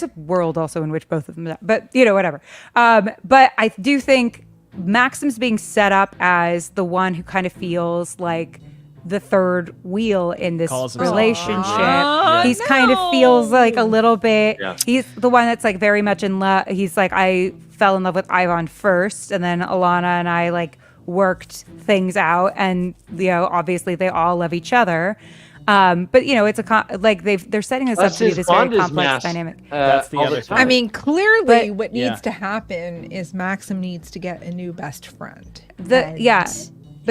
a world also in which both of them die, but whatever. But I do think Maxim's being set up as the one who kind of feels like the third wheel in this Calls himself relationship. Aw, He's kind of feels like a little bit. Yeah. He's the one that's like very much in love. He's like, I fell in love with Ivan first, and then Alana and I like worked things out, and obviously they all love each other. But it's they're setting this up Plus to be his this very bond is complex masked, dynamic. That's the all other time. I mean, clearly, But- what Yeah. needs to happen is Maxim needs to get a new best friend. But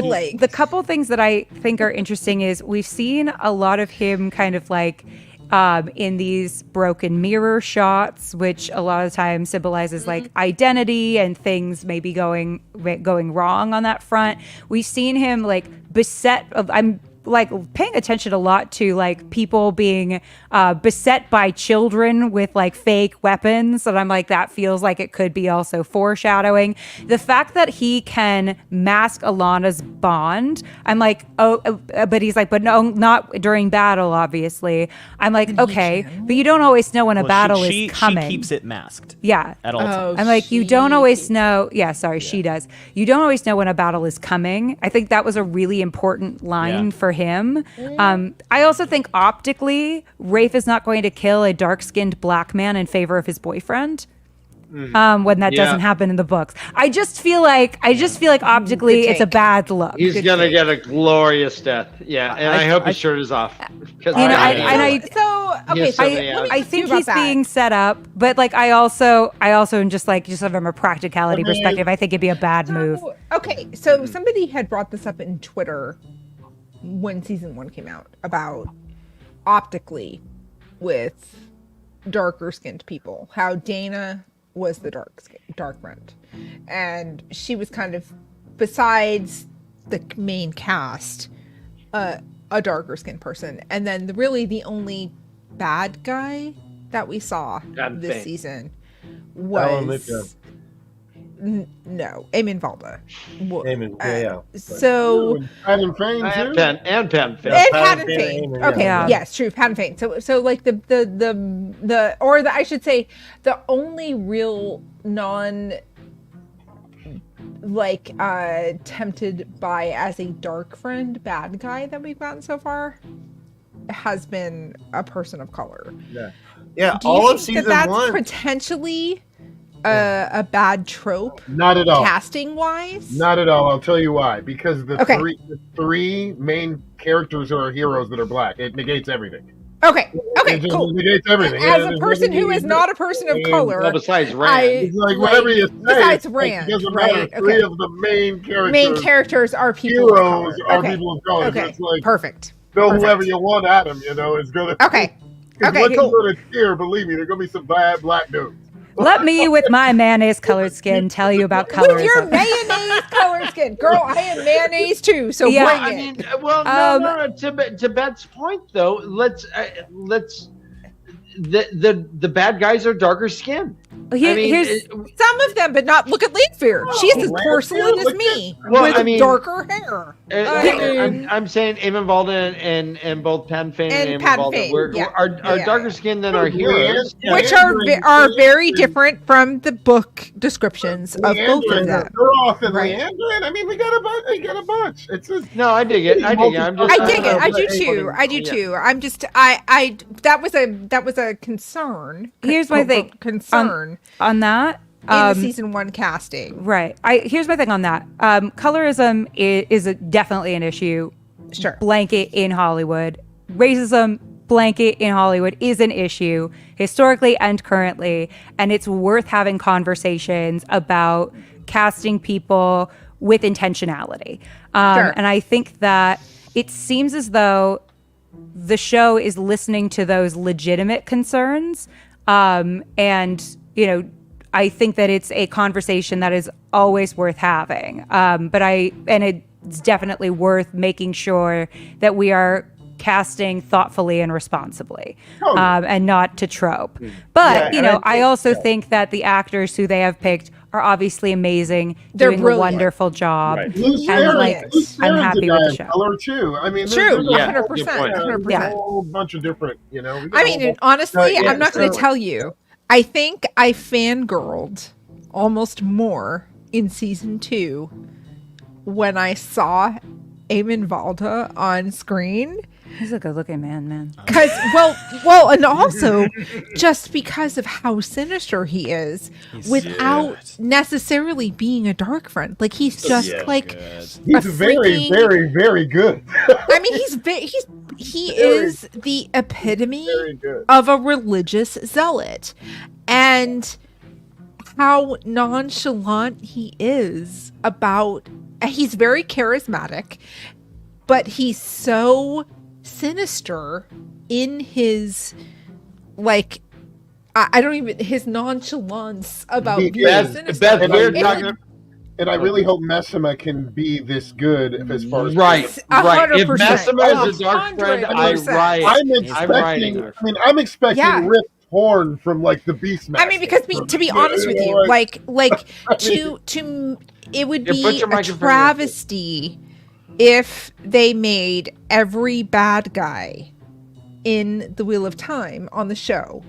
Like- the couple things that I think are interesting is we've seen a lot of him kind of like in these broken mirror shots, which a lot of times symbolizes like identity and things maybe going wrong on that front. We've seen him like beset of I'm like paying attention a lot to like people being beset by children with like fake weapons, and I'm like, that feels like it could be also foreshadowing the fact that he can mask Alana's bond. I'm like, but he's like, but no, not during battle, obviously. I'm like, okay, but you don't always know when a battle is coming. She keeps it masked Yeah. at all times. I'm like, you don't always know. Yeah, sorry, she does. You don't always know when a battle is coming. I think that was a really important line Yeah. for him. I also think optically, Rafe is not going to kill a dark-skinned black man in favor of his boyfriend. When that Yeah. doesn't happen in the books, I just feel like optically Good it's a take. bad look. He's Good gonna take. get a glorious death. Yeah, and I hope his shirt is off. Because So okay, Yes, so so let they me have- ask I you think about he's that. being set up, but like I also am just from a practicality perspective, I think it'd be a bad move. Okay, so somebody had brought this up in Twitter when season 1 came out about optically with darker skinned people, how Dana was the dark friend, and she was kind of, besides the main cast, a darker skinned person, and then the only bad guy that we saw Bad this thing. season Alan was Lithgow. no Eamon Valda. Eamon, yeah. So Adam Fane and too. Penn and Penn. Yeah. and Pat Patton and Fane. Fane, yeah. Okay, Yeah. yes, true, Patton Fane. So like I should say the only real non tempted by as a dark friend bad guy that we've gotten so far has been a person of color. Yeah, Do you all of think that season that's 1. potentially a bad trope Not at all. casting wise? Not at all. I'll tell you why. Because the Okay. three main characters are heroes that are black. It negates everything. Okay, It just cool. negates everything. As It a person who is not a person of color, Well, besides Rand. It's like whatever you say. besides it Rand, doesn't right? matter. Three Okay. of the main characters. Main characters are people of color. Heroes are Okay. people of color. Okay. It's like Perfect. throw Perfect. whoever you want at them. Is gonna. Okay. Okay, What's cool. gonna cheer? Believe me, there's gonna be some bad black dudes. Let me, with my mayonnaise colored skin, tell you about With your colorism. mayonnaise colored skin, girl, I am mayonnaise too. So Yeah. bring I it. mean, well, no. To Beth's point, though, let's the bad guys are darker skinned. Here's Some of them, but not. Look at Leafear. She's as Lanfear, porcelain as look me, Well, with I mean- darker hair. I'm saying Eamon Valda and both Pat and Fane And and Eamon Pat and Valda Fane, yeah. are Yeah. darker skinned than our heroes. Which are very different from the book descriptions of both of them. Roth and Right. Leandrin. I mean, we got a bunch. It's a, No, I dig it. I'm just, I dig it. I do Yeah. too. I do too. I'm just. I. That was a concern. Here's my thing. Concern on that. in the season 1 casting. Right. Here's my thing on that. Colorism is definitely an issue. Sure. Blanket in Hollywood. Racism blanket in Hollywood is an issue historically and currently, and it's worth having conversations about casting people with intentionality. Sure. And I think that it seems as though the show is listening to those legitimate concerns. And, I think that it's a conversation that is always worth having. And it's definitely worth making sure that we are casting thoughtfully and responsibly, and not to trope. But, I also think that the actors who they have picked are obviously amazing, They're doing brilliant. a wonderful job. Right. I'm happy with the show. Color too. I mean, True. Yeah, 100%. good point. 100%. Yeah. a whole bunch of different. We got I a mean, whole- honestly, yeah, I'm not going to so- tell you. I think I fangirled almost more in season 2 when I saw Eamon Valda on screen. He's a good-looking man. Because, well, and also just because of how sinister he is, without necessarily being a dark friend. Like he's just He's very, freaking- very, very good. I mean, he is the epitome Very good. of a religious zealot, and how nonchalant he is about. He's very charismatic, but he's so sinister in his I don't even his nonchalance about He being is. sinister. Beth, And we're I- talking. And I really hope Massima can be this good as far as Right. If 100%. Massimo is a dark friend, I 100%. riot. I'm writing. expecting. I'm expecting Yeah. Rip Torn from like the Beastmaster. I mean, because to be honest with you, to it would Here, put be your a microphone here. travesty if they made every bad guy in the Wheel of Time on the show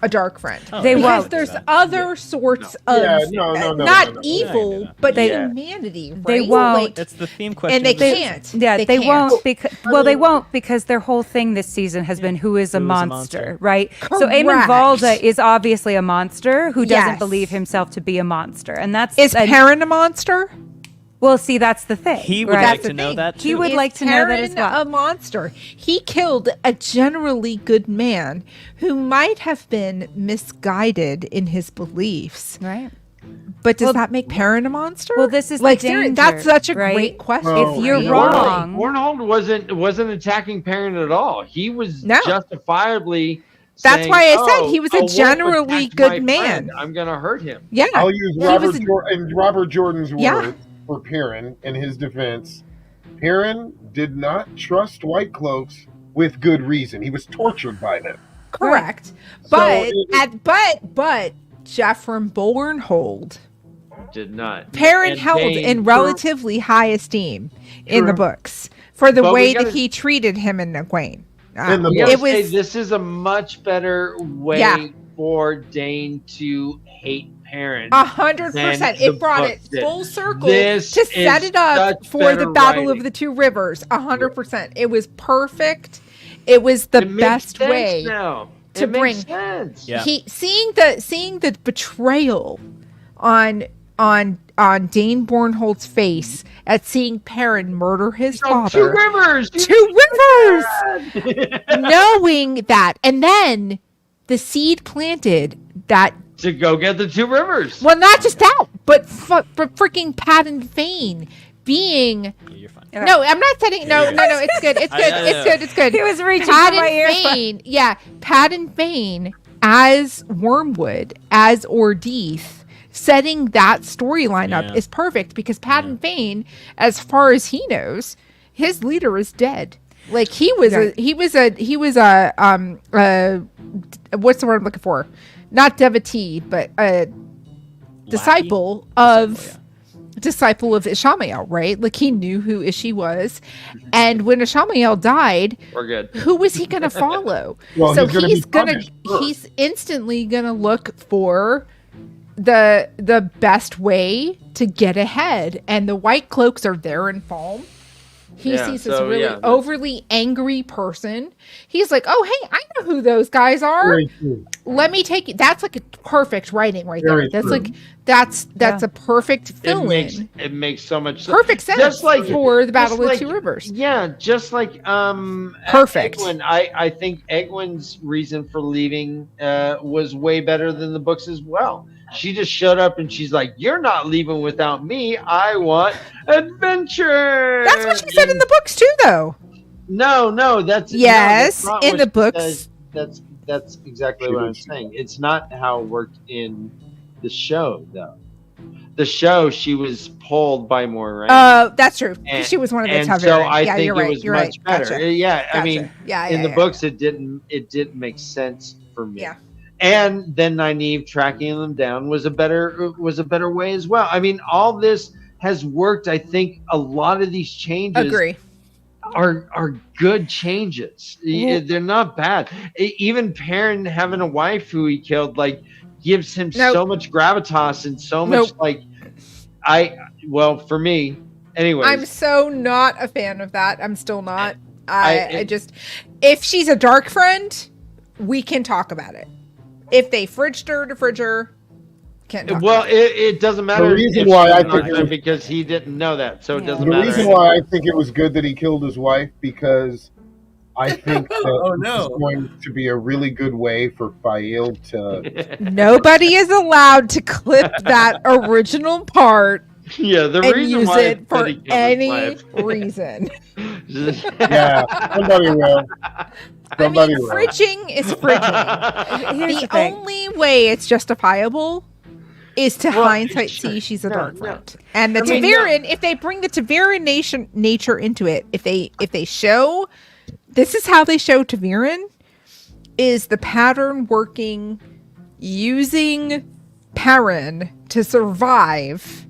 a dark friend. They Because won't. there's other sorts of no, not no. evil, Yeah. but They- humanity. Right? they won't. Like, That's the theme question. and they of the- can't. Yeah, they can't. won't because they won't because their whole thing this season has been who is a monster, right? So Eamon Correct. Valda is obviously a monster who doesn't Yes. believe himself to be a monster, and that's Is Perrin a monster? well, see, that's the thing. He would right? like That's to the know thing. that He too. would Is like to know that as Perrin well. a monster? He killed a generally good man who might have been misguided in his beliefs. Right. But does Well- that make Perrin a monster? Well, this is like the seriously, danger, that's such a right? great question. If you're right? wrong- Bornhold wasn't attacking Perrin at all. He was No. justifiably. That's saying, why I said "Oh, he was a wolf generally attacked good my man." friend. I'm gonna hurt him. Yeah, I'll use He was a- Robert Jordan's Yeah. words for Perrin in his defense. Perrin did not trust White Cloaks with good reason. He was tortured by them. correct. So But it- but Jeffrey Bornhold, Did not. Perrin And held Dane- in relatively high esteem in the True. books for the But we way gotta- that he treated him and Egwene. In the We book. gotta It was say, this is a much better way Yeah. for Dane to hate Perrin. 100%. than It the brought book it did. full circle This to set is it up such for the better Battle writing. of the Two Rivers. 100%. It was perfect. It was the It makes best sense way now. to It makes bring- sense. Yeah. he seeing the betrayal on Dane Bornhold's face at seeing Perrin murder his Oh, Two father. Rivers. Two Rivers. Knowing that, and then the seed planted that. To go get the Two Rivers. Well, not just that, but freaking Patton Fane being. Yeah, you're fine. No, I'm not setting. No, it's good. It's good. It's good. It's good. He was reaching for Patton my ear. Fane. Yeah, Patton Fane as Wormwood, as Ordeith, setting that storyline up Yeah. is perfect because Patton Fane, as far as he knows, his leader is dead. Like he was Right. a what's the word I'm looking for? Not devotee, but a disciple of Ishamael, right? Like he knew who Ishi was, and when Ishamael died, We're good. who was he going to follow? Well, So he's he's instantly going to look for the best way to get ahead, and the White Cloaks are there in Falm. He sees this really overly angry person. He's like, "Oh, hey, I know who those guys are. Very true. Let me take you." That's like a perfect writing right Very there. That's true. like that's a perfect fill-in. It makes so much sense. Perfect sense. Just like for the Battle of just the Two Rivers. Yeah, just like Perfect. Egwin, I think Egwin's reason for leaving was way better than the books as well. She just showed up and she's like, "You're not leaving without me. I want adventure." That's what she said in the books too, though. No, that's Yes, no, that's not in what the she books. says. That's exactly what I'm saying. It's not how it worked in the show, though. The show, she was pulled by Moiraine. That's true. And- She was one of the and Taverns. so I think you're it right. was You're much right. better. Gotcha. Yeah, I Gotcha. mean, yeah, in the yeah. books, it didn't make sense for me. Yeah. And then Nynaeve tracking them down was a better way as well. I mean, all this has worked. I think a lot of these changes Agree. are good changes. Well- They're not bad. Even Perrin having a wife who he killed, like, gives him Nope. so much gravitas and so Nope. much like. For me, anyway. I'm so not a fan of that. I'm still not. I- I just, if she's a dark friend, we can talk about it. If they fridged her to fridge her, can't talk about it. It doesn't matter. The reason if why she's I not think it there was- because he didn't know that, so it Yeah. doesn't The matter. reason why I think it was good that he killed his wife, because I think that Oh, this no. is going to be a really good way for Fael to. Nobody is allowed to clip that original part Yeah, the and reason use why it for he killed his any wife. reason. Yeah, somebody will. Somebody will. Fridging is fridging. Here's The the thing. only way it's justifiable is to Well, hindsight sure. see she's a No, dark no. friend. And the I mean, Taveran, if they bring the Taveran nature into it, if they show, this is how they show Taveran, is the pattern working using Perrin to survive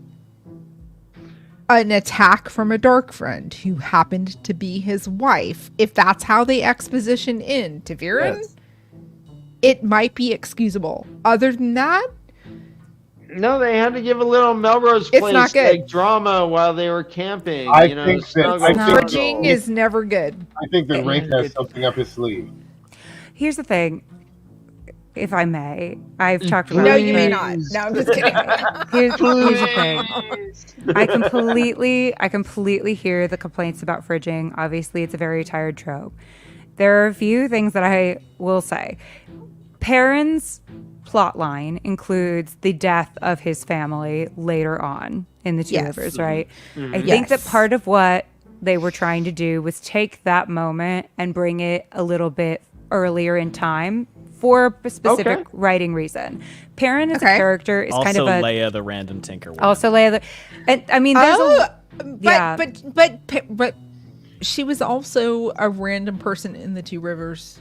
an attack from a dark friend who happened to be his wife. If that's how they exposition in Taveran, Yes. it might be excusable. Other than that, No, they had to give a little Melrose It's Place not good. like drama while they were camping. I you know, think that- snuggle, I think- snuggle. fridging is never good. I think that Rafe has something up his sleeve. Here's the thing, if I may. I've talked about No, it. you may not. No, I'm just kidding. Here's the thing. I completely hear the complaints about fridging. Obviously, it's a very tired trope. There are a few things that I will say. Perrin's plotline includes the death of his family later on in the Two Yes. Rivers, right? I think that Yes. part of what they were trying to do was take that moment and bring it a little bit earlier in time for a specific Okay. writing reason. Perrin as a Okay. character is Also, kind of a Leia, the random tinker. woman. also Leia. And I mean, there's yeah. But she was also a random person in the Two Rivers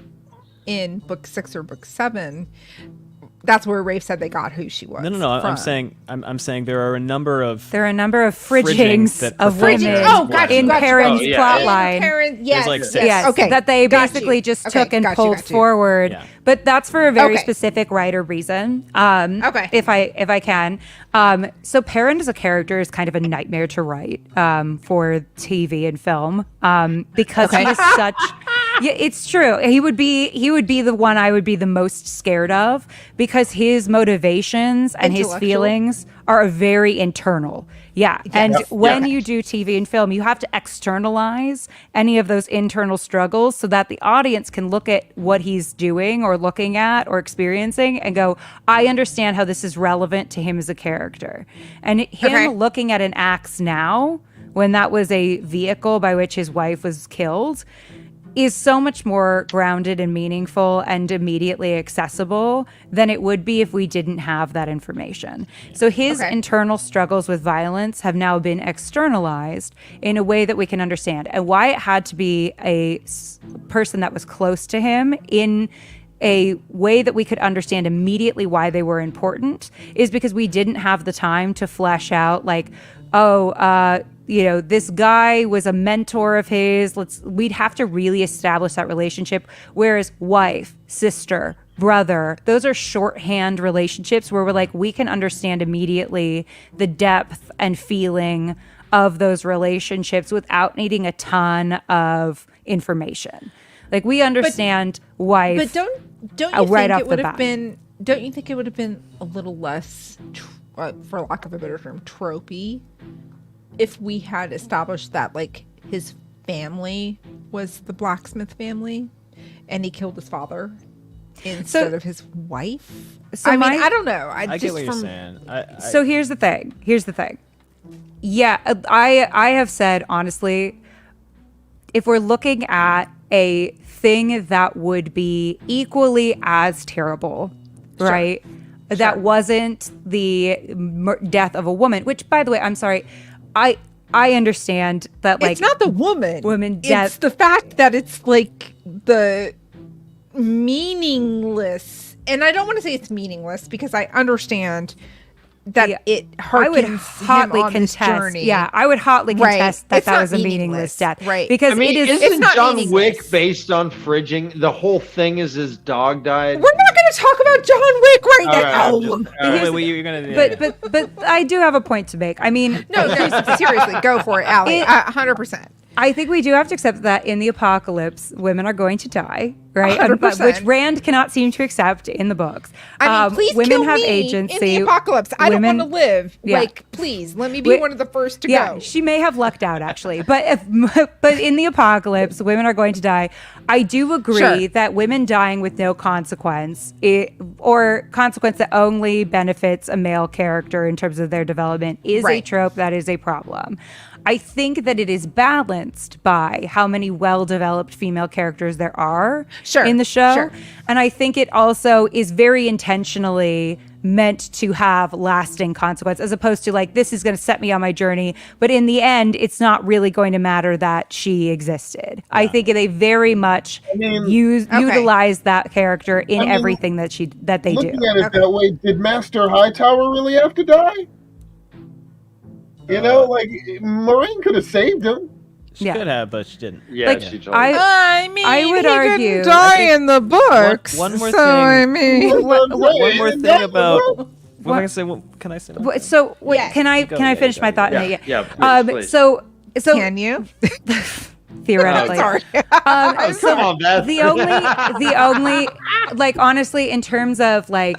in book 6 or book 7. That's where Rafe said they got who she was. No. I'm from. saying there are a number of there are a number of Fridgings fridgings that of prefer women to- Oh, gotcha, in gotcha, Perrin's gotcha. plotline. Perrin, yes, like 6. Yes, okay. that they Got basically you. just Okay, took and got you, pulled got you. forward. Yeah. But that's for a very Okay. specific writer reason. Okay. If I can. So Perrin as a character is kind of a nightmare to write for TV and film because he Okay. is such. Yeah, it's true. He would be the one I would be the most scared of because his motivations and his Intellectual. feelings are very internal. Yeah. And when you do TV and film, you have to externalize any of those internal struggles so that the audience can look at what he's doing or looking at or experiencing and go, I understand how this is relevant to him as a character. And him Okay. looking at an axe now, when that was a vehicle by which his wife was killed, is so much more grounded and meaningful and immediately accessible than it would be if we didn't have that information. So his Okay. internal struggles with violence have now been externalized in a way that we can understand. And why it had to be a person that was close to him in a way that we could understand immediately why they were important is because we didn't have the time to flesh out like, this guy was a mentor of his. We'd have to really establish that relationship. Whereas wife, sister, brother, those are shorthand relationships where we're like, we can understand immediately the depth and feeling of those relationships without needing a ton of information. Like we understand wife. But don't you right think off it would the have bat. been? Don't you think it would have been a little less, for lack of a better term, tropey, if we had established that like his family was the blacksmith family, and he killed his father instead of his wife? So I mean, I don't know. I get what you're saying. So here's the thing. Yeah, I have said honestly, if we're looking at a thing that would be equally as terrible, right? That wasn't the death of a woman, which, by the way, I'm sorry, I understand that, like, it's not the woman death. It's the fact that it's like the meaningless, and I don't want to say it's meaningless because I understand that it I would harkens hotly him on this contest. journey. Yeah, I would hotly Right. contest that It's that not was a meaningless meaningless. death, Right. Because I mean, it is. isn't not John meaningless. Wick based on fridging? The whole thing is his dog died. We're not going to talk about John Wick right All right, now. I'm just- all right. Wait, you're gonna. But I do have a point to make. I mean, No, seriously, go for it, Allie. 100%. I think we do have to accept that in the apocalypse, women are going to die, right? 100%. Which Rand cannot seem to accept in the books. I mean, please women kill have me agency. in the apocalypse. I don't Women- want to live. Yeah. Like, please, let me be one of the first to Yeah, go. she may have lucked out actually, but but in the apocalypse, women are going to die. I do agree Sure. that women dying with no consequence, or consequence that only benefits a male character in terms of their development, is a Right. trope that is a problem. I think that it is balanced by how many well-developed female characters there are in the show. Sure. And I think it also is very intentionally meant to have lasting consequence, as opposed to like, this is going to set me on my journey, but in the end, it's not really going to matter that she existed. I think they very much utilize that character in everything that they do. Looking at it that way, did Master Hightower really have to die? You know, like Moraine could have saved him. She could have, but she didn't. Yeah, Like, she told I mean, I would he argue- didn't die in the books. one more so, thing. I mean, One more thing about. What? Can I say? One What- So wait, Yes. can I Go, can I finish my thought? Yeah, please. So can you? theoretically, Sorry. Come on, Beth. the only like, honestly, in terms of like,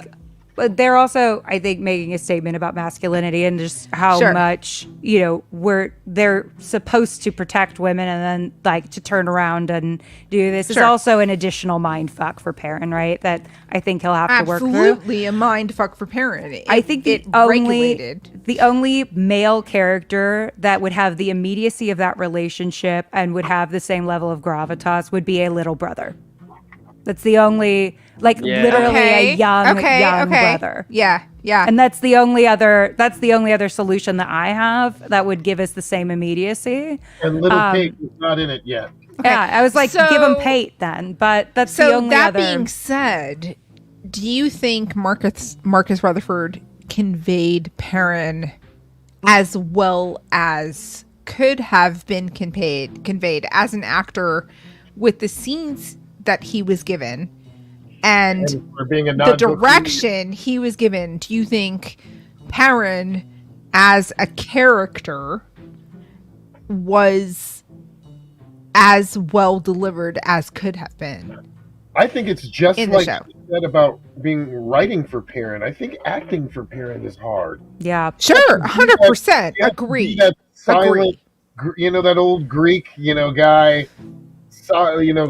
they're also, I think, making a statement about masculinity and just how Sure. much, they're supposed to protect women, and then like to turn around and do this is Sure. also an additional mind fuck for Perrin, right? That I think he'll have to work through. Absolutely a mind fuck for Perrin. I think the only male character that would have the immediacy of that relationship and would have the same level of gravitas would be a little brother. That's the only, literally a young brother. Yeah. And that's the only other solution that I have that would give us the same immediacy. And little Kate is not in it yet. Yeah, I was like, So- give him Pate then, but that's the So only that other. being said, do you think Marcus Rutherford conveyed Perrin as well as could have been conveyed as an actor with the scenes that he was given and For being a the non-book direction he was given? Do you think Perrin as a character was as well delivered as could have been? I think it's just in the like show. you said about writing for Perrin. I think acting for Perrin is hard. Yeah. Sure, 100%. You have to be Agree. that silent, Agree. that old Greek, guy,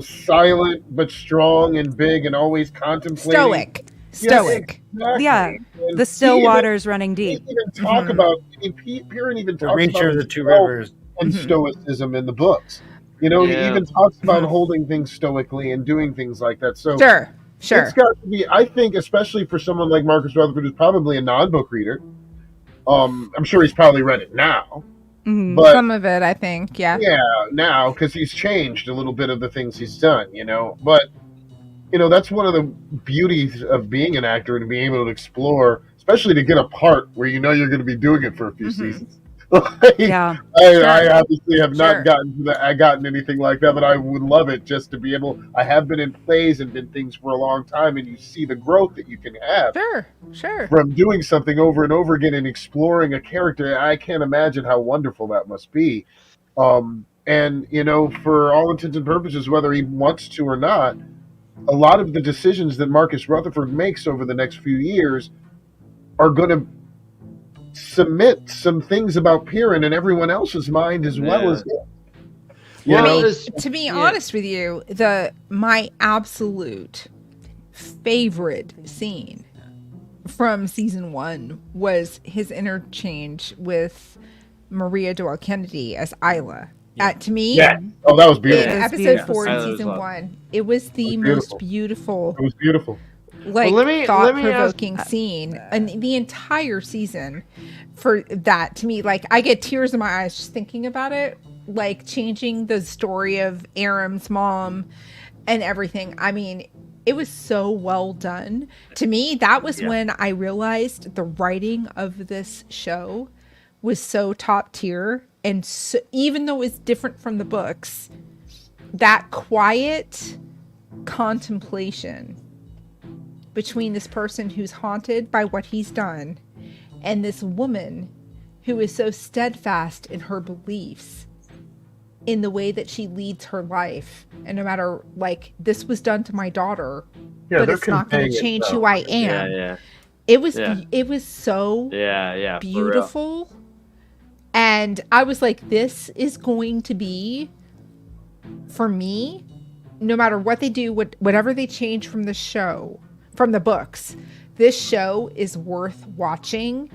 silent but strong and big and always contemplating. Stoic. Exactly. Yeah. And The still he even- waters running deep. He even talk about. Perrin even The talks Reacher about of the his Two stoic Rivers. and stoicism in the books. He Yeah. even talks about holding things stoically and doing things like that. So Sure. it's got to be. I think, especially for someone like Marcus Rutherford, who's probably a non-book reader. I'm sure he's probably read it now, Mhm. but Some of it, I think. Yeah. yeah, now because he's changed a little bit of the things he's done. But that's one of the beauties of being an actor and being able to explore, especially to get a part where you're going to be doing it for a few seasons. Yeah. I obviously have Sure. not gotten anything like that, but I would love it just to be able. I have been in plays and been things for a long time, and you see the growth that you can have Sure. from doing something over and over again and exploring a character. I can't imagine how wonderful that must be. And for all intents and purposes, whether he wants to or not, a lot of the decisions that Marcus Rutherford makes over the next few years are going to submit some things about Piran in everyone else's mind as well as it. To be honest with you, my absolute favorite scene from season 1 was his interchange with Maria Doyle Kennedy as Isla. To me, that was beautiful. In episode 4 in season 1, it was the most beautiful. It was beautiful. Thought-provoking scene and the entire season for that. To me, I get tears in my eyes just thinking about it, changing the story of Aram's mom and everything. I mean, it was so well done. To me, that was when I realized the writing of this show was so top tier, and so, even though it's different from the books, that quiet contemplation between this person who's haunted by what he's done and this woman who is so steadfast in her beliefs in the way that she leads her life, and no matter this was done to my daughter, but it's not going to change who I am. It was so beautiful, and I was like, this is going to be, for me, no matter what they do, whatever they change from the show, from the books, this show is worth watching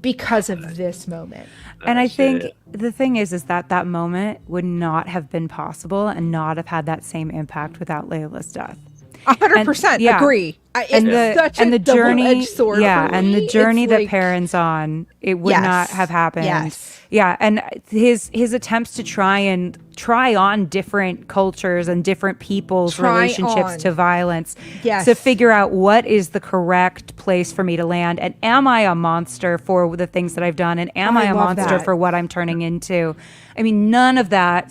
because of this moment. And I think the thing is that moment would not have been possible and not have had that same impact without Layla's death. 100% agree. And the journey, sword and the journey that Perrin's on, it would not have happened. Yeah, and his attempts to try on different cultures and different people's relationships to violence, to figure out what is the correct place for me to land, and am I a monster for the things that I've done, and am I a monster for what I'm turning into? I mean, none of that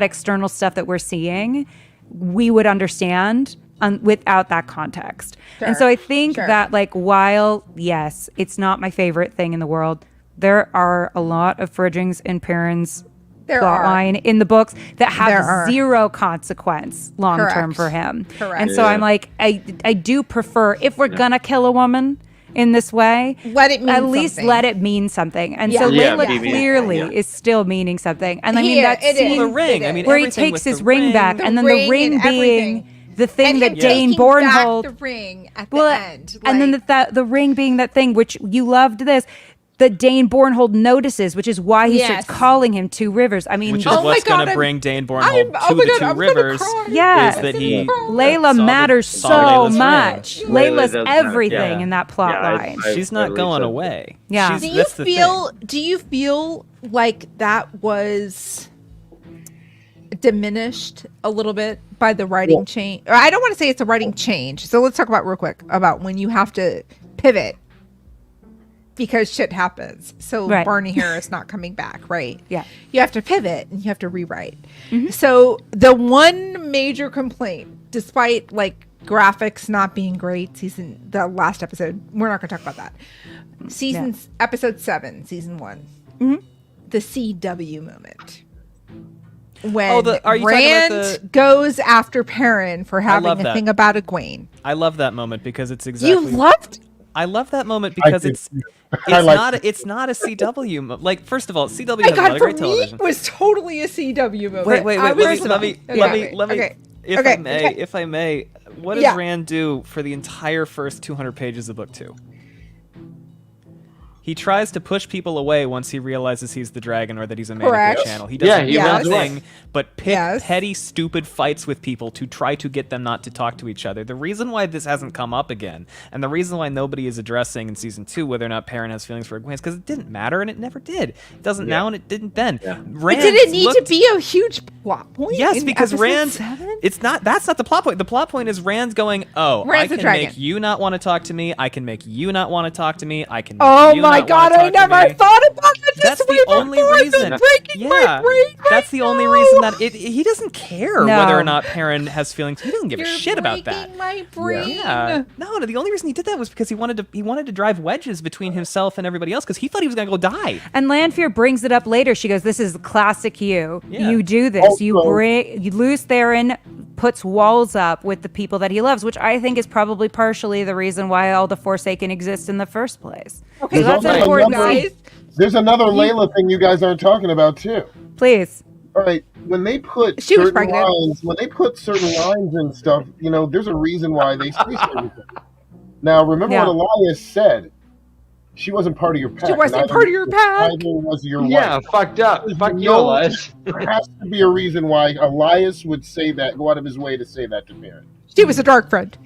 external stuff that we're seeing, we would understand without that context. And so I think that while, yes, it's not my favorite thing in the world, there are a lot of fridgings in Perrin's plotline in the books that have zero consequence long term for him. And so I'm like, I do prefer, if we're gonna kill a woman in this way, let it mean at least something. Let it mean something. And so Layla clearly is still meaning something. And I mean, that scene the ring. I mean, where he takes his ring back, and then the ring being the thing that Dane Bornhold, the ring at the end, and then the ring being that thing which you loved this, that Dane Bornhold notices, which is why he starts calling him Two Rivers. I mean, which is what's going to bring Dane Bornhold to the Two Rivers. Yeah, is that Layla matters so much. Layla's everything in that plot line. She's not going away. Yeah. Do you feel like that was diminished a little bit by the writing change? Or I don't want to say it's a writing change. So let's talk about real quick about when you have to pivot because shit happens. So Barney Harris not coming back, right? Yeah. You have to pivot and you have to rewrite. So the one major complaint, despite graphics not being great, the last episode, we're not going to talk about that. Episode 7, season 1. The CW moment. When Rand goes after Perrin for having a thing about Egwene. I love that moment because it's exactly. I love that moment because it's not a CW moment. First of all, CW has a lot of great television. It was totally a CW moment. Wait. Let me. If I may, what does Rand do for the entire first 200 pages of book 2? He tries to push people away once he realizes he's the dragon or that he's a man of Correct. the channel. He doesn't he do runs anything away. but pick petty, stupid fights with people to try to get them not to talk to each other. The reason why this hasn't come up again, and the reason why nobody is addressing in season 2 whether or not Perrin has feelings for Egwene, is because it didn't matter and it never did. It doesn't now and it didn't then. Yeah. Rand Did it need to looked- be a huge plot point? Yes, in because episode Rand. 7? It's not. That's not the plot point. The plot point is Rand's going. Oh, Rand's I a can dragon. make you not want to talk to me. I can make you not want to talk to me. I can. Make Oh you my not god, wanna I talk to never me. thought about it this That's way the only before. This is reason. breaking my Yeah, brain that's the right only now. reason that he doesn't care No. whether or not Perrin has feelings. He doesn't give a You're shit about that. breaking my brain. Yeah, no. The only reason he did that was because he wanted to drive wedges between himself and everybody else because he thought he was gonna go die. And Lanfear brings it up later. She goes, "This is classic you. Yeah. You do this. You Also- Luce Theron puts walls up with the people that he loves," which I think is probably partially the reason why all the Forsaken exist in the first place. Okay, So that's also important, another- guys. guys. There's another Layla thing you guys aren't talking about too. Please. All right, when they put She was certain pregnant. lines, when they put certain lines and stuff, there's a reason why they say certain things. Now, remember Yeah. what Elias said. She wasn't part of your pack. She wasn't Neither- part of your pack. Neither was your Yeah, wife. fucked up. Fuck you, No- Elias. There has to be a reason why Elias would say that, go out of his way to say that to Perrin. She was a dark friend.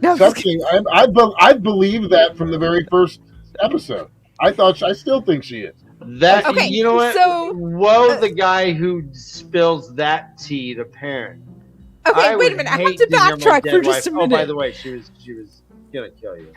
No, I'm just kidding. Something I believed that from the very first episode. I still think she is. That Okay, you know what? so- Woe the guy who spills that tea to Perrin. Okay, I wait a would minute. I have hate to hear my backtrack dead for just a wife. Oh, by minute. the way, she was gonna kill you.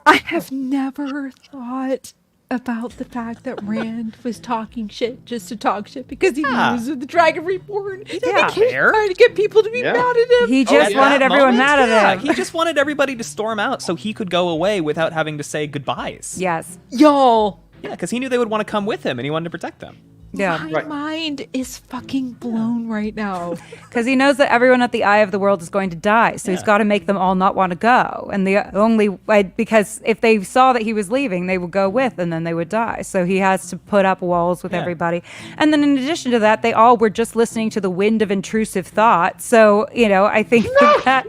I have never thought about the fact that Rand was talking shit just to talk shit because he Yeah. was with the Dragon Reborn. He doesn't kept care. trying to get people to be Yeah. mad at him. He Oh, just at wanted that everyone moment, mad yeah, at him. He just wanted everybody to storm out so he could go away without having to say goodbyes. Yes. Y'all, Yeah, because he knew they would want to come with him and he wanted to protect them. Yeah. my Right. mind is fucking blown right now. Because he knows that everyone at the Eye of the World is going to die, so he's Yeah. got to make them all not want to go. And the only way, because if they saw that he was leaving, they would go with, and then they would die. So he has to put up walls with Yeah. everybody. And then in addition to that, they all were just listening to the wind of intrusive thought. So I think that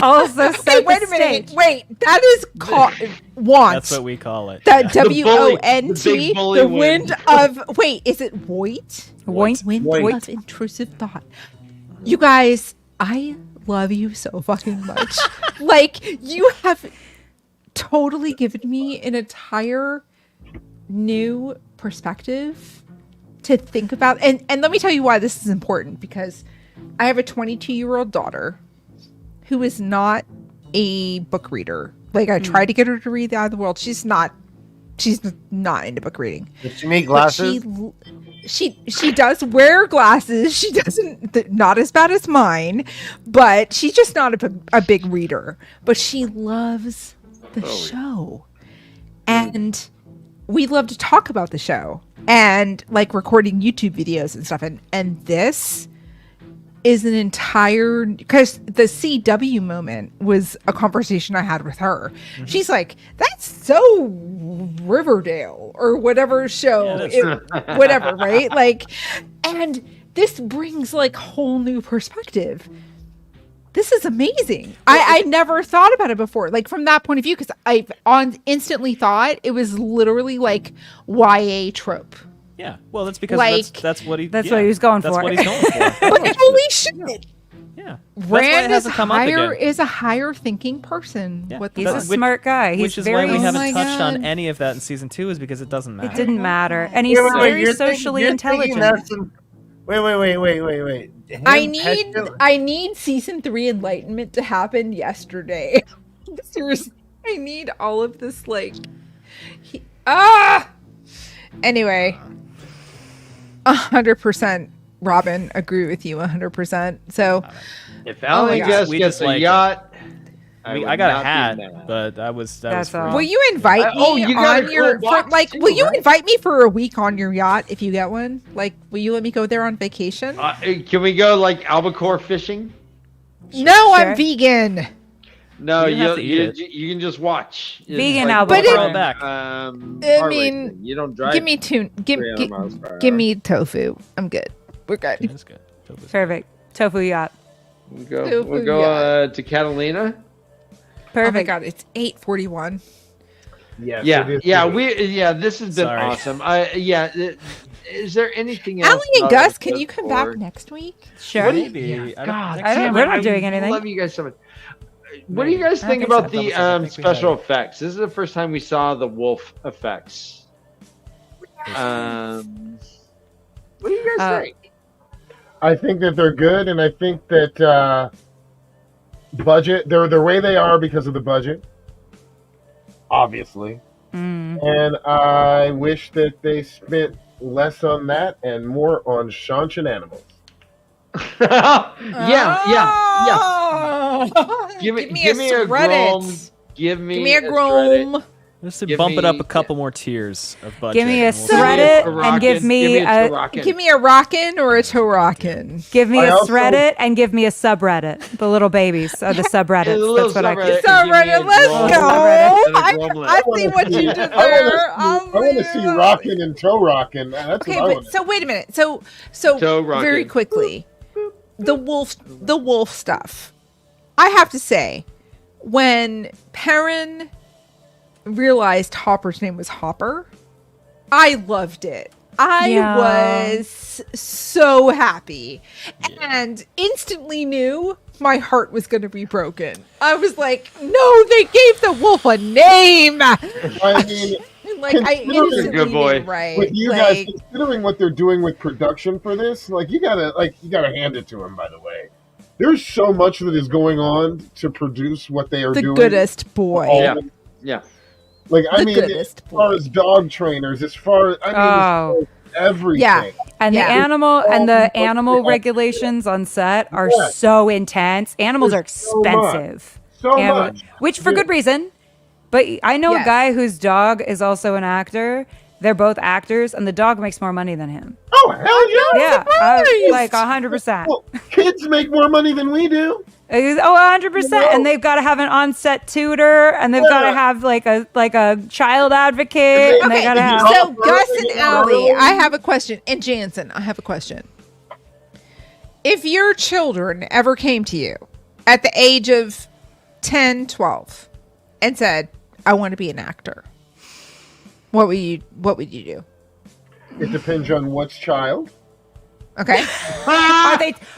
also Okay, set wait the a minute. stage. Wait, that is called want. That's what we call it. That yeah. WONT, the big bully the wind. wind of wait, is it Voight? Wind. Wind Voight. of intrusive thought. You guys, I love you so fucking much. Like you have totally given me an entire new perspective to think about. And let me tell you why this is important, because I have a 22-year-old daughter who is not a book reader. Like I tried to get her to read The Eye of the World. She's not into book reading. Does she need But glasses? she does wear glasses. She doesn't, not as bad as mine, but she's just not a big reader. But she loves the show, and we love to talk about the show and like recording YouTube videos and stuff. And this is an entire, because the CW moment was a conversation I had with her. Mm-hmm. She's like, "That's so Riverdale or whatever show, whatever, right?" Like, and this brings like whole new perspective. This is amazing. I never thought about it before, like from that point of view, because I instantly thought it was literally like YA trope. Yeah. Well, that's because Like- that's what he. That's yeah, what he was going That's for. what he's going for. But holy shit! Yeah. That's why it Rand hasn't come up again. is a higher thinking person. Yeah. What the He's a That's fuck? smart guy. He's Which is very. why we Oh haven't my touched on God. any of that in season 2 is because it doesn't matter. It didn't matter, and he's Wait, very you're socially you're thinking intelligent. that's an- Wait. Him I need season 3 enlightenment to happen yesterday. Seriously, I need all of this Anyway, 100%. Robin, agree with you 100%. So If Alan God. Guest We gets just a like it. I I would got a not be hat, mad. but that was That's free. all. will you invite Oh, me you got on a your cool box too, will you right? invite me for a week on your yacht if you get one? Like, will you let me go there on vacation? Can we go like albacore fishing? No, Sure. I'm vegan. No, You don't have to eat it. you can just watch. It's Vegan like albacore. full-time, Back. I car mean, racing. You don't drive. Give me 300 miles per give hour. me tofu. I'm good. We're good. That's good. Perfect. Tofu yacht. We'll go, Tofu, we'll go yeah. to Catalina. Oh my Perfect. god, it's 8:41. Yes, Yeah, it is yeah, good. this has been Sorry. awesome. Is there anything else? Allie and about Gus, can episode you come back 4? next week? Sure. Maybe. Yeah, God, I don't- damn we're it, not doing I anything. love you guys so much. What do Maybe. you guys I think think about so. the Double check. I think we special had it. effects? This is the first time we saw the wolf effects. What do you guys think? I think that they're good, and I think that budget. They're the way they are because of the budget, obviously. And I wish that they spent less on that and more on Shanch and animals. Yeah. Oh! Give me a a Grom. Shreddit. Give me Give me a Shreddit. Grom. Let's just Give bump it up me- a couple more tiers of budget. Give me a and we'll see. Shreddit Give me and give me a Tarakin. Give me a rockin' or a Torokin. give me I a also- Shreddit and give me a subreddit. The little babies are the subreddits. little That's what I subreddit. get. So, Give me a Reddit, let's Grom. go. And a I Gromlet. see what you did I there. want to see Rockin' and Toe Rockin'. That's Okay, what I but want. so wait a minute. So Toe rockin'. very quickly, the wolf stuff. I have to say, when Perrin realized Hopper's name was Hopper, I loved it. I Yeah. was so happy and instantly knew my heart was going to be broken. I was like, no, they gave the wolf a name. I mean, Like, I Consider- instantly Good boy. knew, right? with you like, guys considering what they're doing with production for this, you gotta hand it to them. By the way, there's so much that is going on to produce what they are the doing. goodest boy. Yeah. Yeah. I mean, as goodest far boy. as dog trainers, as far as as far as everything. Yeah. And Yeah. the animal regulations on set are Yeah. so intense. Animals are There's so much. expensive. So Animal- much. Which for good reason. But I know Yes. a guy whose dog is also an actor. They're both actors, and the dog makes more money than him. Oh hell yeah! Yeah, like 100%. Well, kids make more money than we do. Oh, 100%. And they've got to have an on-set tutor, and they've got to have like a child advocate, and they Okay, got to have. so Gus and Allie, I have a question. And Jansen, I have a question. If your children ever came to you at the age of 10, 12 and said, I want to be an actor, what would you do? It depends on what's child. Okay.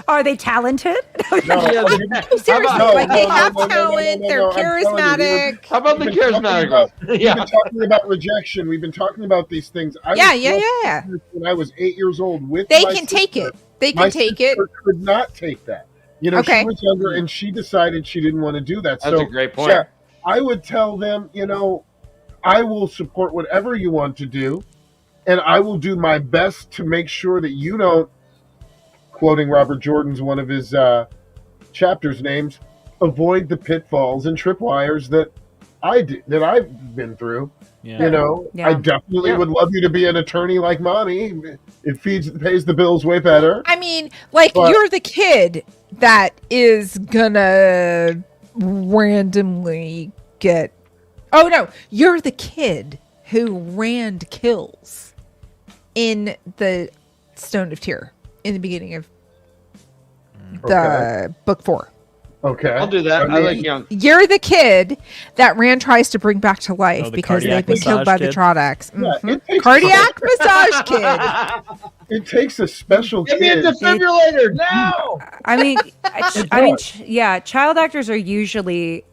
Are they talented? No, Seriously, No, like they no, have no, no, no, talent, no, they're no, I'm telling you, charismatic. How about the We've been talking charismatic about- one? We've Yeah. been talking about rejection. We've been talking about these things. I Yeah, was yeah, blessed yeah. When I was 8 years old, with They my can take sister. it. They My can take it. sister could not take that. Okay. She was younger, and she decided she didn't want to do that. That's so, a great point. yeah, I would tell them, I will support whatever you want to do, and I will do my best to make sure that you don't, quoting Robert Jordan's one of his chapters names, avoid the pitfalls and tripwires that I've been through. Yeah. Yeah. I definitely Yeah. would love you to be an attorney like mommy. It pays the bills way better. I mean, like But- you're the kid that is gonna randomly get. Oh no, you're the kid who Rand kills in the Stone of Tear in the beginning of the book 4. Okay, I'll do that. I like young. You're the kid that Rand tries to bring back to life Oh, the because they've cardiac been killed by massage the kid? Trodax. Yeah, Mhm. it takes- Cardiac massage kid. It takes a special Give me a kid. defibrillator now. I mean, child actors are usually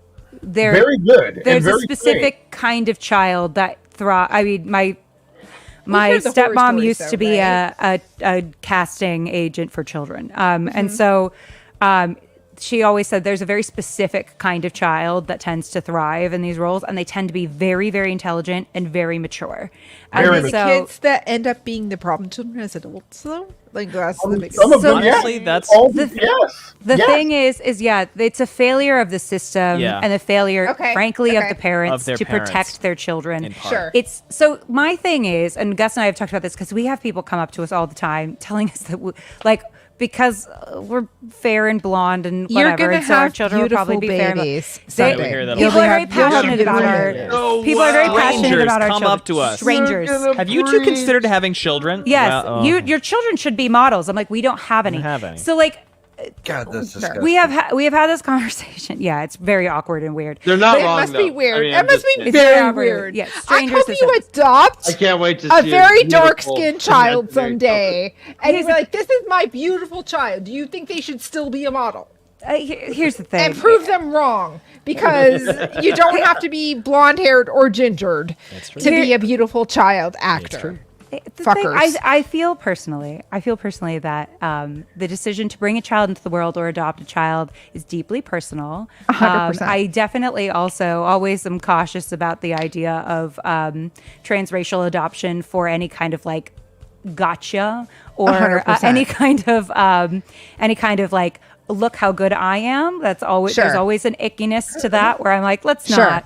Very good. There's and very a specific kind of child that thrive. I mean, my heard the horror stepmom stories, used though, to be right? a casting agent for children, and so she always said there's a very specific kind of child that tends to thrive in these roles, and they tend to be very, very intelligent and very mature. And Very The so, kids that end up being the problem children as adults, though, like that's the biggest. Some of them, Honestly, yes. that's All The- yes. the Yes. thing is it's a failure of the system Yeah. and a failure, Okay, frankly, of okay. the parents Of their to parents. protect their children. in part. Sure. It's so my thing is, and Gus and I have talked about this because we have people come up to us all the time telling us that, because we're fair and blonde and You're whatever, gonna and so our have children will probably be beautiful fair. babies. They- someday. we hear that a People lot. are very passionate about our. No People are very way. passionate Strangers about our come children. up to us. Strangers. You're gonna Have you two breathe. considered having children? Yes, Well, oh. your children should be models. I'm like, we don't have any. Don't have any. So God, that's Sure. disgusting. we have had this conversation. Yeah, it's very awkward and weird. They're not It wrong, must be though. weird. I mean, It I'm must just be saying. It's very awkward. weird. Yeah, I strangers hope to you us. adopt I can't wait to a see very beautiful- dark-skinned child imaginary someday, and Here's you're like, "This is my beautiful child." Do you think they should still be a model? Here's the thing. And prove them wrong, because you don't have to be blonde-haired or gingered to be a beautiful child actor. The Fuckers. thing, I feel personally that the decision to bring a child into the world or adopt a child is deeply personal. 100%. I definitely also always am cautious about the idea of transracial adoption for any kind of like gotcha or 100%. any kind of like, look how good I am. That's always Sure. there's always an ickiness to that where I'm like, let's Sure. not.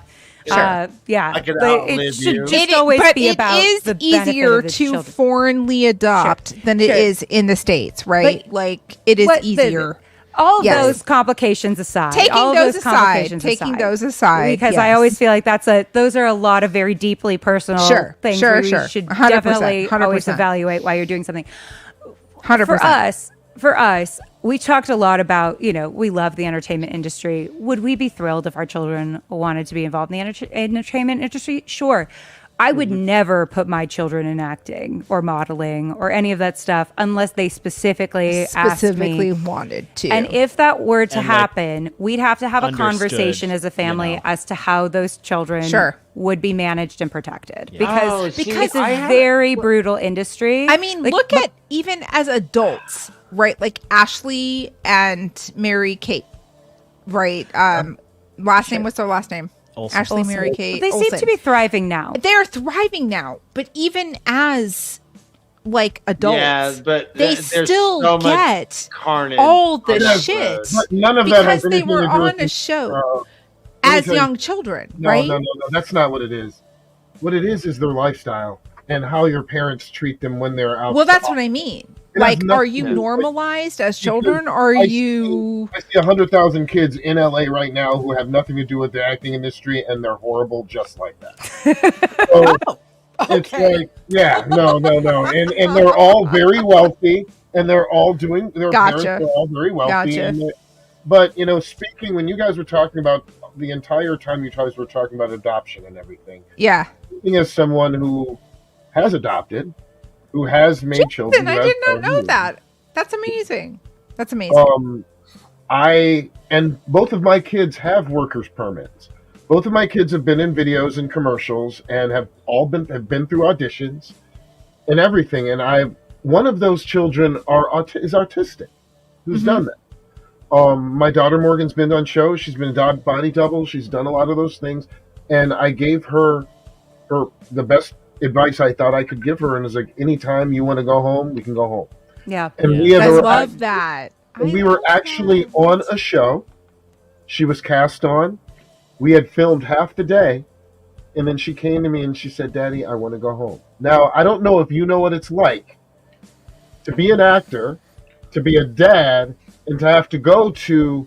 Yeah, I could but outlive it should you. just always but be it about is the benefit easier of its to children. foreignly adopt than it Sure. is in the States, right? But like it is what the- easier. all of Yes. those complications aside, Taking all of those aside, complications taking aside, those aside, because I yes. always feel like those are a lot of very deeply personal Sure, things. sure, where sure. You should 100%, definitely always 100%. evaluate why you're doing something. 100%. For us, we talked a lot about, we love the entertainment industry. Would we be thrilled if our children wanted to be involved in the entertainment industry? Sure. I would never put my children in acting or modeling or any of that stuff unless they specifically asked me. wanted to. And if that were to And, like, happen, we'd have to have a understood, conversation as a family as to how those children Sure. would be managed and protected. Oh, Because see, it's I a have- very brutal industry. I mean, Like, look but- at even as adults, right? Like Ashley and Mary Kate, right? Last name, what's their last name? Olsen. Ashley, Olsen. Mary Kate. They seem Olsen. to be thriving now. They're thriving now, but even as like adults, Yeah, but they there's still so much get carnage. all the Yes, shit But none of that has because they anything were to do on with a show let me as tell you- young children, No, right? no, that's not what it is. What it is their lifestyle and how your parents treat them when they're out. Well, that's what I mean. It has Like, nothing are to you do with- normalized as children, or are I you? I see 100,000 kids in LA right now who have nothing to do with the acting industry, and they're horrible just like that. So it's like, yeah, no, and they're all very wealthy, and they're all doing. Their Gotcha. parents are all very wealthy. Gotcha. And but speaking when you guys were talking about the entire time you guys were talking about adoption and everything, Yeah. speaking as someone who has adopted, who has made children, I who did has not know children, that. That's amazing. That's amazing. And both of my kids have workers permits. Both of my kids have been in videos and commercials and have been through auditions and everything. And one of those children is autistic. Who's done that? My daughter Morgan's been on shows. She's been a body double. She's done a lot of those things. And I gave her the best advice I thought I could give her, and it's like, anytime you want to go home, we can go home. Yeah. And Yeah. we I have love that. and we were actually on a show. She was cast on. We had filmed half the day, and then she came to me and she said, "Daddy, I want to go home." Now, I don't know if you know what it's like to be an actor, to be a dad, and to have to go to,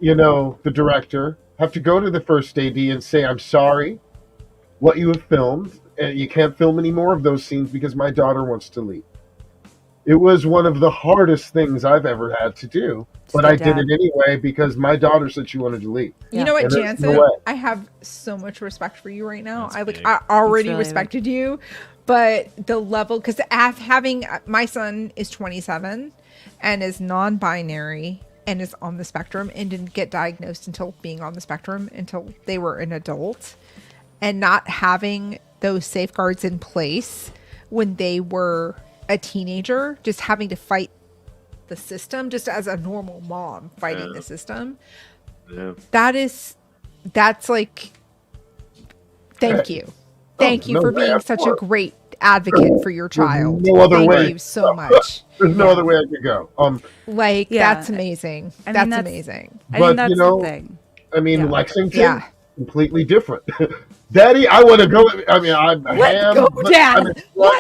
the director, have to go to the first AD and say, "I'm sorry, what you have filmed, and you can't film any more of those scenes because my daughter wants to leave." It was one of the hardest things I've ever had to do, but be a I did dad. it anyway because my daughter said she wanted to leave. You know what, And there's Jansen? no way. I have so much respect for you right now. That's I big. I already really respected you, but the level, because having my son is 27 and is non-binary and is on the spectrum and didn't get diagnosed until being on the spectrum until they were an adult, and not having those safeguards in place when they were a teenager, just having to fight the system just as a normal mom fighting the system. Yeah. That's like, thank you. Thank you no for way, being of such a course. great advocate for your child. no other Thank way. you so much. There's no other way I could go. Like, Yeah. that's amazing. I mean, That's that's- amazing. I But, mean, that's the the thing. I mean, Yeah. Lexington, Yeah. completely different. Daddy, I want to go. I mean, I'm ham, go, but Dad. I mean,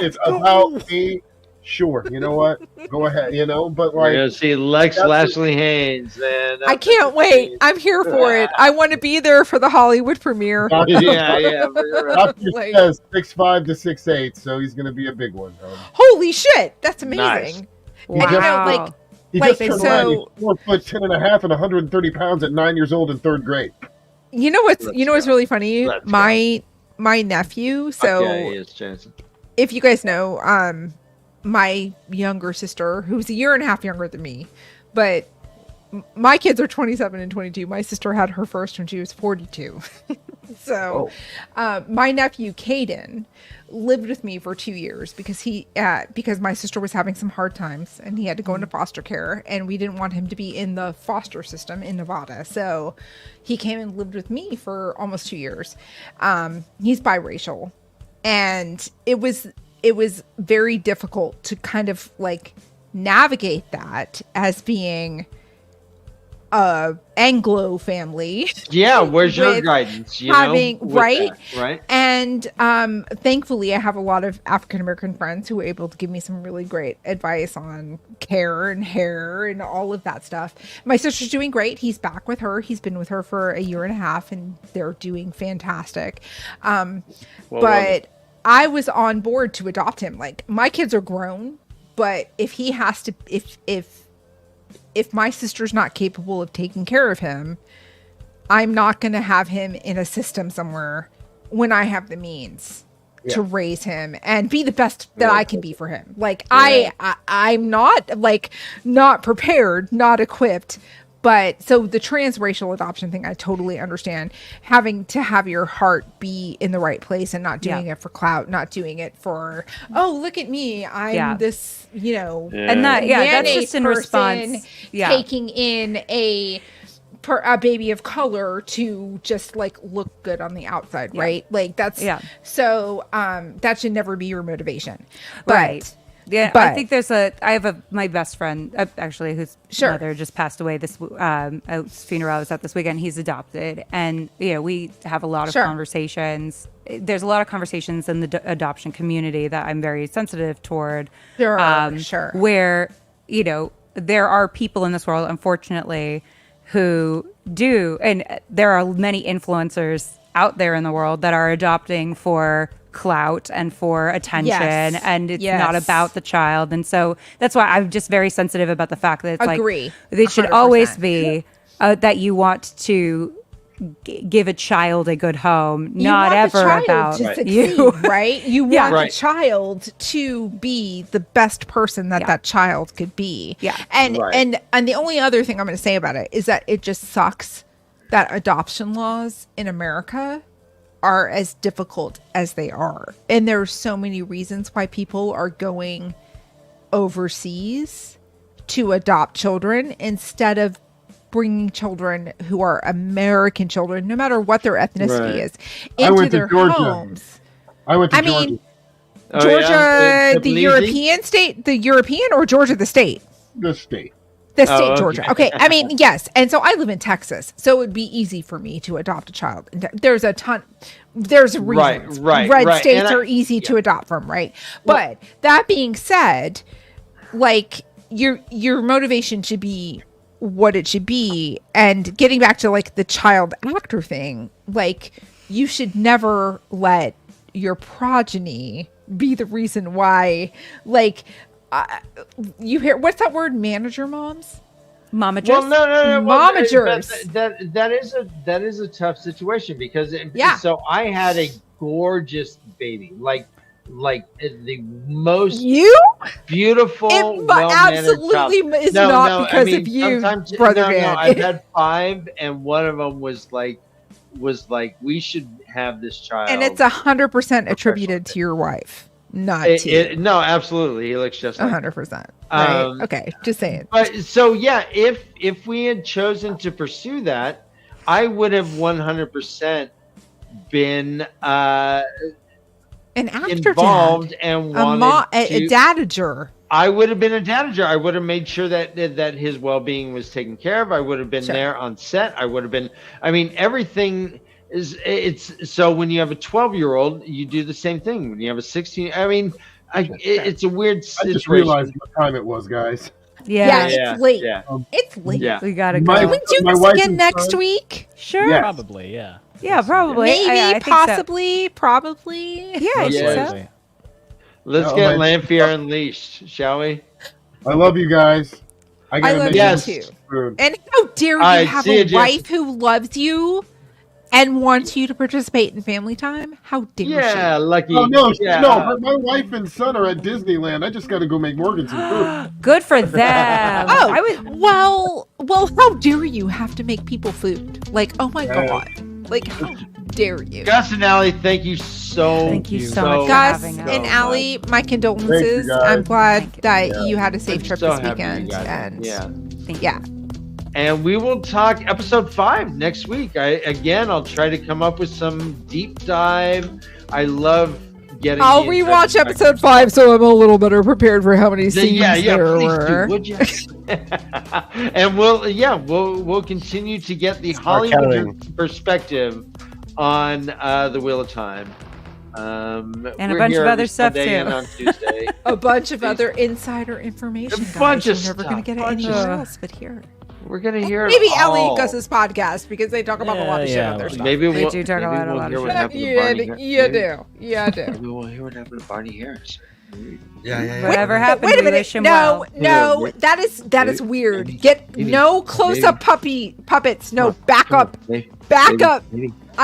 it's about me. Sure, you know what? Go ahead, but We're like, gonna see Lex that's- Lashley Haynes, and I can't wait. I'm here for it. I want to be there for the Hollywood premiere. yeah. Doctor Like- says 6'5" to 6'8", so he's going to be a big one. Holy shit. That's amazing. Nice. And you know, like, He Like, just turned so- around. He's 4'10.5" and 130 pounds at 9 years old in 3rd grade. You know what's really funny? Let's My nephew. So Yeah, he is, Jansen. if you guys know, my younger sister, who's a year and a half younger than me, but my kids are 27 and 22. My sister had her first when she was 42. So, my nephew Caden lived with me for 2 years because my sister was having some hard times and he had to go into foster care, and we didn't want him to be in the foster system in Nevada. So he came and lived with me for almost 2 years. He's biracial, and it was very difficult to kind of like navigate that as being Anglo family. Yeah, where's your with guidance? You having- know, with right? that, right? And thankfully, I have a lot of African American friends who were able to give me some really great advice on care and hair and all of that stuff. My sister's doing great. He's back with her. He's been with her for a year and a half, and they're doing fantastic. But I was on board to adopt him. Like, my kids are grown, but if he has to, if my sister's not capable of taking care of him, I'm not going to have him in a system somewhere when I have the means to raise him and be the best that I can be for him. Like, I'm not not prepared, not equipped. But so the transracial adoption thing, I totally understand. Having to have your heart be in the right place and not doing it for clout, not doing it for, oh, look at me, I'm this, And that's just in response. Yeah. Taking in a baby of color to just like look good on the outside, right? Like that's so that should never be your motivation, Right. Yeah, but I think I have my best friend, actually, whose mother just passed away this funeral I was at this weekend. He's adopted. And, we have a lot of conversations. There's a lot of conversations in the adoption community that I'm very sensitive toward. Where, there are people in this world, unfortunately, who do, and there are many influencers out there in the world that are adopting for clout and for attention, and it's not about the child. And so that's why I'm just very sensitive about the fact that it's like it should 100%. Always be that you want to give a child a good home, not ever about you, right? You want the child to be the best person that child could be. And the only other thing I'm going to say about it is that it just sucks that adoption laws in America are as difficult as they are. And there are so many reasons why people are going overseas to adopt children instead of bringing children who are American children, no matter what their ethnicity is, into their homes. I went to Georgia. Georgia, the European state, the European, or Georgia, the state? The state. The state, Georgia. Okay. I mean, yes. And so I live in Texas, so it would be easy for me to adopt a child. There's a reasons. Red states are easy to adopt from, right? But that being said, like your motivation should be what it should be. And getting back to like the child actor thing, like you should never let your progeny be the reason why, like, you hear what's that word? Manager moms, momagers. Well, no. Momagers. That is a tough situation because So I had a gorgeous baby, like the most beautiful. It absolutely is not because of you, brother Dan. No, I've had 5, and one of them was like we should have this child, and it's 100% attributed to your wife. Not to no, absolutely. He looks just like 100%. Right? Okay, just saying. But so if we had chosen to pursue that, I would have 100% been an involved and wanted a dadager. I would have been a dadager. I would have made sure that his well-being was taken care of. I would have been there on set. I would have been. I mean, everything. It's so when you have a 12-year-old, you do the same thing. When you have a 16, I mean, it's a weird situation. I just realized what time it was, guys. It's late. It's late. Yeah. We gotta go. Can we do this again next week? Sure. Yes. Probably, yeah. Yeah, probably. Maybe, I possibly, probably. Yeah, I think so. Let's get Lamphere unleashed, shall we? I love you guys. I I gotta love make you Yes. too. food. And how dare you right, have see ya, a Jess. wife who loves you and wants you to participate in family time? How dare Yeah, she? lucky. Oh no, yeah. no! My wife and son are at Disneyland. I just got to go make Morgan some food. Good for them. Oh, I was well, how dare you have to make people food? Like, oh my Yeah. god. Like, how dare you? Gus and Allie, thank you so. Thank you so much for Gus having us. and so Allie, my condolences. guys. I'm glad Thank you. that Yeah. you had a safe I'm trip so this happy you weekend. got it. And Yeah. Thank yeah. And we will talk episode 5 next week. I'll try to come up with some deep dive. I love getting. I'll the rewatch interesting episode 5 so I'm a little better prepared for how many scenes Yeah, there please were. do, would you? And we'll continue to get the Start Hollywood counting. perspective on the Wheel of Time. And a we're bunch here of every other stuff, Sunday too. and on Tuesday. A bunch of other insider information. A bunch guys. of You're never going to stuff, get it bunch of anywhere stuff. else but here. We're gonna hear it Maybe Ellie all. and Gus's podcast because they talk about a lot of shit Yeah, on their yeah. stuff. Maybe They we'll, do talk maybe about a we'll lot hear of what shit. happened to Yeah, Barney. you do. Yeah, do. Maybe we'll hear what happened to Barney Harris. Yeah. Whatever happened, Wait a we minute. wish him No, well. no, Maybe- that is maybe- weird. maybe- Get maybe- no close up puppets. No, back Come on, up. maybe- Back maybe- up. maybe-